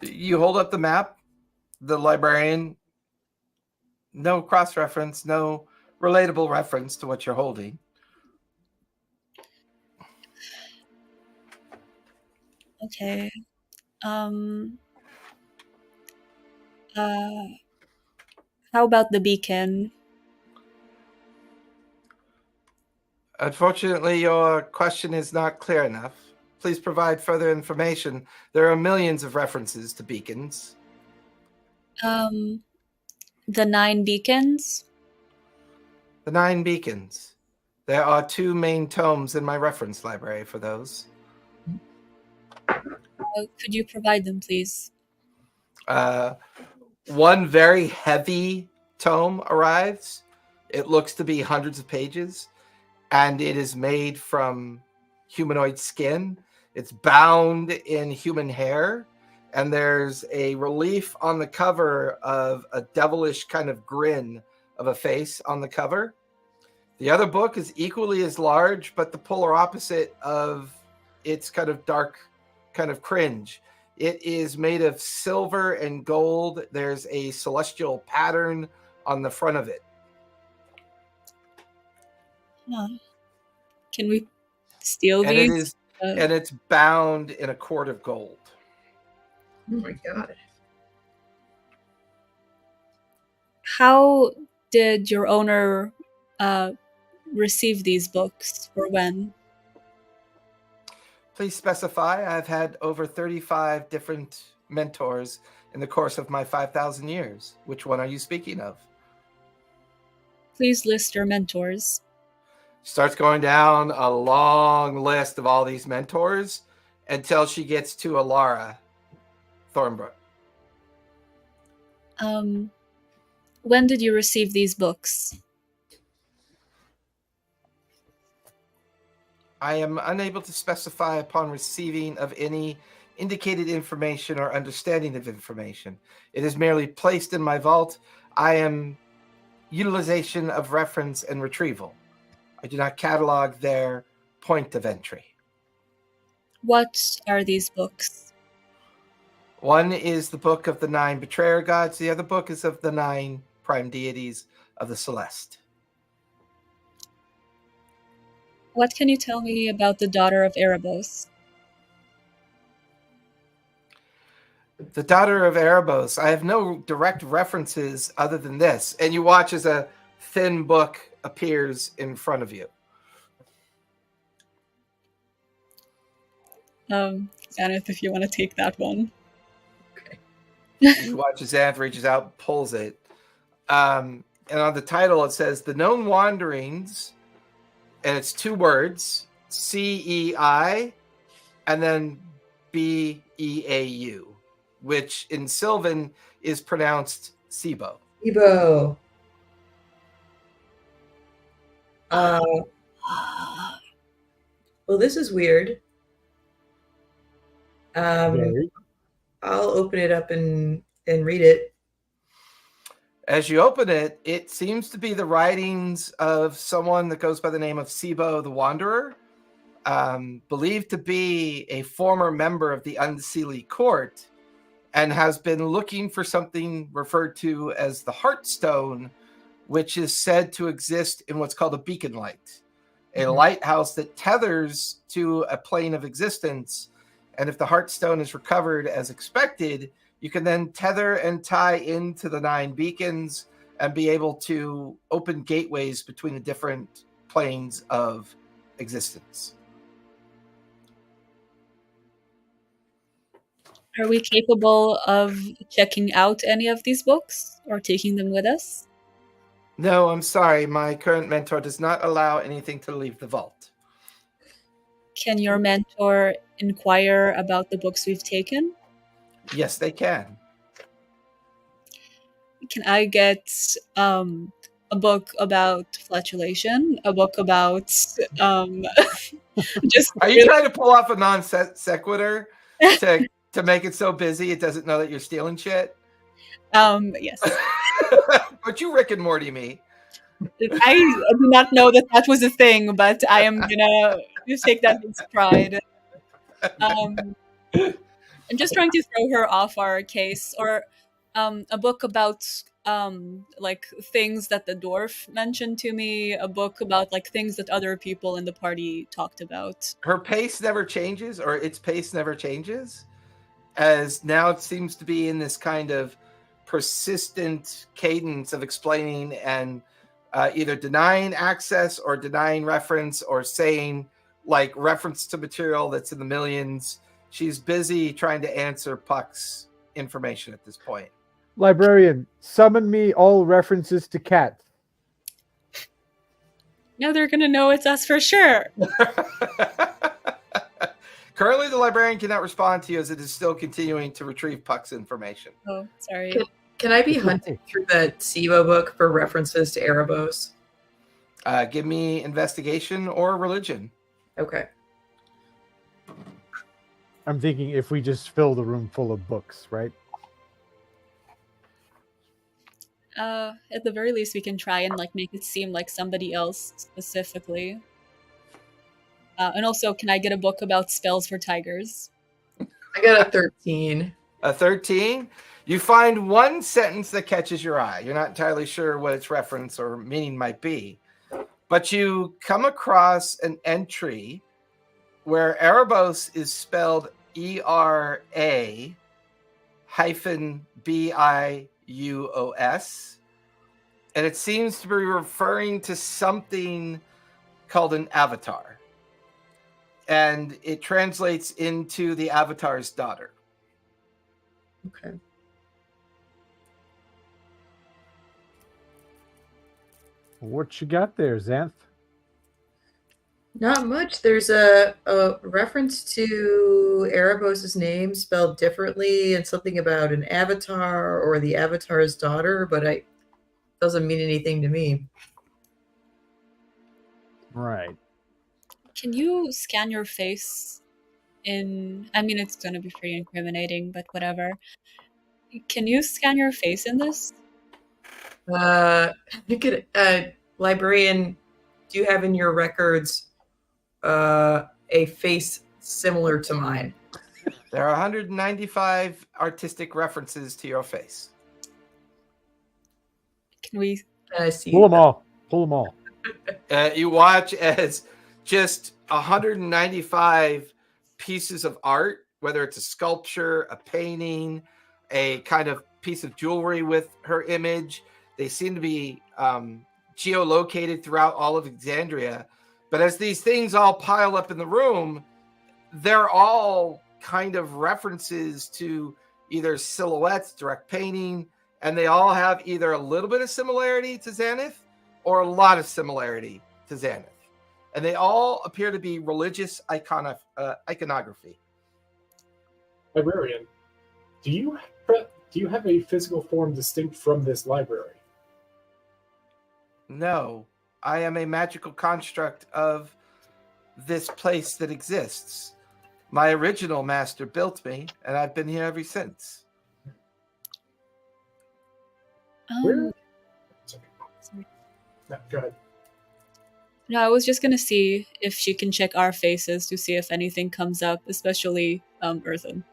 You hold up the map. The librarian, no cross-reference, no relatable reference to what you're holding. Okay. How about the beacon? Unfortunately, your question is not clear enough. Please provide further information. There are millions of references to beacons. The 9 beacons? The 9 beacons. There are 2 main tomes in my reference library for those. Could you provide them, please? One very heavy tome arrives. It looks to be hundreds of pages, and it is made from humanoid skin. It's bound in human hair, and there's a relief on the cover of a devilish kind of grin of a face on the cover. The other book is equally as large, but the polar opposite of its kind of dark kind of cringe. It is made of silver and gold. There's a celestial pattern on the front of it. Huh. Can we steal And these? and it's bound in a cord of gold. Oh my god. How did your owner receive these books, or when? Please specify. I've had over 35 different mentors in the course of my 5,000 years. Which one are you speaking of? Please list your mentors. Starts going down a long list of all these mentors until she gets to Alara Thornbrook. When did you receive these books? I am unable to specify upon receiving of any indicated information or understanding of information. It is merely placed in my vault. I am utilization of reference and retrieval. I do not catalog their point of entry. What are these books? One is the book of the 9 betrayer gods. The other book is of the 9 prime deities of the Celeste. What can you tell me about the daughter of Erebos? The daughter of Erebos. I have no direct references other than this. And you watch as a thin book appears in front of you. Xanath, if you want to take that one. Okay. You watch as Xanath reaches out, pulls it. And on the title, it says, The Known Wanderings, and it's 2 words, CEI, and then BEAU, which in Sylvan is pronounced Sibo. Ebo. Well, this is weird. Very. I'll open it up and read it. As you open it, it seems to be the writings of someone that goes by the name of Sibo the Wanderer, believed to be a former member of the Unseelie Court, and has been looking for something referred to as the Heartstone, which is said to exist in what's called a beacon light, a lighthouse that tethers to a plane of existence. And if the Heartstone is recovered as expected, you can then tether and tie into the 9 beacons and be able to open gateways between the different planes of existence. Are we capable of checking out any of these books or taking them with us? No, I'm sorry. My current mentor does not allow anything to leave the vault. Can your mentor inquire about the books we've taken? Yes, they can. Can I get a book about flatulation? A book about just Are you trying to pull off a non sequitur to make it so busy it doesn't know that you're stealing shit? Yes. But you Rick and Morty me. I do not know that that was a thing, but I am gonna just take that with pride. I'm just trying to throw her off our case, or a book about like things that the dwarf mentioned to me, a book about like things that other people in the party talked about. Her pace never changes, or its pace never changes, as now it seems to be in this kind of persistent cadence of explaining and either denying access or denying reference or saying like reference to material that's in the millions. She's busy trying to answer Puck's information at this point. Librarian, summon me all references to cats. Now they're gonna know it's us for sure. Currently, the librarian cannot respond to you as it is still continuing to retrieve Puck's information. Oh, sorry. Can I be hunting through that SIBO book for references to Erebos? Give me investigation or religion. Okay. I'm thinking if we just fill the room full of books, right? At the very least, we can try and like make it seem like somebody else specifically. And also, can I get a book about spells for tigers? I got a 13. A 13? You find one sentence that catches your eye. You're not entirely sure what its reference or meaning might be. But you come across an entry where Erebos is spelled ERA hyphen BIUOS. And it seems to be referring to something called an avatar. And it translates into the avatar's daughter. Okay. What you got there, Xanth? Not much. There's a reference to Erebos' name spelled differently and something about an avatar or the avatar's daughter, but it doesn't mean anything to me. Right. Can you scan your face in... I mean, it's going to be pretty incriminating, but whatever. Can you scan your face in this? You could, librarian, do you have in your records a face similar to mine? There are 195 artistic references to your face. Can we... Can I see? Pull them all. Pull them all. You watch as just 195 pieces of art, whether it's a sculpture, a painting, a kind of piece of jewelry with her image. They seem to be geolocated throughout all of Exandria. But as these things all pile up in the room, they're all kind of references to either silhouettes, direct painting, and they all have either a little bit of similarity to Xanth or a lot of similarity to Xanth. And they all appear to be religious iconography. Librarian, do you have a physical form distinct from this library? No, I am a magical construct of this place that exists. My original master built me, and I've been here ever since. Where? Sorry. No, go ahead. No, I was just gonna see if she can check our faces to see if anything comes up, especially Earthen.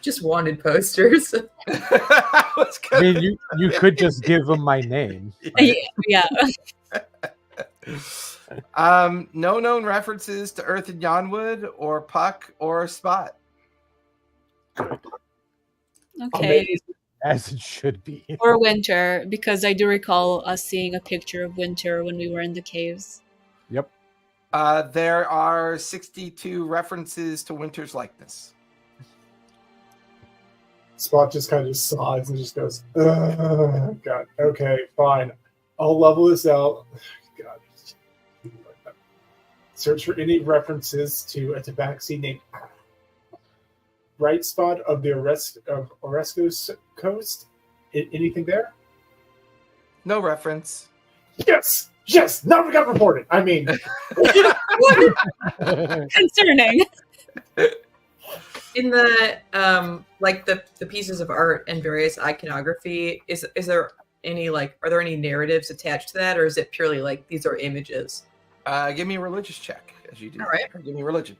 Just wanted posters. I mean, you could just give them my name. Yeah. No known references to Earth and Yonwood or Puck or Spot. Okay. Amazing. As it should be. Or Winter, because I do recall us seeing a picture of Winter when we were in the caves. Yep. There are 62 references to Winter's likeness. Spot just kind of just sighs and just goes, "Ugh, God, okay, fine. I'll level this out." God. Search for any references to a tabaxi named Bright Spot of the Oresco coast. Anything there? No reference. Yes! Yes! Never got reported. I mean, Concerning. In the like the pieces of art and various iconography, is there any like are there any narratives attached to that, or is it purely like these are images? Give me a religious check as you do. All right. Or give me religion.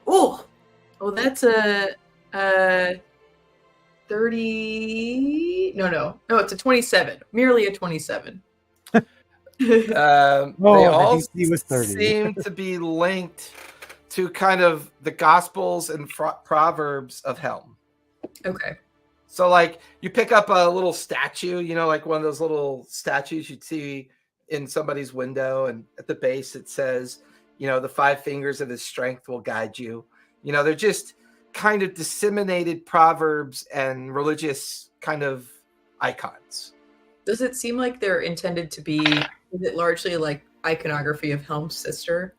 Oh, that's a 30. No, it's a 27. Merely a 27. They the all DC was 30. seem to be linked to kind of the Gospels and Proverbs of Helm. Okay. So, like, you pick up a little statue, you know, like one of those little statues you'd see in somebody's window, and at the base it says, you know, the 5 fingers of his strength will guide you. You know, they're just kind of disseminated proverbs and religious kind of icons. Does it seem like they're intended to be? Is it largely like iconography of Helm's sister?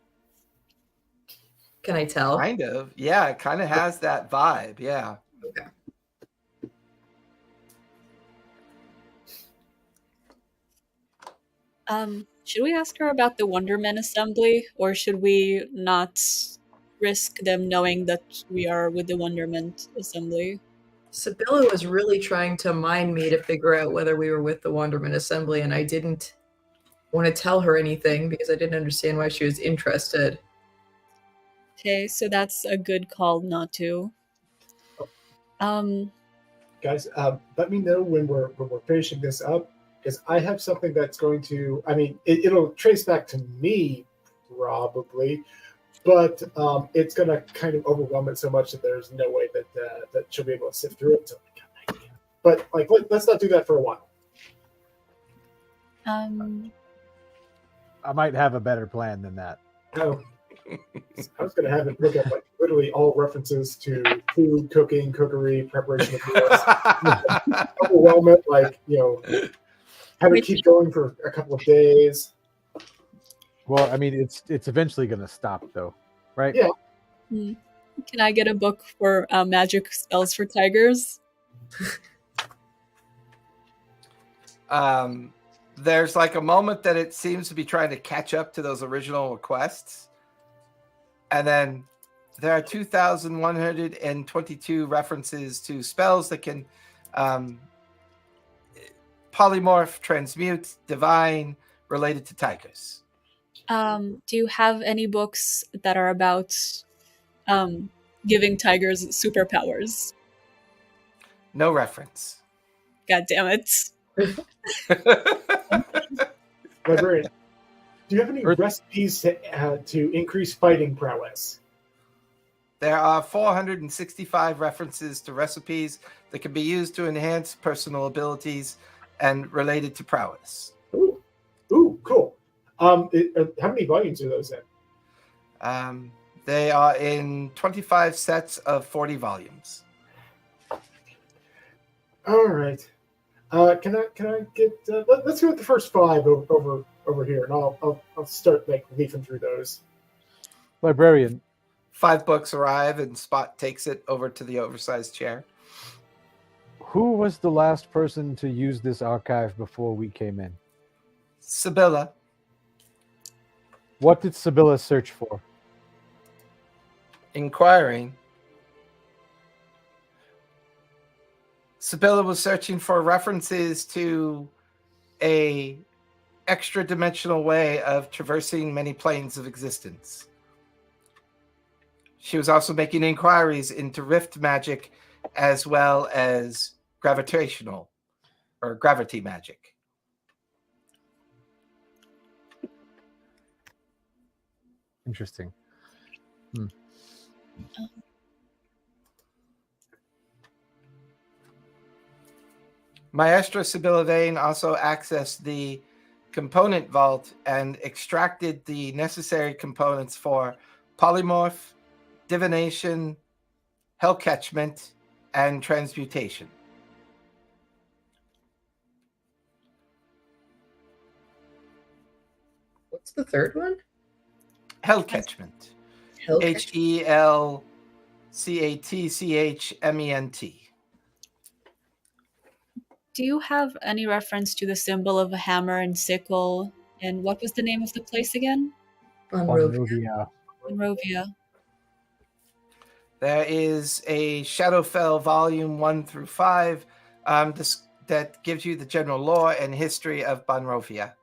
Can I tell? Kind of. Yeah, it kind of has that vibe. Yeah. Okay. Should we ask her about the Wanderman Assembly, or should we not risk them knowing that we are with the Wanderman Assembly? Sibylla was really trying to mind me to figure out whether we were with the Wanderman Assembly, and I didn't want to tell her anything because I didn't understand why she was interested. Okay, so that's a good call not to. guys, let me know when we're finishing this up, because I have something that's going to. I mean, it'll trace back to me probably, but it's going to kind of overwhelm it so much that there's no way that she'll be able to sift through it. So, but like, let's not do that for a while. I might have a better plan than that. Oh, I was going to have it look at like literally all references to food, cooking, cookery, preparation of meals. Overwhelm it, like, you know, have it keep going for a couple of days. Well, I mean, it's eventually going to stop, though, right? Yeah. Can I get a book for magic spells for tigers? There's like a moment that it seems to be trying to catch up to those original requests. And then there are 2,122 references to spells that can polymorph, transmute, divine, related to tigers. Do you have any books that are about giving tigers superpowers? No reference. God damn it. Librarian, do you have any recipes to increase fighting prowess? There are 465 references to recipes that can be used to enhance personal abilities and related to prowess. Ooh, cool. How many volumes are those in? They are in 25 sets of 40 volumes. All right. Can I get? Let's go with the first 5 over here, and I'll start like leafing through those. Librarian. 5 books arrive, and Spot takes it over to the oversized chair. Who was the last person to use this archive before we came in? Sibylla. What did Sibylla search for? Inquiring. Sibylla was searching for references to a extra-dimensional way of traversing many planes of existence. She was also making inquiries into rift magic as well as gravitational or gravity magic. Interesting. Maestra Sibylla Vane also accessed the component vault and extracted the necessary components for polymorph, divination, hell catchment, and transmutation. What's the third one? Hell catchment. Hell HELCATCHMENT. Do you have any reference to the symbol of a hammer and sickle? And what was the name of the place again? Monrovia. Monrovia. There is a Shadowfell volume 1 through 5 that gives you the general lore and history of Monrovia.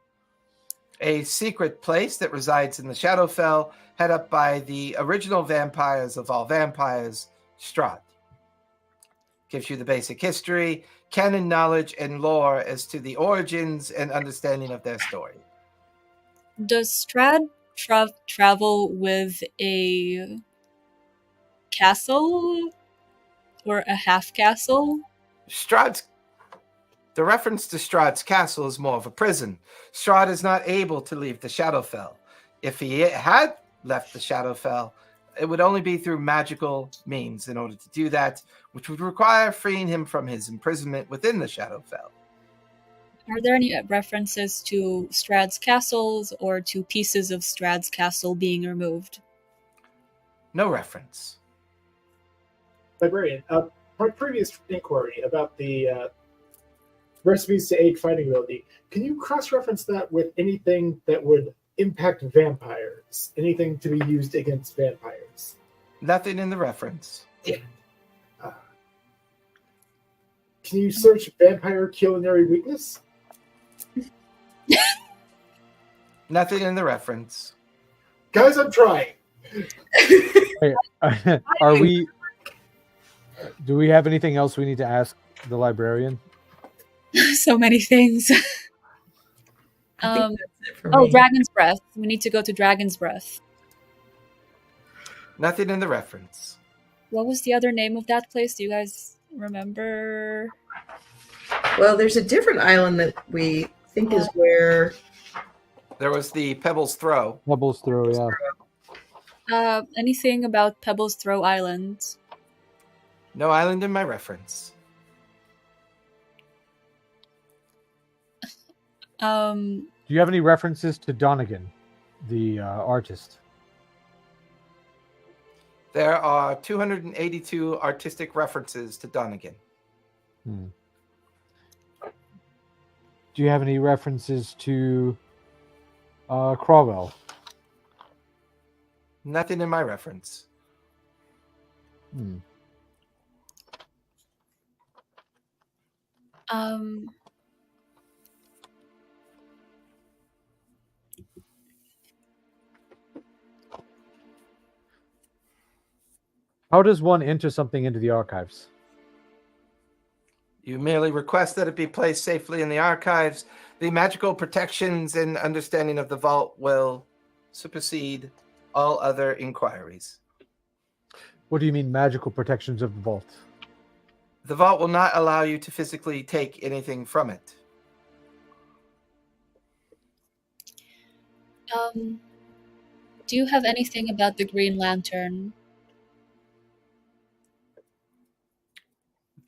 A secret place that resides in the Shadowfell, head up by the original vampires of all vampires, Strahd. Gives you the basic history, canon knowledge, and lore as to the origins and understanding of their story. Does Strahd travel with a castle or a half castle? The reference to Strahd's castle is more of a prison. Strahd is not able to leave the Shadowfell. If he had left the Shadowfell, it would only be through magical means in order to do that, which would require freeing him from his imprisonment within the Shadowfell. Are there any references to Strahd's castles or to pieces of Strahd's castle being removed? No reference. Librarian, my previous inquiry about the recipes to aid fighting ability, can you cross-reference that with anything that would impact vampires? Anything to be used against vampires? Nothing in the reference. Can you search vampire culinary weakness? Nothing in the reference. Guys, I'm trying. Wait, are we? Do we have anything else we need to ask the librarian? So many things. I think that's it for Oh, me. Dragon's Breath. We need to go to Dragon's Breath. Nothing in the reference. What was the other name of that place? Do you guys remember? Well, there's a different island that we think is where. There was the Pebbles Throw. Pebbles throw, yeah. Anything about Pebbles Throw Island? No island in my reference. Um, Do you have any references to Donegan, the artist? There are 282 artistic references to Donegan. Do you have any references to Crawwell? Nothing in my reference. um, How does one enter something into the archives? You merely request that it be placed safely in the archives. The magical protections and understanding of the vault will supersede all other inquiries. What do you mean magical protections of the vault? The vault will not allow you to physically take anything from it. do you have anything about the Green Lantern?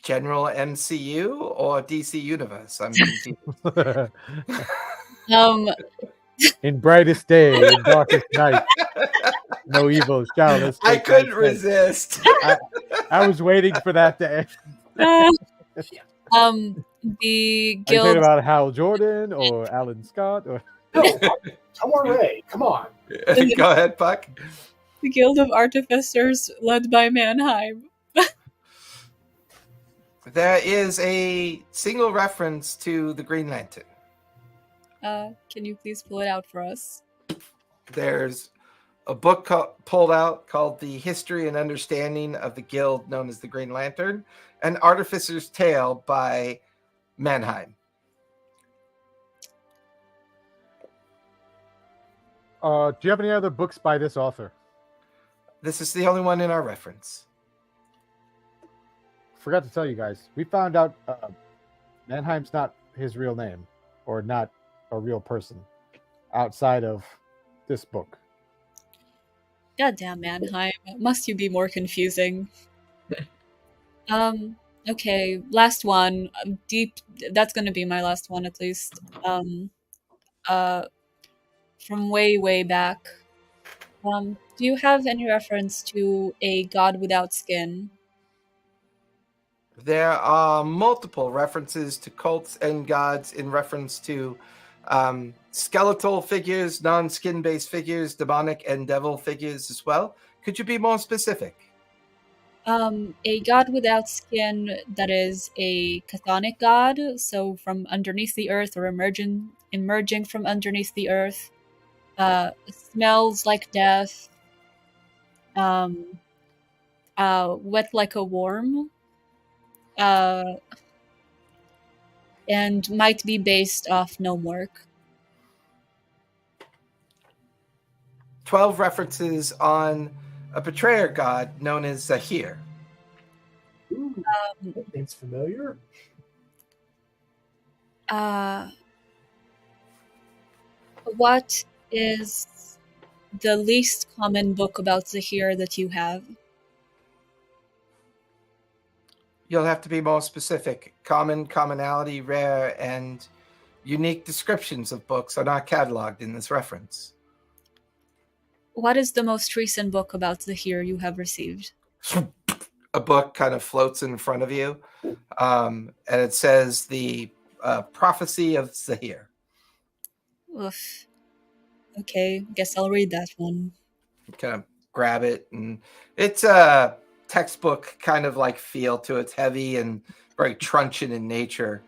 General MCU or DC Universe? I'm confused. In brightest day, in darkest night, no evil shall escape. I couldn't my sight. resist. I was waiting for that to end. The Are you talking guild, about Hal Jordan or Alan Scott? Or Come on, Ray. Come on. Go ahead, Puck. the Guild of Artificers, led by Mannheim. There is a single reference to the Green Lantern. Can you please pull it out for us? There's a book pulled out called The History and Understanding of the Guild known as the Green Lantern, and Artificer's Tale by Mannheim. do you have any other books by this author? This is the only one in our reference. Forgot to tell you guys. We found out Mannheim's not his real name, or not a real person, outside of this book. Goddamn Mannheim. Must you be more confusing? Okay, last one. Deep. That's gonna be my last one, at least. Uh, from way, way back. Do you have any reference to a god without skin? There are multiple references to cults and gods in reference to skeletal figures, non-skin based figures, demonic and devil figures as well. Could you be more specific? A god without skin that is a chthonic god, so from underneath the earth or emerging from underneath the earth. Smells like death. Wet like a worm. And might be based off Gnomework. 12 references on a betrayer god known as Zahir. Ooh, that name's familiar. What is the least common book about Zahir that you have? You'll have to be more specific. Common, commonality, rare, and unique descriptions of books are not cataloged in this reference. What is the most recent book about Zahir you have received? A book kind of floats in front of you, and it says the prophecy of Zahir. Oof. Okay, guess I'll read that one. You kind of grab it, and it's a textbook kind of like feel to it. It's heavy and very truncheon in nature.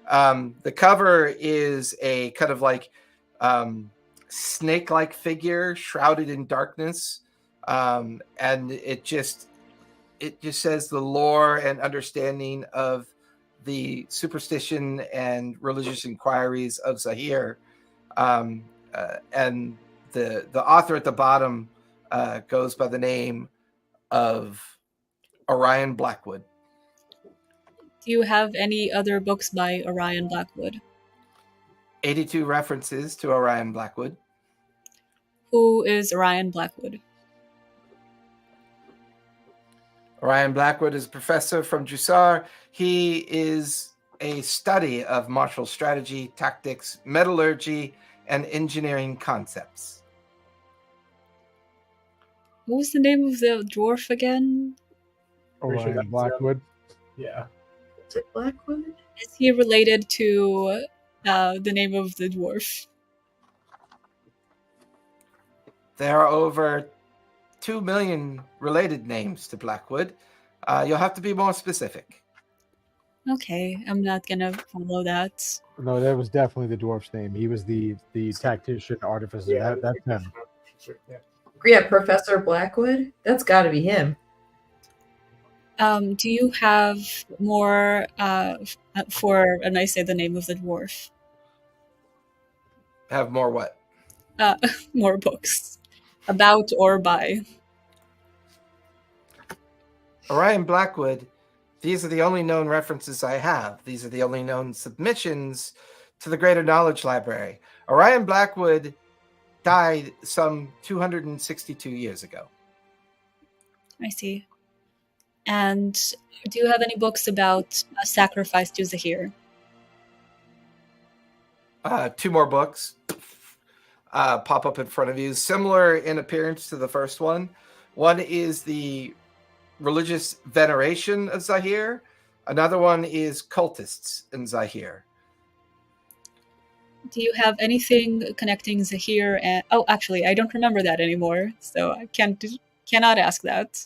The cover is a kind of like snake-like figure shrouded in darkness, and it just says the lore and understanding of the superstition and religious inquiries of Zahir. And the author at the bottom goes by the name of Orion Blackwood. Do you have any other books by Orion Blackwood? 82 references to Orion Blackwood. Who is Orion Blackwood? Orion Blackwood is a professor from Jusar. He is a study of martial strategy, tactics, metallurgy, and engineering concepts. What was the name of the dwarf again? Pretty sure Orion that's, Blackwood. Yeah. Is it Blackwood? Is he related to the name of the dwarf? There are over 2 million related names to Blackwood. You'll have to be more specific. Okay, I'm not gonna follow that. No, that was definitely the dwarf's name. He was the tactician, artificer. Yeah, That's him. Yeah. Yeah, Professor Blackwood? That's gotta be him. Do you have more for, and I say the name of the dwarf, Have more what? more books about or by? Orion Blackwood, these are the only known references I have. These are the only known submissions to the Greater Knowledge Library. Orion Blackwood died some 262 years ago. I see. And do you have any books about a sacrifice to Zahir? 2 more books pop up in front of you, similar in appearance to the first one. One is the religious veneration of Zahir. Another one is cultists in Zahir. Do you have anything connecting Zahir and... Oh, actually, I don't remember that anymore, so I cannot ask that.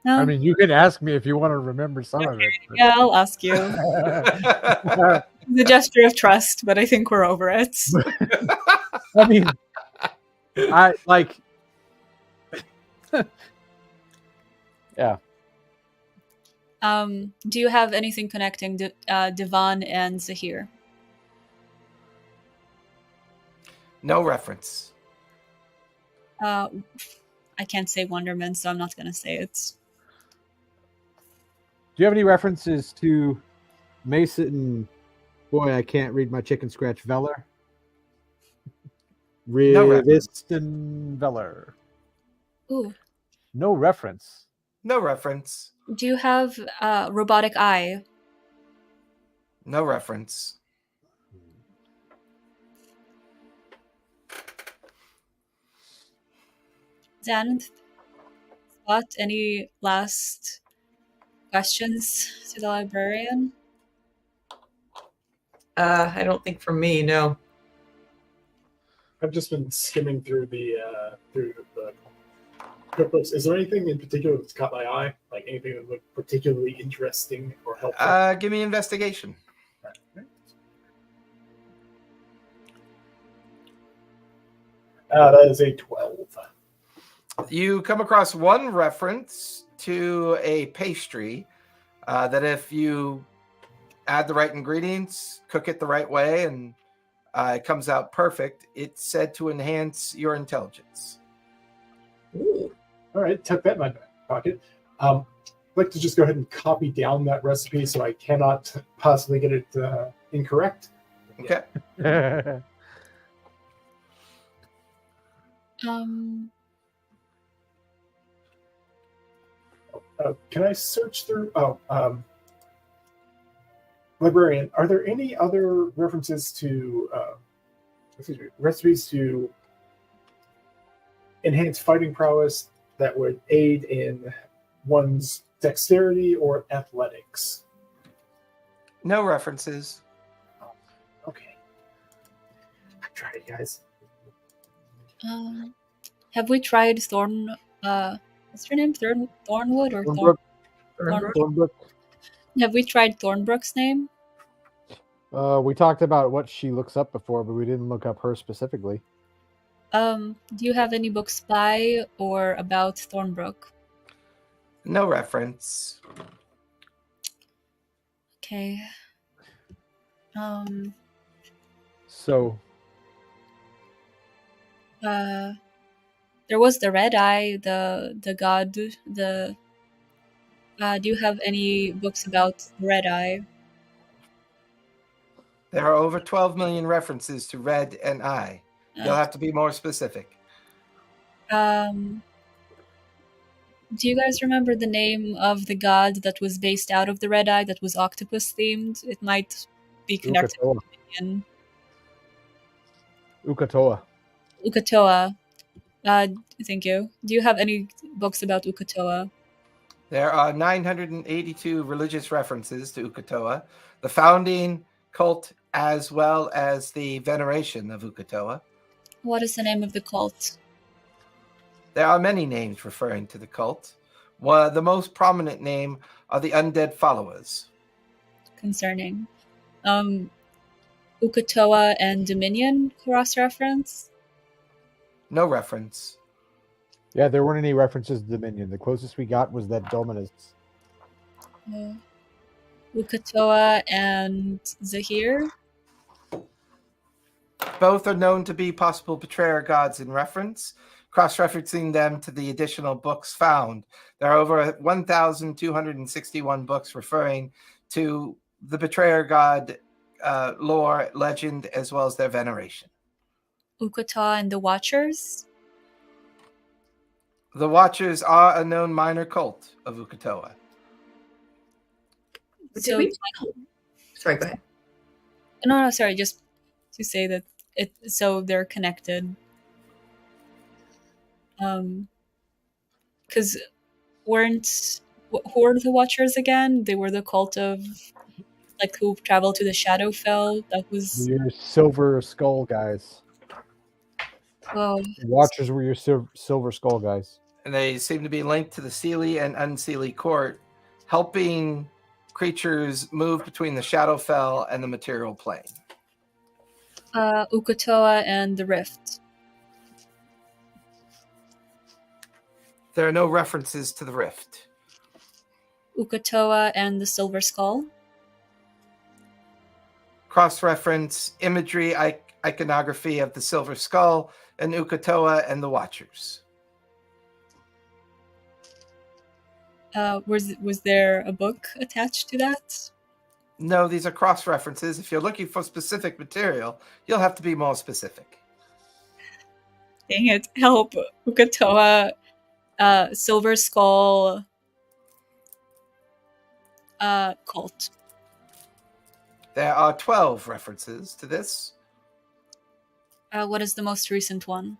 No? I mean, you can ask me if you want to remember some of it. but- Yeah, I'll ask you. The gesture of trust, but I think we're over it. I mean, I like. Yeah. Do you have anything connecting Divan and Zahir? No reference. I can't say Wanderman, so I'm not going to say it. Do you have any references to Mason? Boy, I can't read my chicken scratch Veller. No reference. Rivisten Veller. Ooh. No reference. No reference. Do you have robotic eye? No reference. Xanth, Spot, any last questions to the librarian? I don't think for me, no. I've just been skimming through the cookbooks. Is there anything in particular that's caught my eye? Like anything that looked particularly interesting or helpful? Give me investigation. That is a 12. You come across one reference to a pastry that if you add the right ingredients, cook it the right way, and it comes out perfect, it's said to enhance your intelligence. Ooh. All right, tuck that in my back pocket. I'd like to just go ahead and copy down that recipe so I cannot possibly get it incorrect. Okay. Can I search through? Librarian, are there any other references to recipes to enhance fighting prowess that would aid in one's dexterity or athletics? No references. Okay. I tried it, guys. Have we tried what's her name? Thornwood or Thornbrook. Thornbrook? Thornbrook. Have we tried Thornbrook's name? We talked about what she looks up before, but we didn't look up her specifically. Do you have any books by or about Thornbrook? No reference. Okay. So there was the Red Eye, the god, the. Do you have any books about Red Eye? There are over 12 million references to red and eye. You'll have to be more specific. Do you guys remember the name of the god that was based out of the Red Eye that was octopus themed? It might be connected to Ukatoa. Dominion. Ukatoa. Ukatoa. Thank you. Do you have any books about Ukatoa? There are 982 religious references to Ukatoa, the founding cult, as well as the veneration of Ukatoa. What is the name of the cult? There are many names referring to the cult. The most prominent name are the undead followers. Concerning. Ukatoa and Dominion cross-reference? No reference. Yeah, there weren't any references to Dominion. The closest we got was that Dominus. Ukatoa and Zahir? Both are known to be possible betrayer gods in reference, cross-referencing them to the additional books found. There are over 1,261 books referring to the betrayer god lore, legend, as well as their veneration. Ukatoa and the Watchers? The Watchers are a known minor cult of Ukatoa. Did we? Sorry, go ahead. No, sorry, just to say that so they're connected. Because who are the Watchers again? They were the cult of, like, who traveled to the Shadowfell. That was Your Silver Skull guys. well. The Watchers were your Silver Skull guys. And they seem to be linked to the Seelie and Unseelie court, helping creatures move between the Shadowfell and the material plane. Ukatoa and the Rift. There are no references to the Rift. Ukatoa and the Silver Skull. Cross-reference imagery, iconography of the Silver Skull, and Ukatoa and the Watchers. Was there a book attached to that? No, these are cross-references. If you're looking for specific material, you'll have to be more specific. Dang it! Help, Ukatoa Silver Skull cult. There are 12 references to this. What is the most recent one?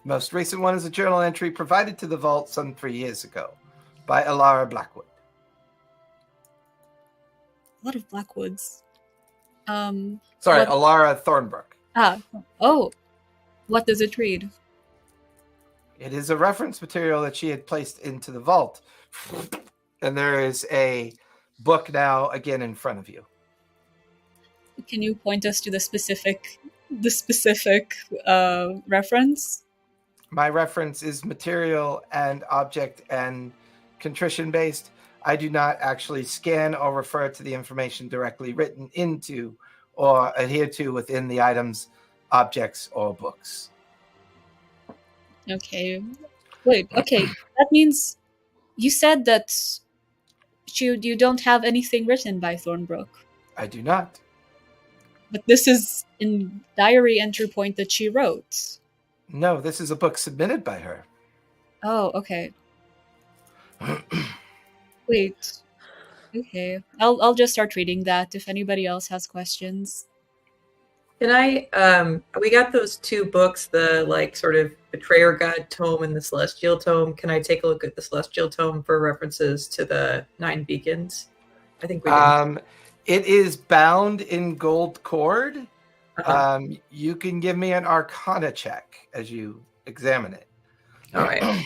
Most recent one is a journal entry provided to the vault some 3 years ago by Alara Blackwood. A lot of Blackwoods. Sorry, What- Alara Thornbrook. Oh. What does it read? It is a reference material that she had placed into the vault. And there is a book now again in front of you. Can you point us to the specific reference? My reference is material and object and contrition based. I do not actually scan or refer to the information directly written into or adhere to within the items, objects, or books. Okay. Wait, okay. That means you said that you don't have anything written by Thornbrook. I do not. But this is in diary entry point that she wrote. No, this is a book submitted by her. Oh, okay. Wait. Okay. I'll just start reading that if anybody else has questions. Can I we got those 2 books, the like sort of Betrayer Guide tome and the Celestial tome. Can I take a look at the Celestial tome for references to the 9 beacons? I think we can. It is bound in gold cord. Uh-huh. You can give me an Arcana check as you examine it. All right.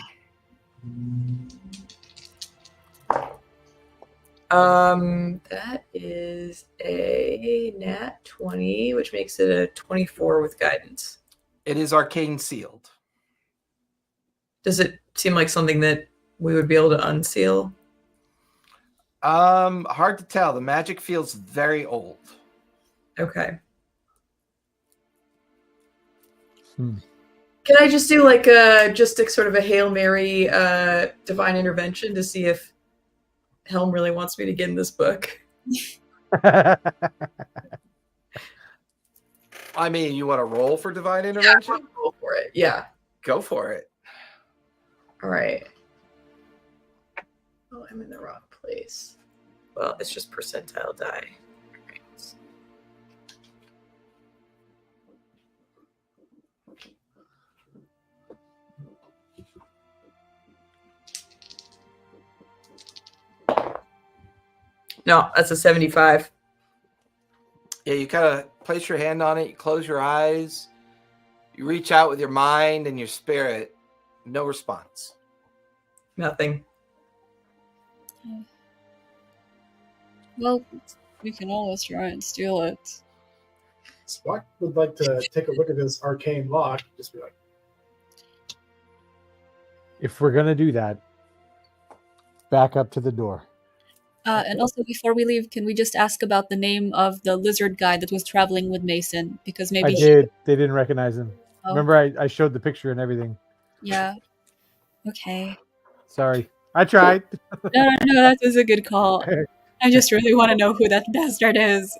That is a nat 20, which makes it a 24 with guidance. It is arcane sealed. Does it seem like something that we would be able to unseal? Hard to tell. The magic feels very old. Okay. Hmm. Can I just do like a sort of a Hail Mary divine intervention to see if Helm really wants me to get in this book? I mean, you want to roll for divine intervention? Yeah, go for it. Yeah. Go for it. All right. Oh, I'm in the wrong place. Well, it's just percentile die. Right. No, that's a 75. Yeah, you kind of place your hand on it, you close your eyes, you reach out with your mind and your spirit. No response. Nothing. Well, we can always try and steal it. Spock would like to take a look at this arcane lock. Just be like, If we're gonna do that, back up to the door. And also, before we leave, can we just ask about the name of the lizard guy that was traveling with Mason? Because maybe I did. They didn't recognize him. Oh. Remember, I showed the picture and everything. Yeah. Okay. Sorry, I tried. No, that was a good call. I just really want to know who that bastard is.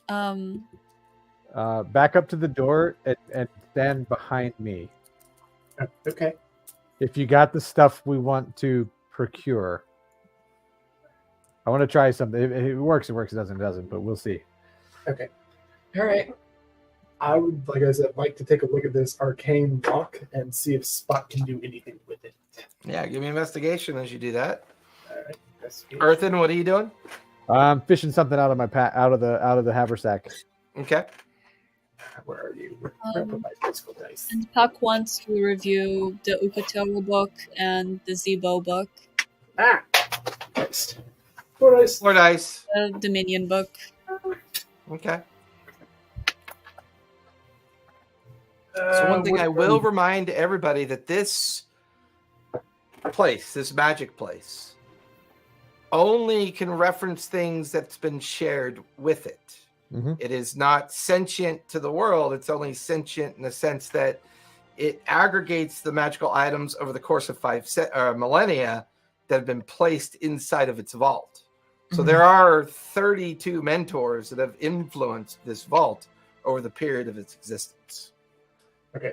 Back up to the door and stand behind me. okay. If you got the stuff we want to procure, I want to try something. If it works, it works. It doesn't. But we'll see. Okay. All right. I would, like I said, like to take a look at this arcane lock and see if Spot can do anything with it. Yeah, give me investigation as you do that. All right. That's good. Earthen, what are you doing? I'm fishing something out of my out of the haversack. Okay. Where are you? Where I put my physical dice? And Puck wants to review the Ukatoa book and the Zebo book, Ah! Next. 4 dice. 4 dice. the Dominion book. Okay. So one thing I will remind everybody that this place, this magic place, only can reference things that's been shared with it. Mm-hmm. It is not sentient to the world. It's only sentient in the sense that it aggregates the magical items over the course of 5 millennia that have been placed inside of its vault. So there are 32 mentors that have influenced this vault over the period of its existence. Okay.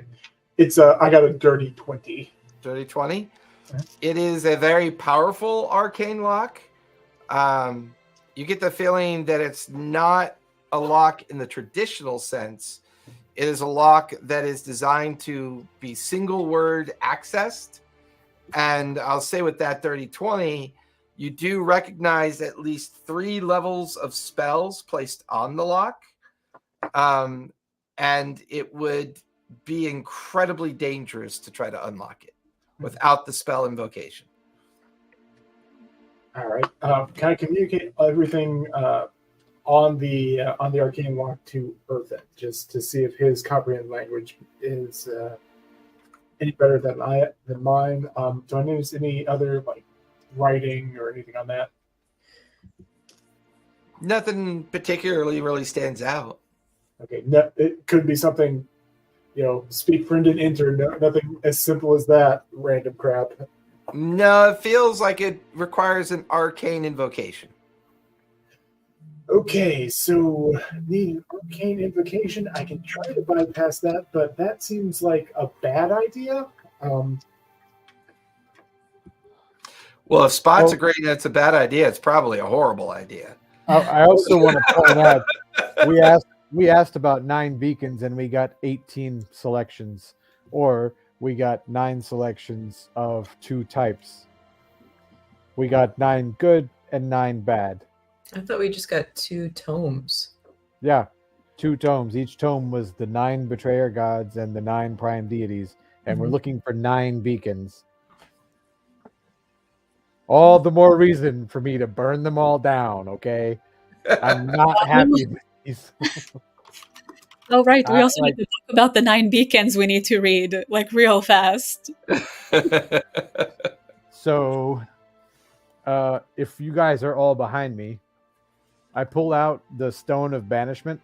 It's I got a dirty 20. Dirty 20. Okay. It is a very powerful arcane lock. You get the feeling that it's not a lock in the traditional sense. It is a lock that is designed to be single word accessed. And I'll say with that dirty 20, you do recognize at least 3 levels of spells placed on the lock. And it would be incredibly dangerous to try to unlock it without the spell invocation. All right. Can I communicate everything on the arcane lock to Earthen, just to see if his comprehend language is any better than mine? Do I notice any other like writing or anything on that? Nothing particularly really stands out. Okay, no, it could be something, speak, friend, and enter. No, nothing as simple as that. Random crap. No, it feels like it requires an arcane invocation. Okay, so the arcane invocation, I can try to bypass that, but that seems like a bad idea. Well, if Spot's agreeing that's a bad idea, it's probably a horrible idea. I also want to point out we asked about 9 beacons and we got 18 selections, or we got 9 selections of 2 types. We got 9 good and 9 bad. I thought we just got 2 tomes. Yeah, 2 tomes. Each tome was the 9 betrayer gods and the 9 prime deities, and we're looking for 9 beacons. All the more reason for me to burn them all down, okay? I'm not happy with these. Oh, right. We also need to talk about the 9 beacons we need to read, like, real fast. So, if you guys are all behind me, I pull out the Stone of Banishment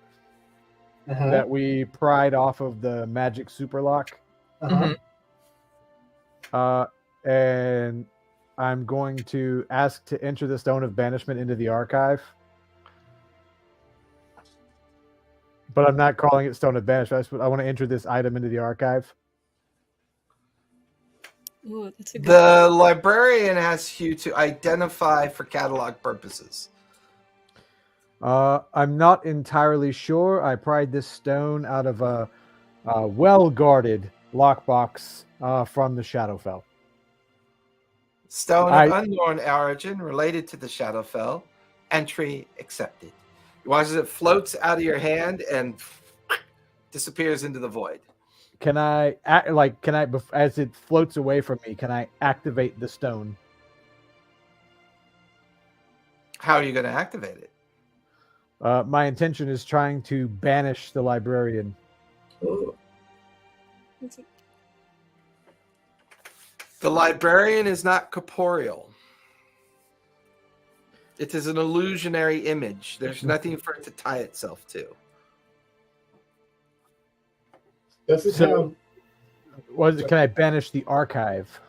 that we pried off of the Magic Superlock. And I'm going to ask to enter the Stone of Banishment into the archive. But I'm not calling it Stone of Banishment. I want to enter this item into the archive. Ooh, that's a good The librarian asks you to identify for catalog purposes. I'm not entirely sure. I pried this stone out of a well-guarded lockbox from the Shadowfell. Stone of unknown origin related to the Shadowfell. Entry accepted. You watch as it floats out of your hand and disappears into the void. Can I as it floats away from me, can I activate the stone? How are you going to activate it? My intention is trying to banish the librarian. Ooh. The librarian is not corporeal. It is an illusionary image. There's nothing for it to tie itself to. Does it have... Can I banish the archive?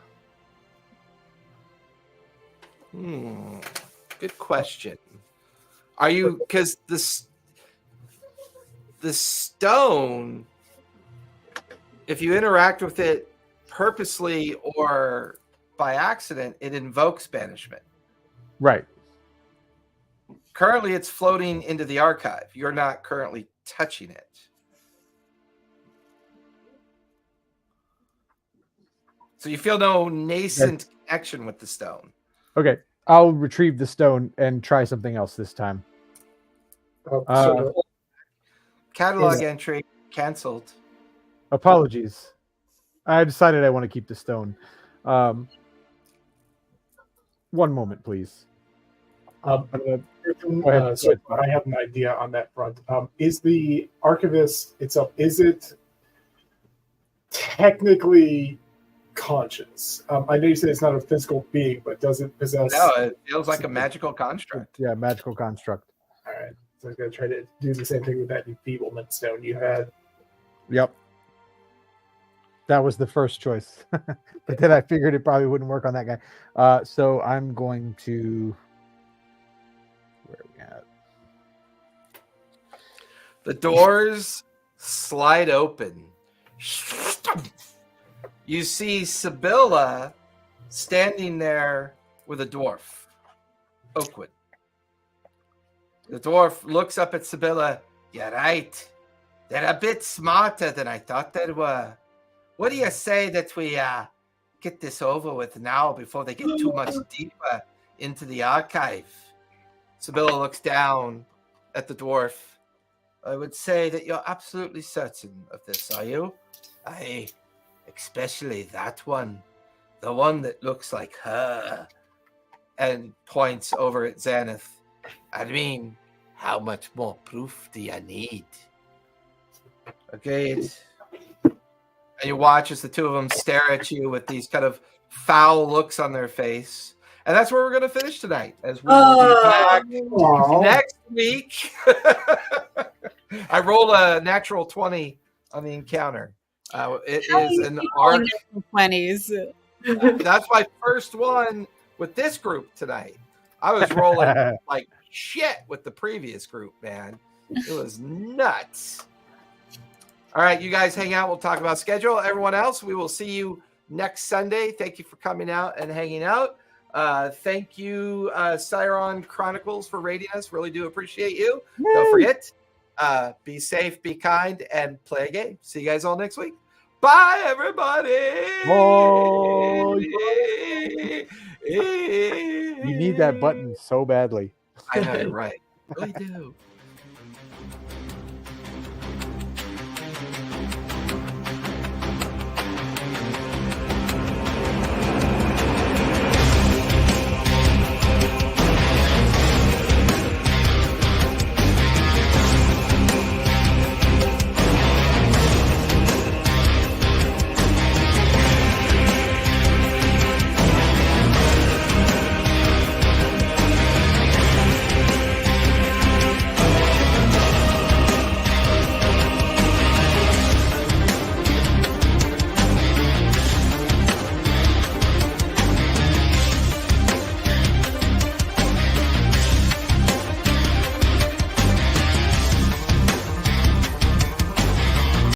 Good question. Are you, because the stone, if you interact with it purposely or by accident, it invokes banishment. Right. Currently, it's floating into the archive. You're not currently touching it. So you feel no nascent connection with the stone. Okay. I'll retrieve the stone and try something else this time. Catalog entry canceled. Apologies. I decided I want to keep the stone. One moment, please. So I have an idea on that front. Is the archivist itself, is it technically conscious? I know you said it's not a physical being, but does it possess... No, it feels like a magical construct. Yeah, magical construct. All right. So I'm going to try to do the same thing with that enfeeblement stone you had. Yep. That was the first choice. But then I figured it probably wouldn't work on that guy. So I'm going to... Where are we at? The doors slide open. you see Sibylla standing there with a dwarf, Oakwood. The dwarf looks up at Sibylla. You're right. They're a bit smarter than I thought they were. What do you say that we get this over with now before they get too much deeper into the archive? Sibylla looks down at the dwarf. I would say that you're absolutely certain of this, are you? Aye, especially that one. The one that looks like her. And points over at Xanath. I mean, how much more proof do you need? Okay. And you watch as the two of them stare at you with these kind of foul looks on their face. And that's where we're going to finish tonight, as we will be back next week. I rolled a natural 20 on the encounter. It is an arc. 20s. That's my first one with this group tonight. I was rolling like shit with the previous group, man. It was nuts. All right, you guys hang out. We'll talk about schedule. Everyone else, we will see you next Sunday. Thank you for coming out and hanging out. Thank you, Siron Chronicles, for rating us. Really do appreciate you. Yay. Don't forget, be safe, be kind, and play a game. See you guys all next week. Bye, everybody. Oh, you need that button so badly. I know, you're right. I really do.